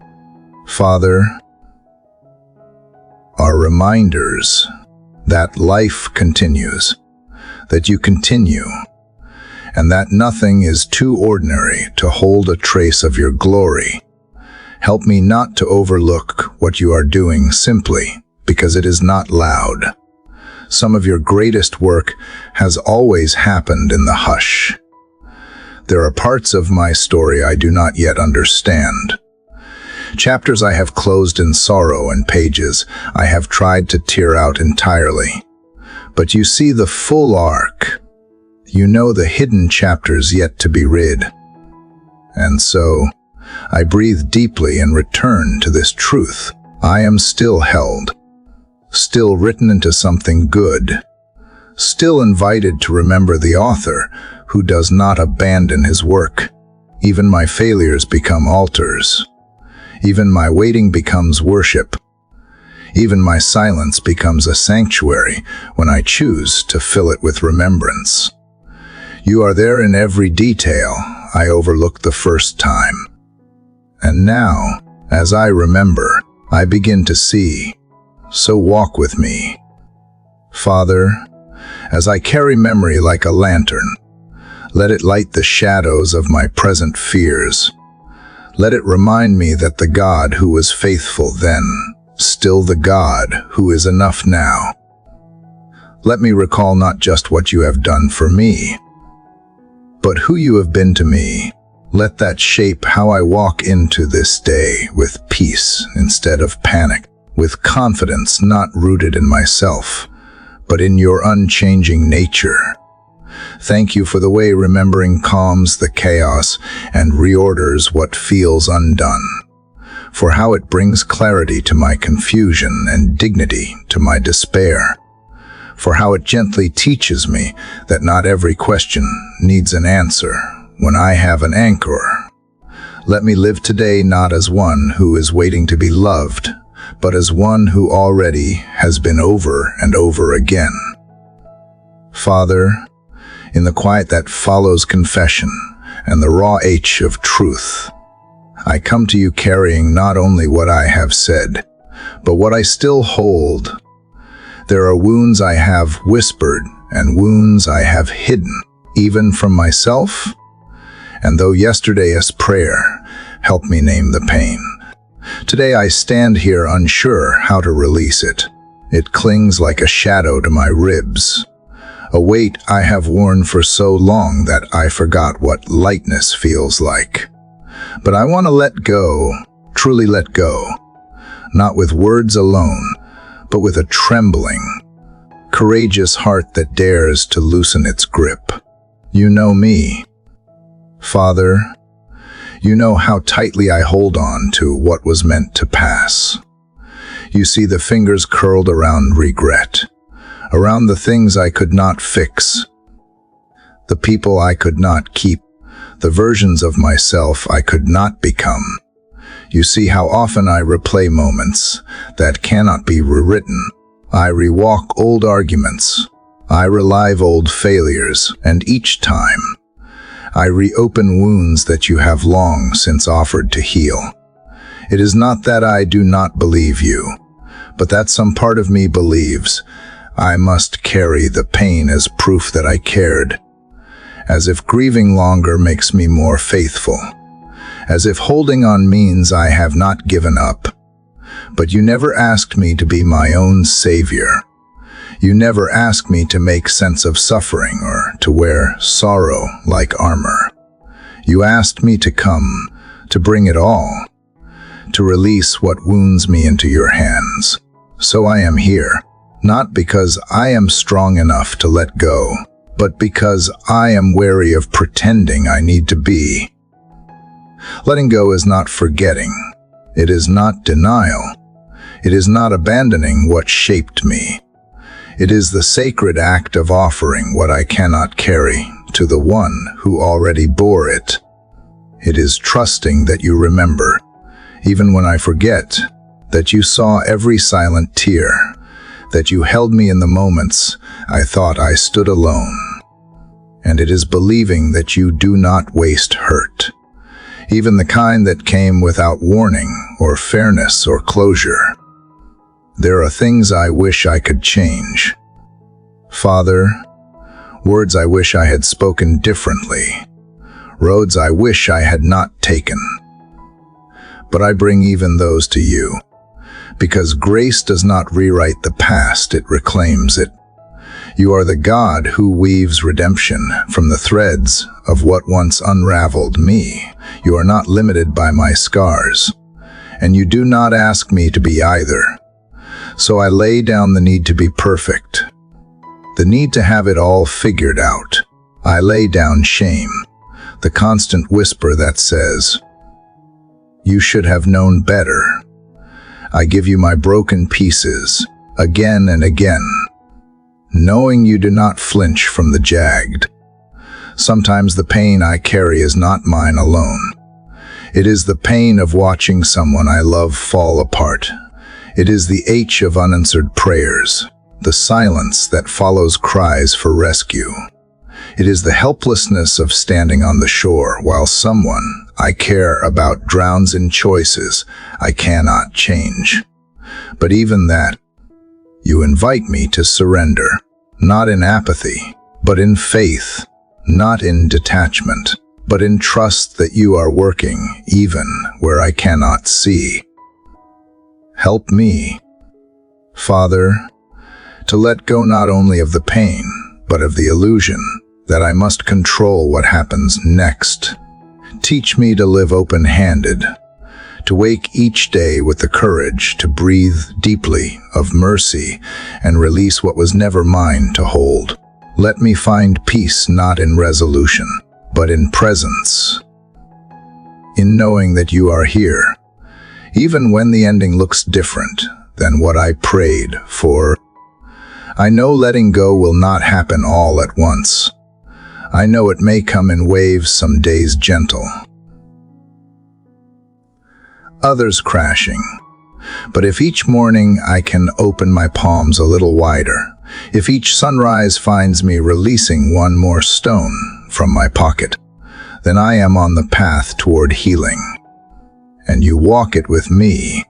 Speaker 1: Father, are reminders that life continues, that you continue, and that nothing is too ordinary to hold a trace of your glory. Help me not to overlook what you are doing simply because it is not loud. Some of your greatest work has always happened in the hush. There are parts of my story I do not yet understand. Chapters I have closed in sorrow and pages I have tried to tear out entirely. But you see the full arc. You know the hidden chapters yet to be read. And so, I breathe deeply and return to this truth. I am still held, still written into something good, still invited to remember the author who does not abandon his work. Even my failures become altars. Even my waiting becomes worship. Even my silence becomes a sanctuary when I choose to fill it with remembrance. You are there in every detail I overlooked the first time. And now, as I remember, I begin to see. So walk with me. Father, as I carry memory like a lantern, let it light the shadows of my present fears. Let it remind me that the God who was faithful then, still the God who is enough now. Let me recall not just what you have done for me, but who you have been to me. Let that shape how I walk into this day with peace instead of panic, with confidence not rooted in myself, but in your unchanging nature. Thank you for the way remembering calms the chaos and reorders what feels undone, for how it brings clarity to my confusion and dignity to my despair, for how it gently teaches me that not every question needs an answer when I have an anchor. Let me live today not as one who is waiting to be loved, but as one who already has been over and over again. Father, in the quiet that follows confession and the raw ache of truth, I come to you carrying not only what I have said, but what I still hold. There are wounds I have whispered and wounds I have hidden, even from myself. And though yesterday's prayer helped me name the pain, today I stand here unsure how to release it. It clings like a shadow to my ribs, a weight I have worn for so long that I forgot what lightness feels like. But I want to let go, truly let go, not with words alone, but with a trembling, courageous heart that dares to loosen its grip. You know me, Father. You know how tightly I hold on to what was meant to pass. You see the fingers curled around regret, around the things I could not fix, the people I could not keep, the versions of myself I could not become. You see how often I replay moments that cannot be rewritten. I rewalk old arguments. I relive old failures, and each time, I reopen wounds that you have long since offered to heal. It is not that I do not believe you, but that some part of me believes I must carry the pain as proof that I cared, as if grieving longer makes me more faithful, as if holding on means I have not given up. But you never asked me to be my own savior. You never asked me to make sense of suffering or to wear sorrow like armor. You asked me to come, to bring it all, to release what wounds me into your hands. So I am here, not because I am strong enough to let go, but because I am wary of pretending I need to be. Letting go is not forgetting. It is not denial. It is not abandoning what shaped me. It is the sacred act of offering what I cannot carry to the one who already bore it. It is trusting that you remember, even when I forget, that you saw every silent tear, that you held me in the moments I thought I stood alone. And it is believing that you do not waste hurt, even the kind that came without warning or fairness or closure. There are things I wish I could change, Father, words I wish I had spoken differently, roads I wish I had not taken. But I bring even those to you, because grace does not rewrite the past, it reclaims it. You are the God who weaves redemption from the threads of what once unraveled me. You are not limited by my scars, and you do not ask me to be either. So I lay down the need to be perfect, the need to have it all figured out. I lay down shame, the constant whisper that says, "You should have known better." I give you my broken pieces, again and again, knowing you do not flinch from the jagged. Sometimes the pain I carry is not mine alone. It is the pain of watching someone I love fall apart. It is the ache of unanswered prayers, the silence that follows cries for rescue. It is the helplessness of standing on the shore while someone I care about drowns in choices I cannot change. But even that, you invite me to surrender, not in apathy, but in faith, not in detachment, but in trust that you are working even where I cannot see. Help me, Father, to let go not only of the pain, but of the illusion that I must control what happens next. Teach me to live open-handed, to wake each day with the courage to breathe deeply of mercy and release what was never mine to hold. Let me find peace not in resolution, but in presence, in knowing that you are here, even when the ending looks different than what I prayed for. I know letting go will not happen all at once. I know it may come in waves, some days gentle, others crashing. But if each morning I can open my palms a little wider, if each sunrise finds me releasing one more stone from my pocket, then I am on the path toward healing. And you walk it with me.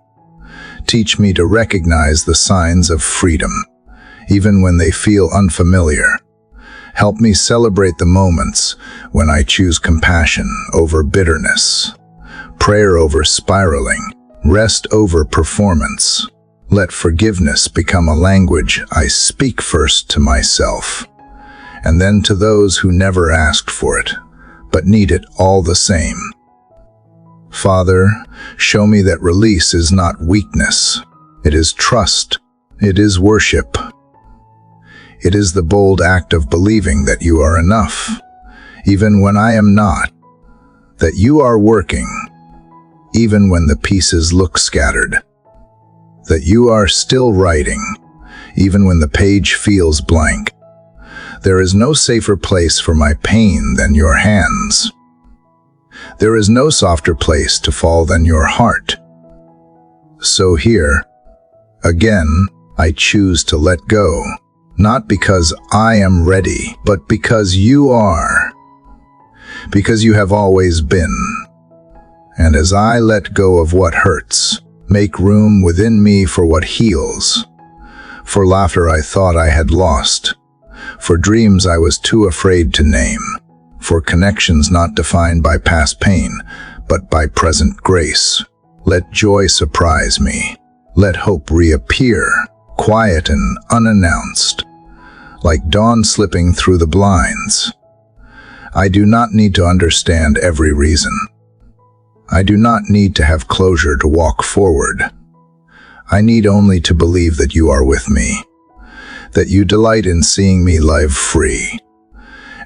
Speaker 1: Teach me to recognize the signs of freedom, even when they feel unfamiliar. Help me celebrate the moments when I choose compassion over bitterness, prayer over spiraling, rest over performance. Let forgiveness become a language I speak first to myself, and then to those who never asked for it, but need it all the same. Father, show me that release is not weakness. It is trust. It is worship. It is the bold act of believing that you are enough, even when I am not, that you are working, even when the pieces look scattered, that you are still writing, even when the page feels blank. There is no safer place for my pain than your hands. There is no softer place to fall than your heart. So here, again, I choose to let go, not because I am ready, but because you are, because you have always been. And as I let go of what hurts, make room within me for what heals, for laughter I thought I had lost, for dreams I was too afraid to name, for connections not defined by past pain, but by present grace. Let joy surprise me. Let hope reappear, quiet and unannounced, like dawn slipping through the blinds. I do not need to understand every reason. I do not need to have closure to walk forward. I need only to believe that you are with me, that you delight in seeing me live free,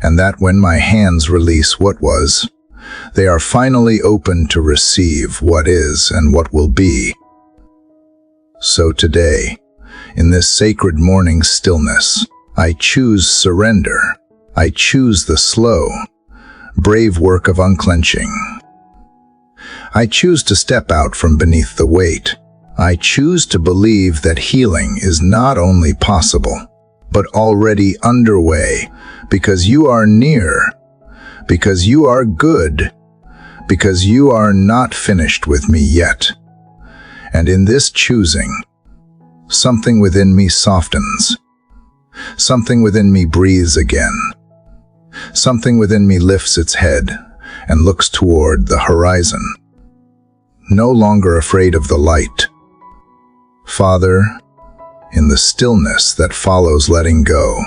Speaker 1: and that when my hands release what was, they are finally open to receive what is and what will be. So today, in this sacred morning stillness, I choose surrender. I choose the slow, brave work of unclenching. I choose to step out from beneath the weight. I choose to believe that healing is not only possible, but already underway, because you are near, because you are good, because you are not finished with me yet. And in this choosing, something within me softens. Something within me breathes again. Something within me lifts its head and looks toward the horizon, no longer afraid of the light. Father, in the stillness that follows letting go,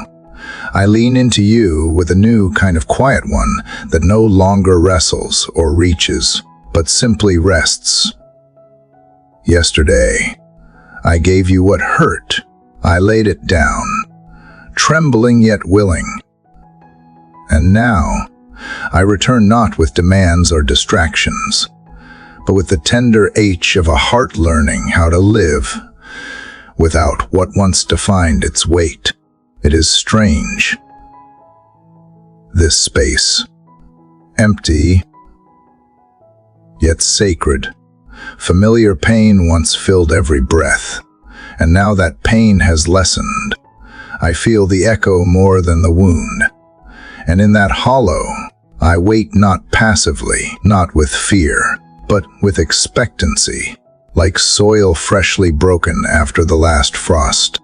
Speaker 1: I lean into you with a new kind of quiet one that no longer wrestles or reaches, but simply rests. Yesterday, I gave you what hurt. I laid it down, trembling yet willing. And now, I return not with demands or distractions, but with the tender ache of a heart learning how to live without what once defined its weight. It is strange. This space, empty, yet sacred. Familiar pain once filled every breath, and now that pain has lessened. I feel the echo more than the wound, and in that hollow, I wait not passively, not with fear, but with expectancy, like soil freshly broken after the last frost,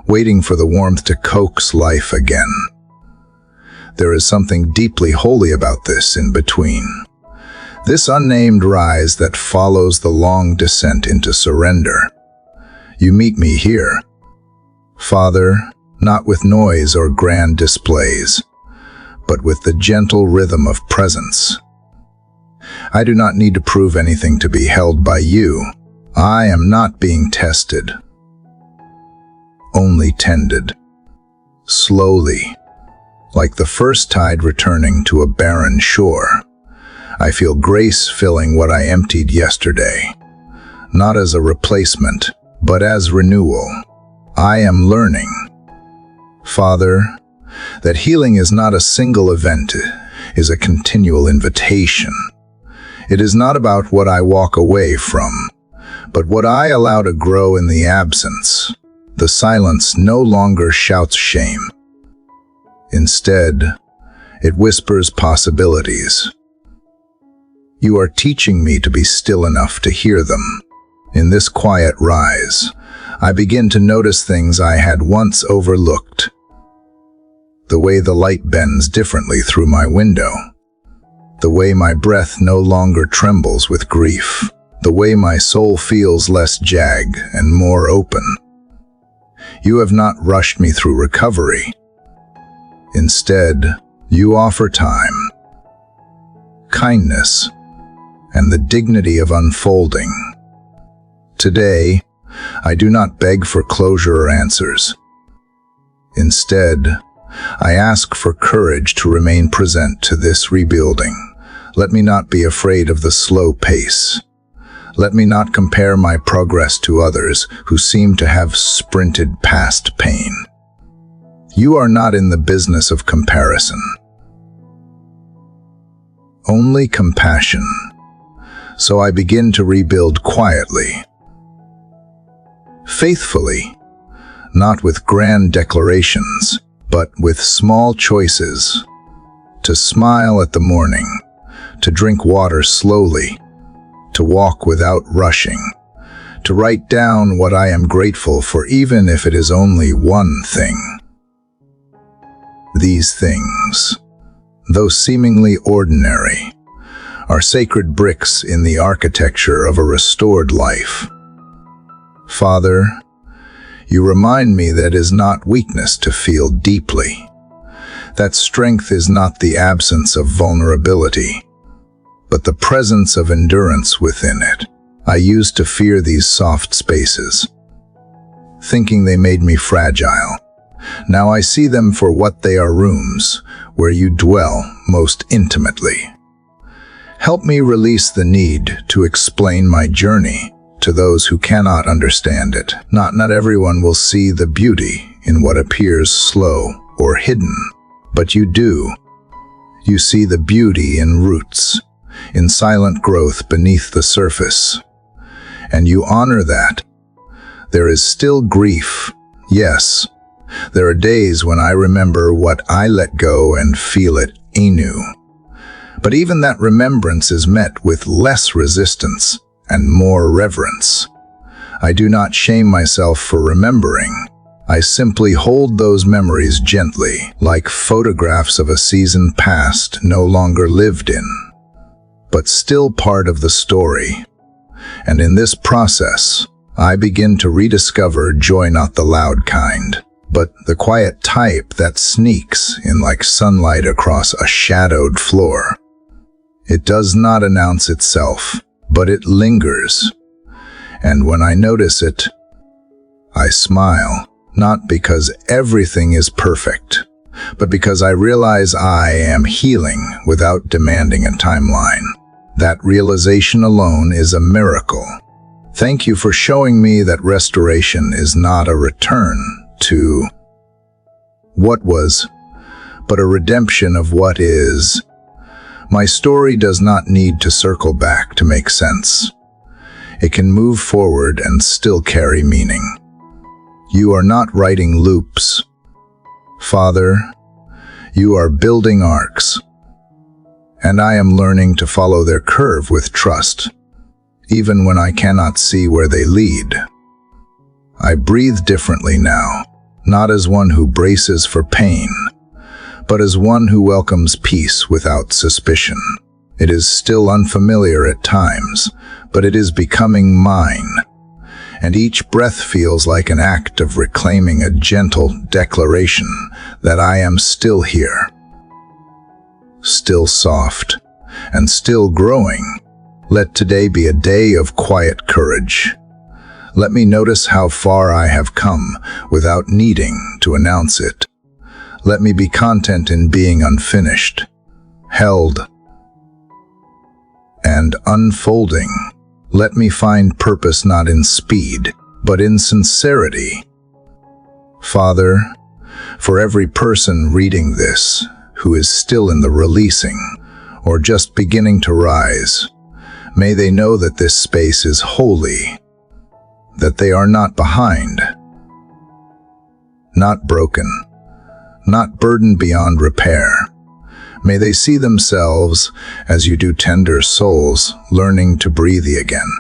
Speaker 1: waiting for the warmth to coax life again. There is something deeply holy about this in between. This unnamed rise that follows the long descent into surrender. You meet me here, Father, not with noise or grand displays, but with the gentle rhythm of presence. I do not need to prove anything to be held by you. I am not being tested, only tended, slowly, like the first tide returning to a barren shore. I feel grace filling what I emptied yesterday, not as a replacement, but as renewal. I am learning, Father, that healing is not a single event, is a continual invitation. It is not about what I walk away from, but what I allow to grow in the absence. The silence no longer shouts shame. Instead, it whispers possibilities. You are teaching me to be still enough to hear them. In this quiet rise, I begin to notice things I had once overlooked. The way the light bends differently through my window. The way my breath no longer trembles with grief. The way my soul feels less jagged and more open. You have not rushed me through recovery. Instead, you offer time, kindness, and the dignity of unfolding. Today, I do not beg for closure or answers. Instead, I ask for courage to remain present to this rebuilding. Let me not be afraid of the slow pace. Let me not compare my progress to others who seem to have sprinted past pain. You are not in the business of comparison. Only compassion. So I begin to rebuild quietly, faithfully, not with grand declarations, but with small choices. To smile at the morning, to drink water slowly, to walk without rushing, to write down what I am grateful for, even if it is only one thing. These things, though seemingly ordinary, are sacred bricks in the architecture of a restored life. Father, you remind me that it is not weakness to feel deeply, that strength is not the absence of vulnerability, but the presence of endurance within it. I used to fear these soft spaces, thinking they made me fragile. Now I see them for what they are: rooms where you dwell most intimately. Help me release the need to explain my journey to those who cannot understand it. Not everyone will see the beauty in what appears slow or hidden, but you do. You see the beauty in roots, in silent growth beneath the surface, and you honor that. There is still grief, yes. There are days when I remember what I let go and feel it anew. But even that remembrance is met with less resistance and more reverence. I do not shame myself for remembering. I simply hold those memories gently, like photographs of a season past no longer lived in, but still part of the story. And in this process, I begin to rediscover joy, not the loud kind, but the quiet type that sneaks in like sunlight across a shadowed floor. It does not announce itself, but it lingers. And when I notice it, I smile, not because everything is perfect, but because I realize I am healing without demanding a timeline. That realization alone is a miracle. Thank you for showing me that restoration is not a return to what was, but a redemption of what is. My story does not need to circle back to make sense. It can move forward and still carry meaning. You are not writing loops, Father. You are building arcs, and I am learning to follow their curve with trust, even when I cannot see where they lead. I breathe differently now, not as one who braces for pain, but as one who welcomes peace without suspicion. It is still unfamiliar at times, but it is becoming mine, and each breath feels like an act of reclaiming, a gentle declaration that I am still here, still soft, and still growing. Let today be a day of quiet courage. Let me notice how far I have come without needing to announce it. Let me be content in being unfinished, held, and unfolding. Let me find purpose not in speed, but in sincerity. Father, for every person reading this who is still in the releasing or just beginning to rise, may they know that this space is holy, that they are not behind, not broken, not burdened beyond repair. May they see themselves as you do tender souls learning to breathe again.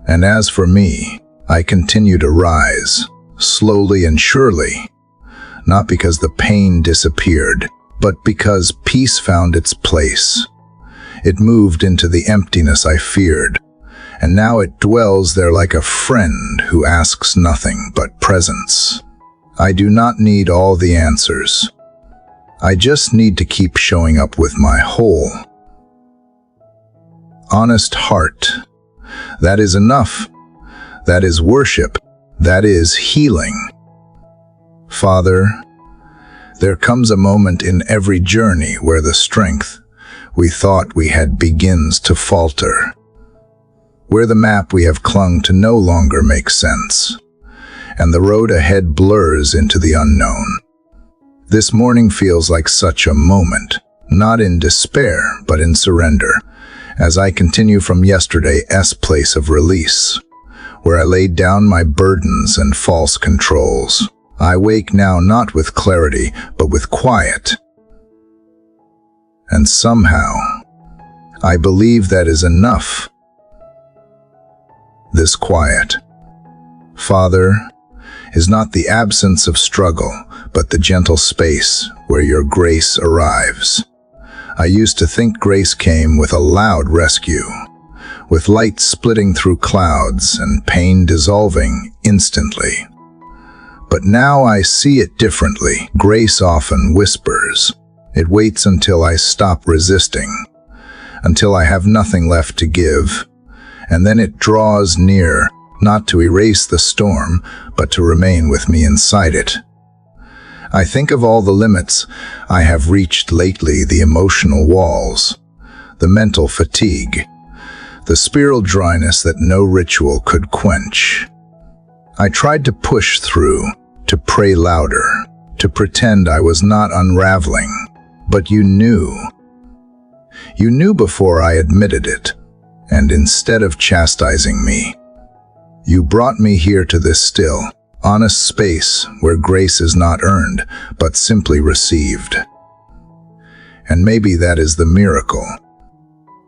Speaker 1: And as for me, I continue to rise, slowly and surely, not because the pain disappeared, but because peace found its place. It moved into the emptiness I feared, and now it dwells there like a friend who asks nothing but presence. I do not need all the answers. I just need to keep showing up with my whole, honest heart. That is enough. That is worship. That is healing. Father, there comes a moment in every journey where the strength we thought we had begins to falter, where the map we have clung to no longer makes sense, and the road ahead blurs into the unknown. This morning feels like such a moment, not in despair, but in surrender, as I continue from yesterday's place of release, where I laid down my burdens and false controls. I wake now not with clarity, but with quiet. And somehow, I believe that is enough. This quiet, Father, is not the absence of struggle, but the gentle space where your grace arrives. I used to think grace came with a loud rescue, with light splitting through clouds and pain dissolving instantly. But now I see it differently. Grace often whispers. It waits until I stop resisting, until I have nothing left to give, and then it draws near, not to erase the storm, but to remain with me inside it. I think of all the limits I have reached lately, the emotional walls, the mental fatigue, the spiritual dryness that no ritual could quench. I tried to push through, to pray louder, to pretend I was not unraveling, but you knew. You knew before I admitted it, and instead of chastising me, you brought me here to this still, honest space where grace is not earned, but simply received. And maybe that is the miracle.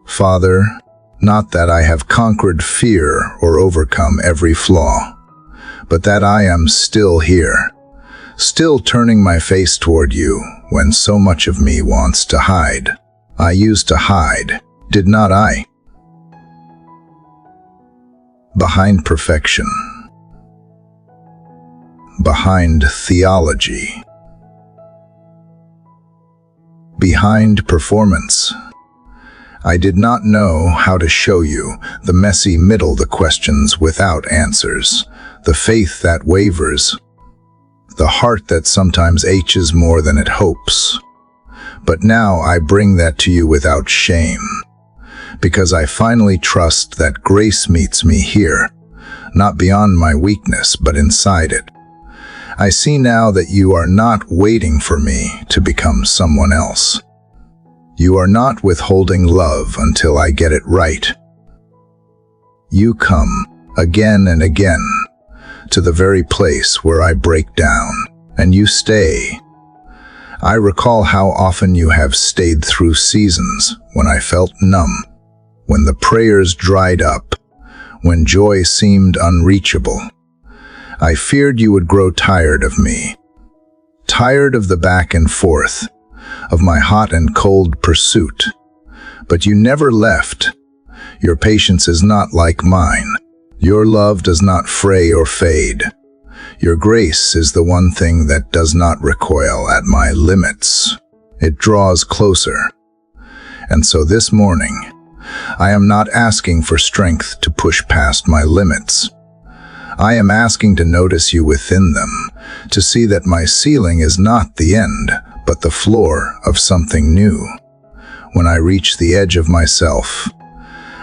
Speaker 1: Father, not that I have conquered fear or overcome every flaw, but that I am still here, still turning my face toward you when so much of me wants to hide. I used to hide, did not I? Behind perfection, behind theology, behind performance. I did not know how to show you the messy middle, the questions without answers, the faith that wavers, the heart that sometimes aches more than it hopes. But now I bring that to you without shame, because I finally trust that grace meets me here, not beyond my weakness, but inside it. I see now that you are not waiting for me to become someone else. You are not withholding love until I get it right. You come again and again to the very place where I break down, and you stay. I recall how often you have stayed through seasons when I felt numb, when the prayers dried up, when joy seemed unreachable. I feared you would grow tired of me, tired of the back and forth, of my hot and cold pursuit. But you never left. Your patience is not like mine. Your love does not fray or fade. Your grace is the one thing that does not recoil at my limits. It draws closer. And so this morning, I am not asking for strength to push past my limits. I am asking to notice you within them, to see that my ceiling is not the end, but the floor of something new. When I reach the edge of myself,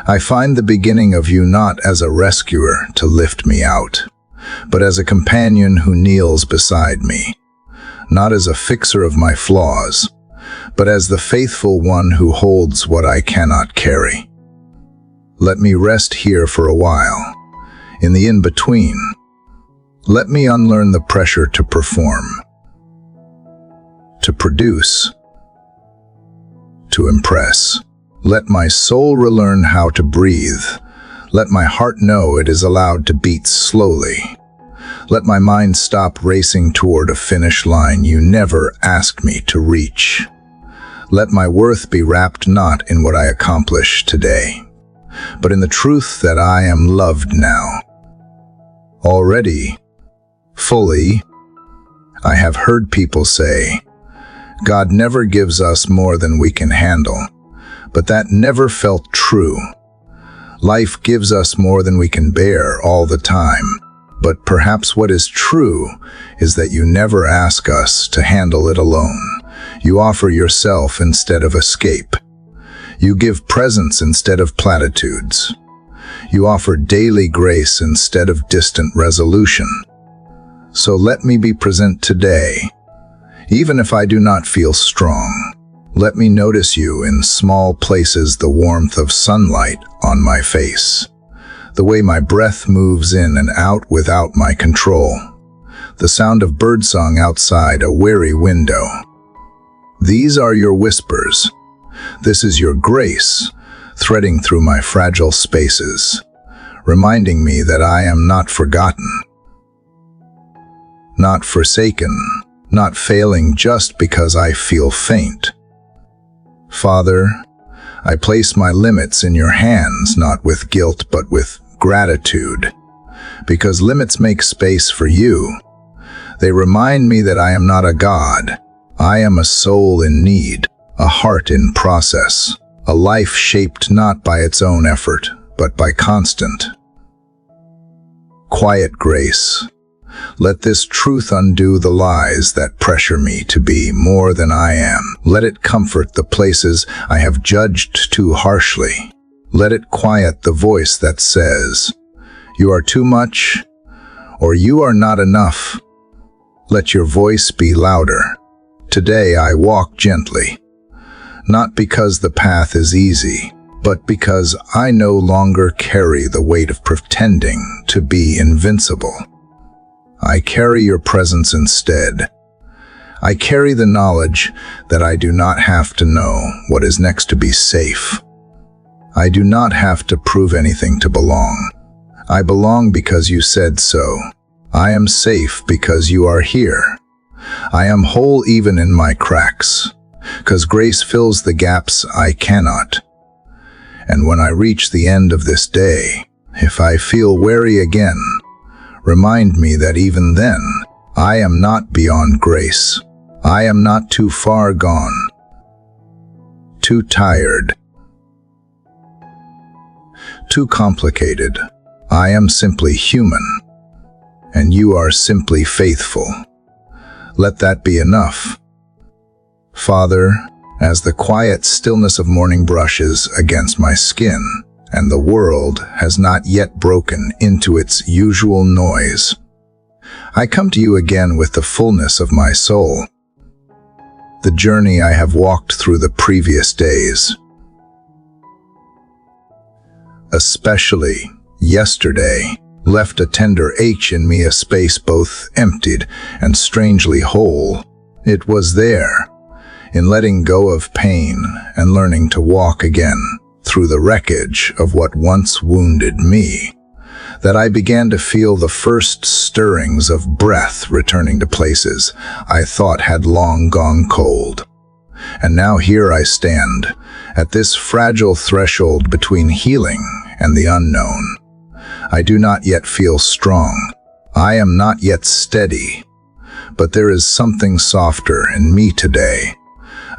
Speaker 1: I find the beginning of you not as a rescuer to lift me out, but as a companion who kneels beside me, not as a fixer of my flaws, but as the faithful one who holds what I cannot carry. Let me rest here for a while. In the in-between, let me unlearn the pressure to perform, to produce, to impress. Let my soul relearn how to breathe. Let my heart know it is allowed to beat slowly. Let my mind stop racing toward a finish line you never asked me to reach. Let my worth be wrapped not in what I accomplish today, but in the truth that I am loved now. Already, fully, I have heard people say, God never gives us more than we can handle, but that never felt true. Life gives us more than we can bear all the time. But perhaps what is true is that you never ask us to handle it alone. You offer yourself instead of escape. You give presence instead of platitudes. You offer daily grace instead of distant resolution. So let me be present today. Even if I do not feel strong, let me notice you in small places, the warmth of sunlight on my face, the way my breath moves in and out without my control, the sound of birdsong outside a weary window. These are your whispers. This is your grace, threading through my fragile spaces, reminding me that I am not forgotten, not forsaken, not failing just because I feel faint. Father, I place my limits in your hands, not with guilt but with gratitude, because limits make space for you. They remind me that I am not a god. I am a soul in need, a heart in process, a life shaped not by its own effort, but by constant, quiet grace. Let this truth undo the lies that pressure me to be more than I am. Let it comfort the places I have judged too harshly. Let it quiet the voice that says, "You are too much," or "You are not enough." Let your voice be louder. Today I walk gently, not because the path is easy, but because I no longer carry the weight of pretending to be invincible. I carry your presence instead. I carry the knowledge that I do not have to know what is next to be safe. I do not have to prove anything to belong. I belong because you said so. I am safe because you are here. I am whole even in my cracks, because grace fills the gaps I cannot. And when I reach the end of this day, if I feel weary again, remind me that even then, I am not beyond grace. I am not too far gone, too tired, too complicated. I am simply human, and you are simply faithful. Let that be enough. Father, as the quiet stillness of morning brushes against my skin, and the world has not yet broken into its usual noise, I come to you again with the fullness of my soul. The journey I have walked through the previous days, especially yesterday, left a tender ache in me, a space both emptied and strangely whole. It was there, in letting go of pain and learning to walk again through the wreckage of what once wounded me, that I began to feel the first stirrings of breath returning to places I thought had long gone cold. And now here I stand, at this fragile threshold between healing and the unknown. I do not yet feel strong. I am not yet steady. But there is something softer in me today,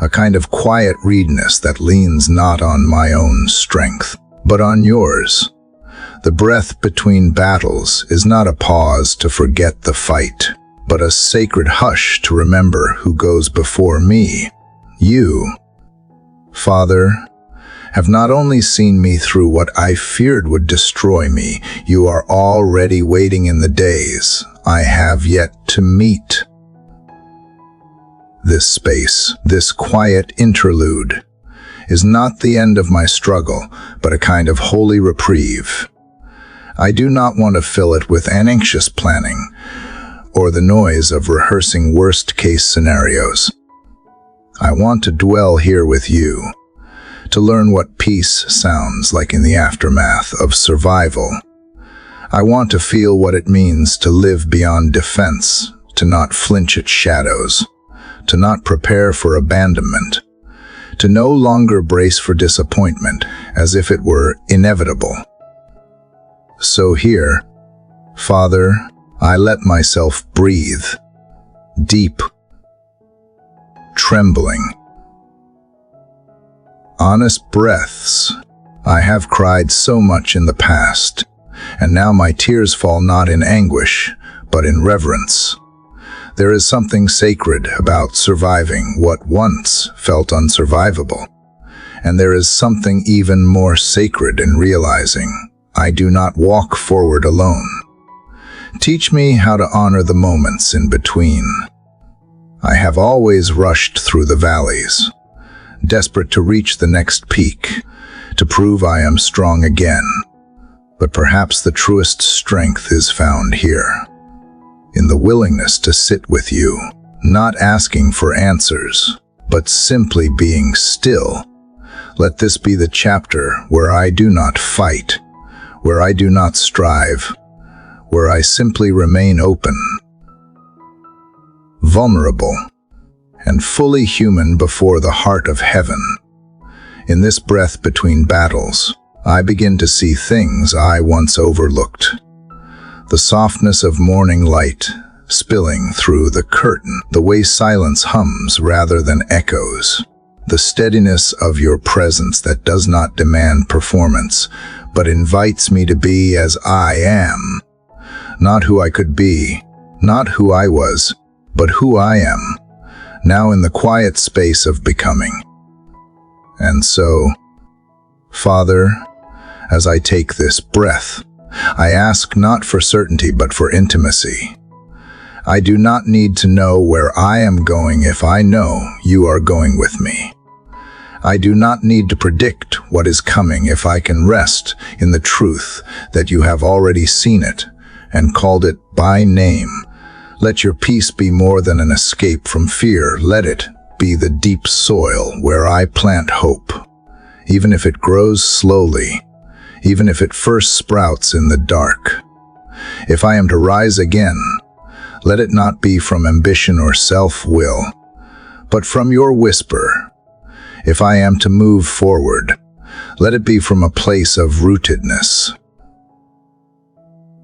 Speaker 1: a kind of quiet readiness that leans not on my own strength, but on yours. The breath between battles is not a pause to forget the fight, but a sacred hush to remember who goes before me. You, Father, have not only seen me through what I feared would destroy me, you are already waiting in the days I have yet to meet. This space, this quiet interlude, is not the end of my struggle, but a kind of holy reprieve. I do not want to fill it with anxious planning or the noise of rehearsing worst-case scenarios. I want to dwell here with you, to learn what peace sounds like in the aftermath of survival. I want to feel what it means to live beyond defense, to not flinch at shadows, to not prepare for abandonment, to no longer brace for disappointment as if it were inevitable. So here, Father, I let myself breathe, deep, trembling, honest breaths I have cried so much in the past, and now my tears fall not in anguish, but in reverence. There is something sacred about surviving what once felt unsurvivable, and there is something even more sacred in realizing I do not walk forward alone. Teach me how to honor the moments in between. I have always rushed through the valleys, desperate to reach the next peak, to prove I am strong again. But perhaps the truest strength is found here, in the willingness to sit with you, not asking for answers, but simply being still. Let this be the chapter where I do not fight, where I do not strive, where I simply remain open, vulnerable, and fully human before the heart of heaven. In this breath between battles, I begin to see things I once overlooked. The softness of morning light spilling through the curtain, the way silence hums rather than echoes, the steadiness of your presence that does not demand performance, but invites me to be as I am. Not who I could be, not who I was, but who I am, now in the quiet space of becoming. And so, Father, as I take this breath, I ask not for certainty but for intimacy. I do not need to know where I am going if I know you are going with me. I do not need to predict what is coming if I can rest in the truth that you have already seen it and called it by name. Let your peace be more than an escape from fear. Let it be the deep soil where I plant hope, even if it grows slowly, even if it first sprouts in the dark. If I am to rise again, let it not be from ambition or self-will, but from your whisper. If I am to move forward, let it be from a place of rootedness,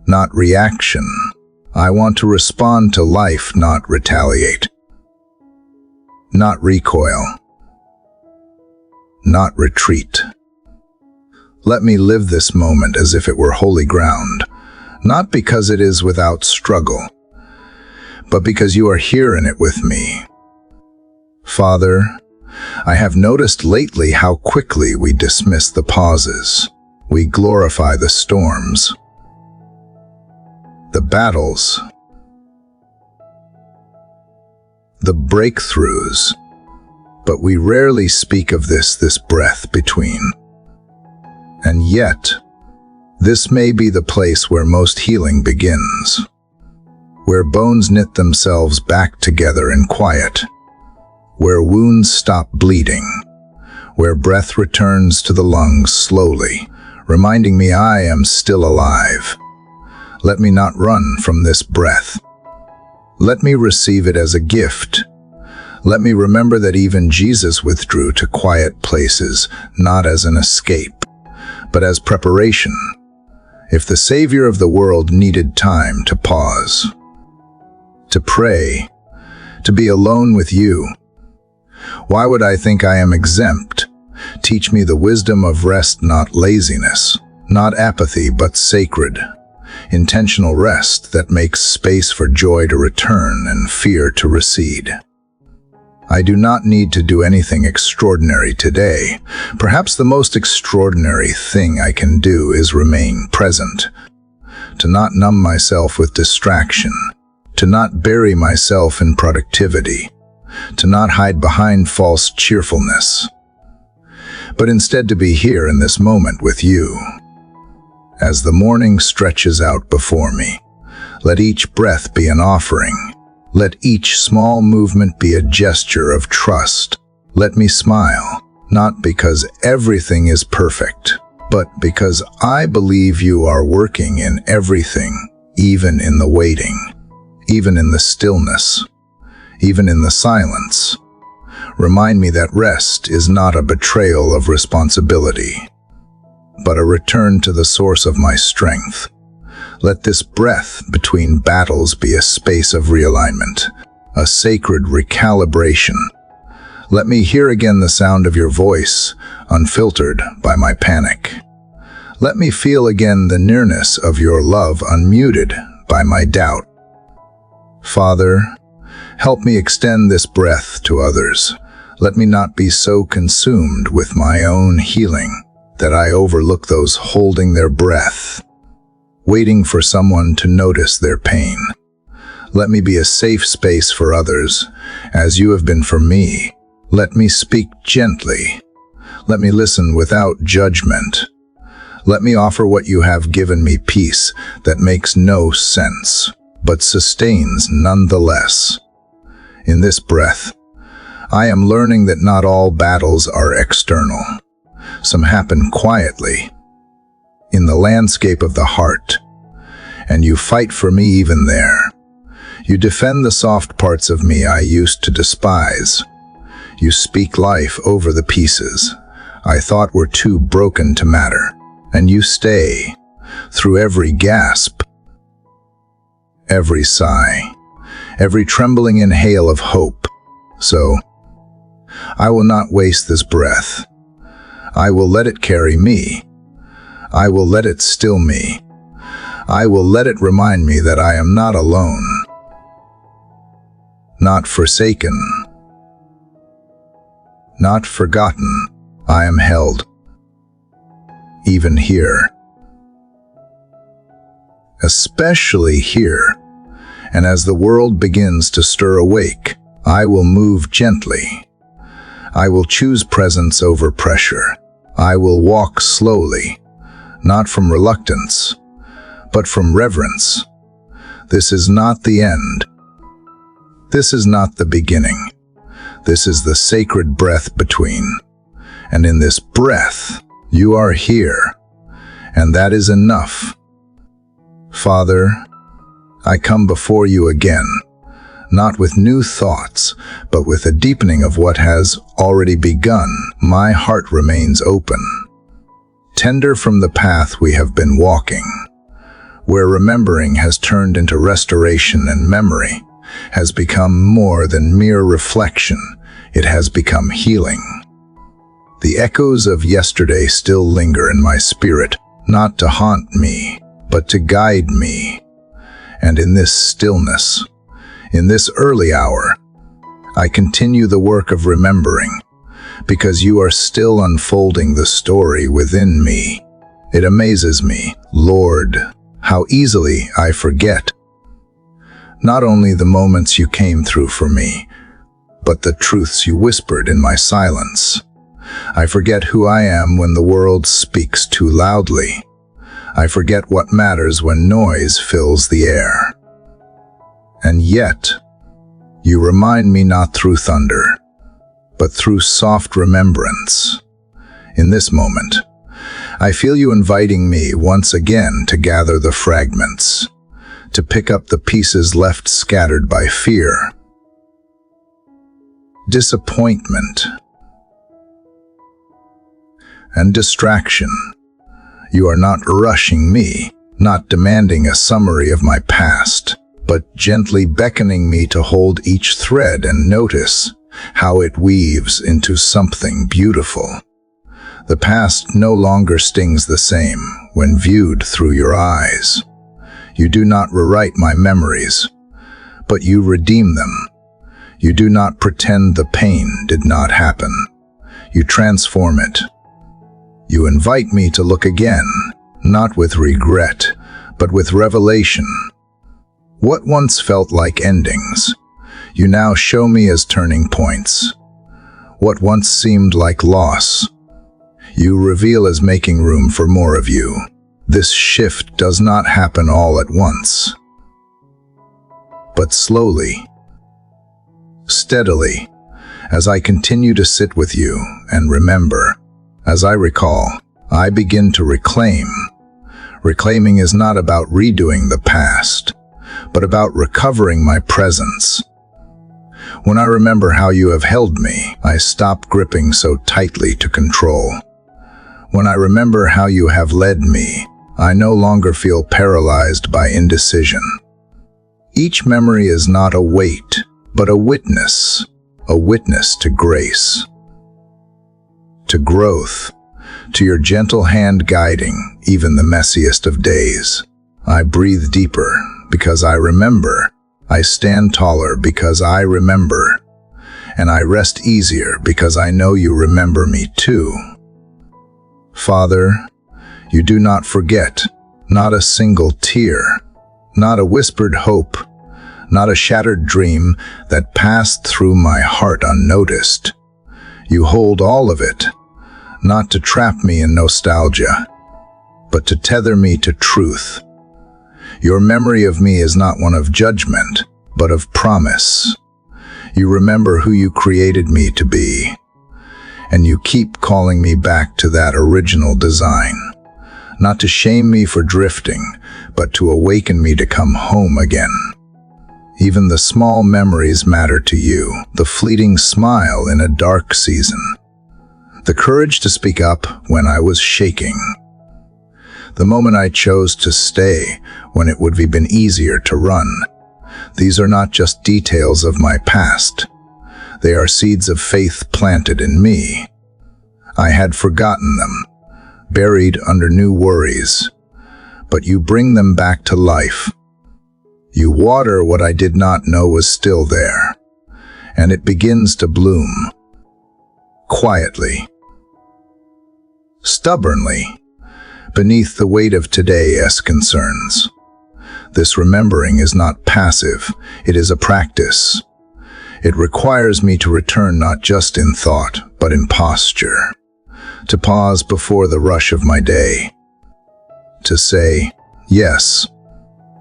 Speaker 1: not reaction. I want to respond to life, not retaliate, not recoil, not retreat. Let me live this moment as if it were holy ground, not because it is without struggle, but because you are here in it with me. Father, I have noticed lately how quickly we dismiss the pauses. We glorify the storms, the battles, the breakthroughs, but we rarely speak of this breath between. And yet, this may be the place where most healing begins, where bones knit themselves back together in quiet, where wounds stop bleeding, where breath returns to the lungs slowly, reminding me I am still alive. Let me not run from this breath. Let me receive it as a gift. Let me remember that even Jesus withdrew to quiet places, not as an escape, but as preparation. If the Savior of the world needed time to pause, to pray, to be alone with you, why would I think I am exempt? Teach me the wisdom of rest, not laziness, not apathy, but sacred, intentional rest that makes space for joy to return and fear to recede. I do not need to do anything extraordinary today. Perhaps the most extraordinary thing I can do is remain present, to not numb myself with distraction, to not bury myself in productivity, to not hide behind false cheerfulness, but instead to be here in this moment with you. As the morning stretches out before me, let each breath be an offering. Let each small movement be a gesture of trust. Let me smile, not because everything is perfect, but because I believe you are working in everything, even in the waiting, even in the stillness, even in the silence. Remind me that rest is not a betrayal of responsibility, but a return to the source of my strength. Let this breath between battles be a space of realignment, a sacred recalibration. Let me hear again the sound of your voice, unfiltered by my panic. Let me feel again the nearness of your love, unmuted by my doubt. Father, help me extend this breath to others. Let me not be so consumed with my own healing that I overlook those holding their breath, waiting for someone to notice their pain. Let me be a safe space for others, as you have been for me. Let me speak gently. Let me listen without judgment. Let me offer what you have given me, peace that makes no sense, but sustains nonetheless. In this breath, I am learning that not all battles are external. Some happen quietly, in the landscape of the heart, and you fight for me even there. You defend the soft parts of me I used to despise. You speak life over the pieces I thought were too broken to matter, and you stay through every gasp, every sigh, every trembling inhale of hope. So, I will not waste this breath. I will let it carry me. I will let it still me. I will let it remind me that I am not alone, not forsaken, not forgotten. I am held, even here, especially here. And as the world begins to stir awake, I will move gently. I will choose presence over pressure. I will walk slowly, not from reluctance, but from reverence. This is not the end. This is not the beginning. This is the sacred breath between. And in this breath, you are here, and that is enough. Father, I come before you again, not with new thoughts, but with a deepening of what has already begun. My heart remains open, tender from the path we have been walking, where remembering has turned into restoration and memory has become more than mere reflection. It has become healing. The echoes of yesterday still linger in my spirit, not to haunt me, but to guide me. And in this stillness, in this early hour, I continue the work of remembering, because you are still unfolding the story within me. It amazes me, Lord, how easily I forget. Not only the moments you came through for me, but the truths you whispered in my silence. I forget who I am when the world speaks too loudly. I forget what matters when noise fills the air. And yet, you remind me not through thunder, but through soft remembrance. In this moment, I feel you inviting me once again to gather the fragments, to pick up the pieces left scattered by fear, disappointment, and distraction. You are not rushing me, not demanding a summary of my past, but gently beckoning me to hold each thread and notice how it weaves into something beautiful. The past no longer stings the same when viewed through your eyes. You do not rewrite my memories, but you redeem them. You do not pretend the pain did not happen. You transform it. You invite me to look again, not with regret, but with revelation. What once felt like endings, you now show me as turning points. What once seemed like loss, you reveal as making room for more of you. This shift does not happen all at once, but slowly, steadily, as I continue to sit with you and remember. As I recall, I begin to reclaim. Reclaiming is not about redoing the past, but about recovering my presence. When I remember how you have held me, I stop gripping so tightly to control. When I remember how you have led me, I no longer feel paralyzed by indecision. Each memory is not a weight, but a witness, a witness to grace, to growth, to your gentle hand guiding even the messiest of days. I breathe deeper because I remember. I stand taller because I remember. And I rest easier because I know you remember me too. Father, you do not forget, not a single tear, not a whispered hope, not a shattered dream that passed through my heart unnoticed. You hold all of it, not to trap me in nostalgia, but to tether me to truth. Your memory of me is not one of judgment, but of promise. You remember who you created me to be, and you keep calling me back to that original design, not to shame me for drifting, but to awaken me to come home again. Even the small memories matter to you, the fleeting smile in a dark season, the courage to speak up when I was shaking, the moment I chose to stay when it would have been easier to run. These are not just details of my past. They are seeds of faith planted in me. I had forgotten them, buried under new worries, but you bring them back to life. You water what I did not know was still there, and it begins to bloom. Quietly, stubbornly, beneath the weight of today's concerns. This remembering is not passive, it is a practice. It requires me to return not just in thought, but in posture. To pause before the rush of my day. To say, yes,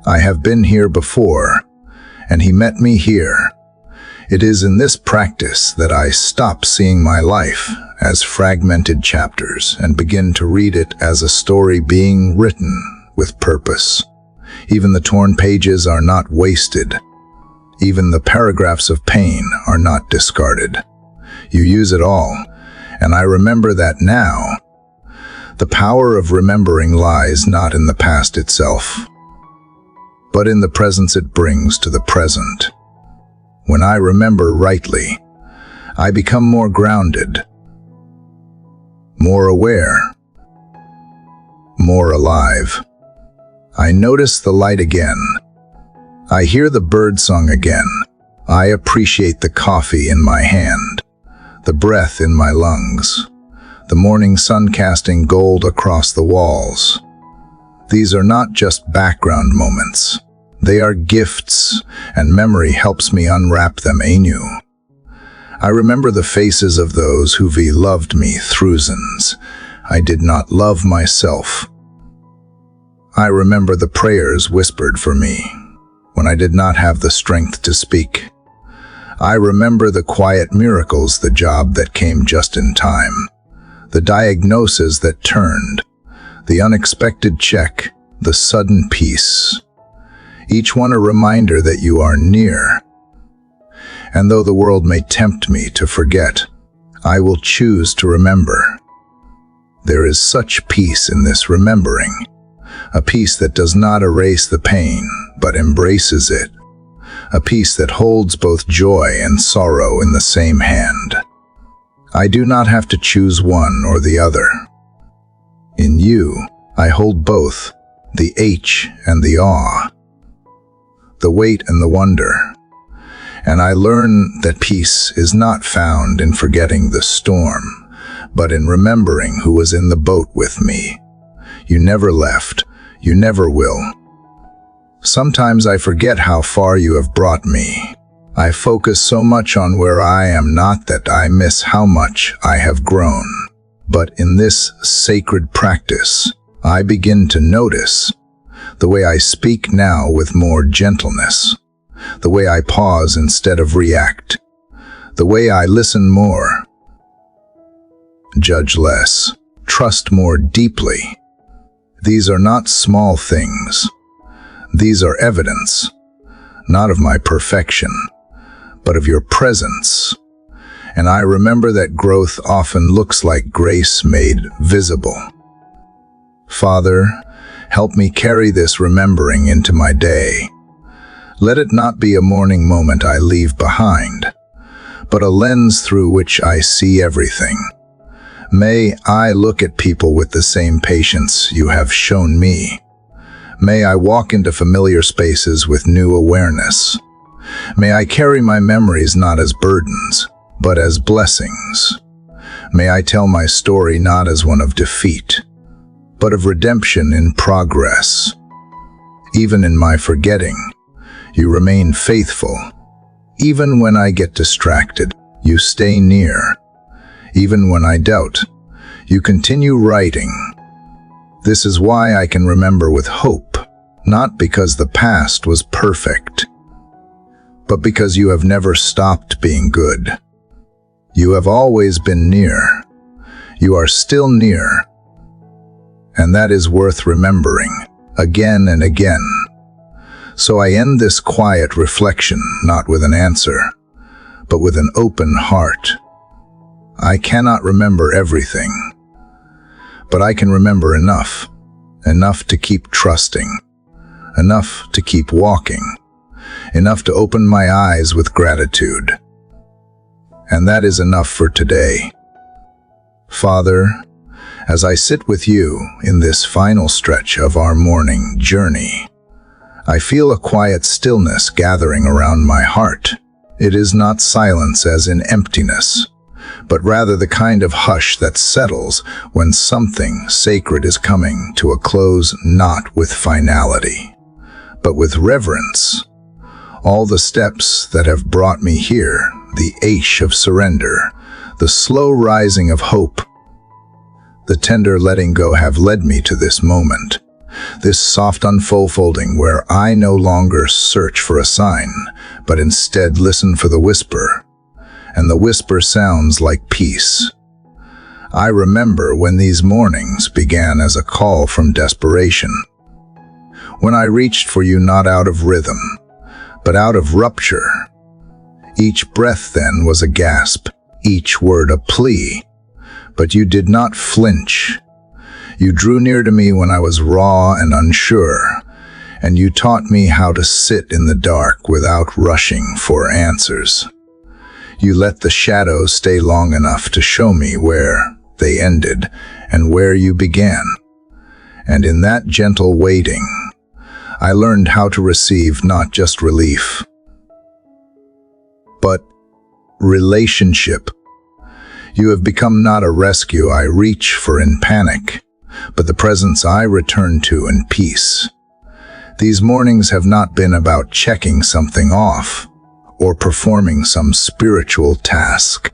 Speaker 1: I have been here before, and he met me here. It is in this practice that I stop seeing my life as fragmented chapters and begin to read it as a story being written with purpose. Even the torn pages are not wasted. Even the paragraphs of pain are not discarded. You use it all, and I remember that now. The power of remembering lies not in the past itself, but in the presence it brings to the present. When I remember rightly, I become more grounded, more aware, more alive. I notice the light again. I hear the birdsong again. I appreciate the coffee in my hand, the breath in my lungs, the morning sun casting gold across the walls. These are not just background moments. They are gifts, and memory helps me unwrap them anew. I remember the faces of those who loved me thousands. I did not love myself. I remember the prayers whispered for me when I did not have the strength to speak. I remember the quiet miracles, the job that came just in time, the diagnosis that turned, the unexpected check, the sudden peace. Each one a reminder that you are near. And though the world may tempt me to forget, I will choose to remember. There is such peace in this remembering, a peace that does not erase the pain, but embraces it, a peace that holds both joy and sorrow in the same hand. I do not have to choose one or the other. In you, I hold both, the H and the awe, the weight and the wonder. And I learn that peace is not found in forgetting the storm, but in remembering who was in the boat with me. You never left. You never will. Sometimes I forget how far you have brought me. I focus so much on where I am not that I miss how much I have grown. But in this sacred practice, I begin to notice the way I speak now with more gentleness, the way I pause instead of react, the way I listen more, judge less, trust more deeply. These are not small things. These are evidence, not of my perfection, but of your presence. And I remember that growth often looks like grace made visible. Father, help me carry this remembering into my day. Let it not be a morning moment I leave behind, but a lens through which I see everything. May I look at people with the same patience you have shown me. May I walk into familiar spaces with new awareness. May I carry my memories not as burdens, but as blessings. May I tell my story not as one of defeat, but of redemption in progress. Even in my forgetting, you remain faithful. Even when I get distracted, you stay near. Even when I doubt, you continue writing. This is why I can remember with hope, not because the past was perfect, but because you have never stopped being good. You have always been near. You are still near. And that is worth remembering, again and again. So I end this quiet reflection not with an answer, but with an open heart. I cannot remember everything, but I can remember enough to keep trusting, enough to keep walking, enough to open my eyes with gratitude. And that is enough for today. Father, as I sit with you in this final stretch of our morning journey, I feel a quiet stillness gathering around my heart. It is not silence as in emptiness, but rather the kind of hush that settles when something sacred is coming to a close, not with finality, but with reverence. All the steps that have brought me here, the ache of surrender, the slow rising of hope, the tender letting go have led me to this moment, this soft unfolding where I no longer search for a sign, but instead listen for the whisper. And the whisper sounds like peace. I remember when these mornings began as a call from desperation, when I reached for you not out of rhythm, but out of rupture. Each breath then was a gasp, each word a plea, but you did not flinch. You drew near to me when I was raw and unsure, and you taught me how to sit in the dark without rushing for answers. You let the shadows stay long enough to show me where they ended and where you began. And in that gentle waiting, I learned how to receive not just relief, but relationship. You have become not a rescue I reach for in panic, but the presence I return to in peace. These mornings have not been about checking something off or performing some spiritual task.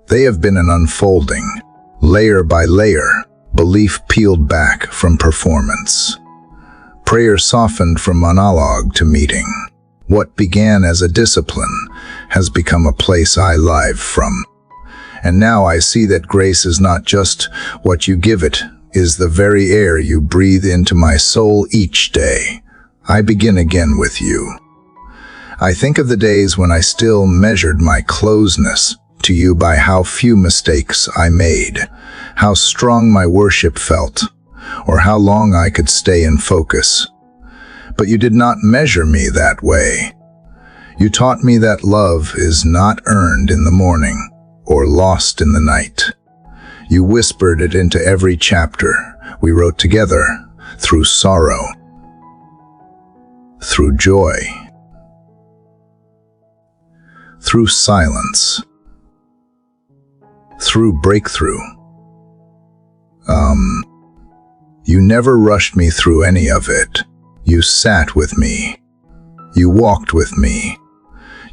Speaker 1: They have been an unfolding, layer by layer, belief peeled back from performance. Prayer softened from monologue to meeting. What began as a discipline has become a place I live from. And now I see that grace is not just what you give it, is the very air you breathe into my soul each day. I begin again with you. I think of the days when I still measured my closeness to you by how few mistakes I made, how strong my worship felt, or how long I could stay in focus. But you did not measure me that way. You taught me that love is not earned in the morning or lost in the night. You whispered it into every chapter we wrote together, through sorrow, through joy, through silence, through breakthrough. You never rushed me through any of it. You sat with me. You walked with me.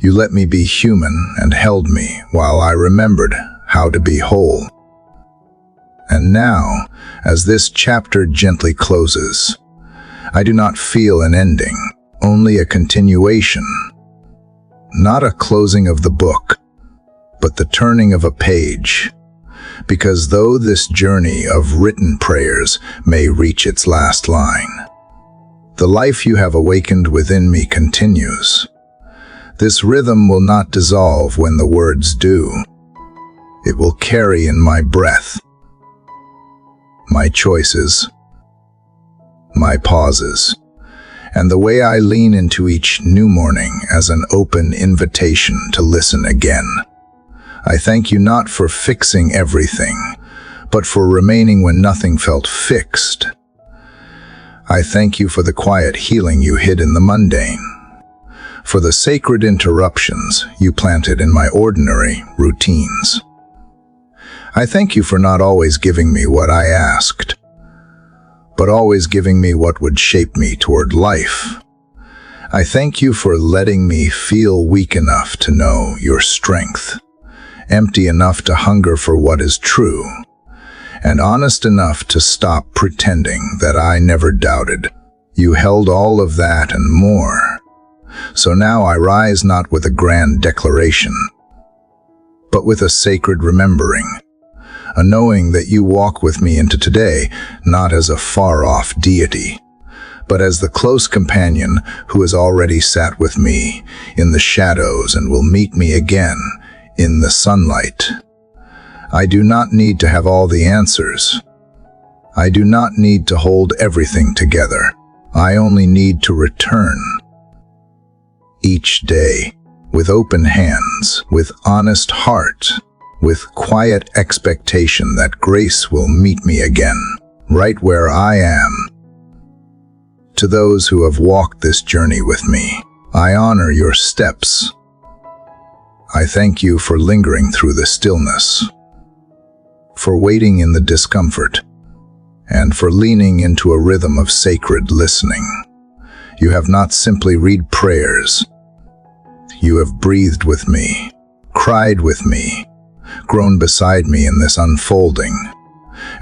Speaker 1: You let me be human and held me while I remembered how to be whole. And now, as this chapter gently closes, I do not feel an ending, only a continuation. Not a closing of the book, but the turning of a page. Because though this journey of written prayers may reach its last line, the life you have awakened within me continues. This rhythm will not dissolve when the words do. It will carry in my breath, my choices, my pauses, and the way I lean into each new morning as an open invitation to listen again. I thank you not for fixing everything, but for remaining when nothing felt fixed. I thank you for the quiet healing you hid in the mundane, for the sacred interruptions you planted in my ordinary routines. I thank you for not always giving me what I asked, but always giving me what would shape me toward life. I thank you for letting me feel weak enough to know your strength, empty enough to hunger for what is true, and honest enough to stop pretending that I never doubted. You held all of that and more. So now I rise not with a grand declaration, but with a sacred remembering, a knowing that you walk with me into today, not as a far-off deity, but as the close companion who has already sat with me in the shadows and will meet me again in the sunlight. I do not need to have all the answers. I do not need to hold everything together. I only need to return each day with open hands, with honest heart, with quiet expectation that grace will meet me again, right where I am. To those who have walked this journey with me, I honor your steps. I thank you for lingering through the stillness, for waiting in the discomfort, and for leaning into a rhythm of sacred listening. You have not simply read prayers. You have breathed with me, cried with me, grown beside me in this unfolding.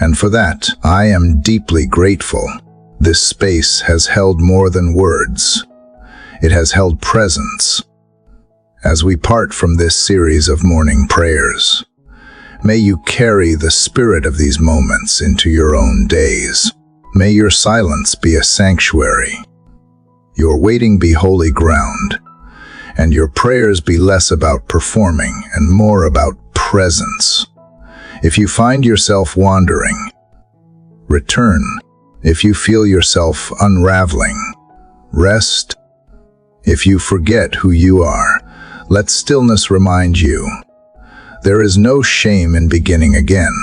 Speaker 1: And for that, I am deeply grateful. This space has held more than words. It has held presence. As we part from this series of morning prayers, may you carry the spirit of these moments into your own days. May your silence be a sanctuary, your waiting be holy ground, and your prayers be less about performing and more about presence. If you find yourself wandering, return. If you feel yourself unraveling, rest. If you forget who you are, let stillness remind you. There is no shame in beginning again.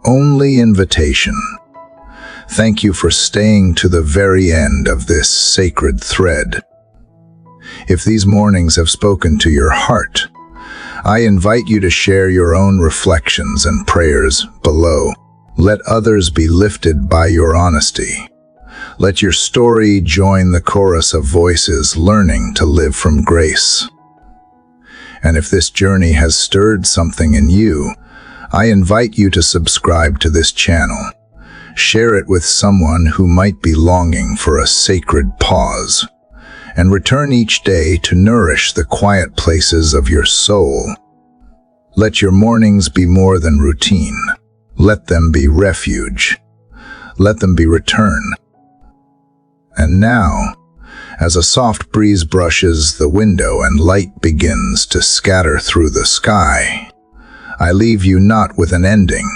Speaker 1: Only invitation. Thank you for staying to the very end of this sacred thread. If these mornings have spoken to your heart, I invite you to share your own reflections and prayers below. Let others be lifted by your honesty. Let your story join the chorus of voices learning to live from grace. And if this journey has stirred something in you, I invite you to subscribe to this channel. Share it with someone who might be longing for a sacred pause, and return each day to nourish the quiet places of your soul. Let your mornings be more than routine. Let them be refuge. Let them be return. And now, as a soft breeze brushes the window and light begins to scatter through the sky, I leave you not with an ending,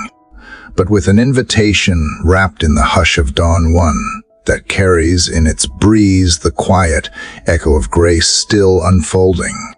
Speaker 1: but with an invitation wrapped in the hush of dawn, one that carries in its breeze the quiet echo of grace still unfolding.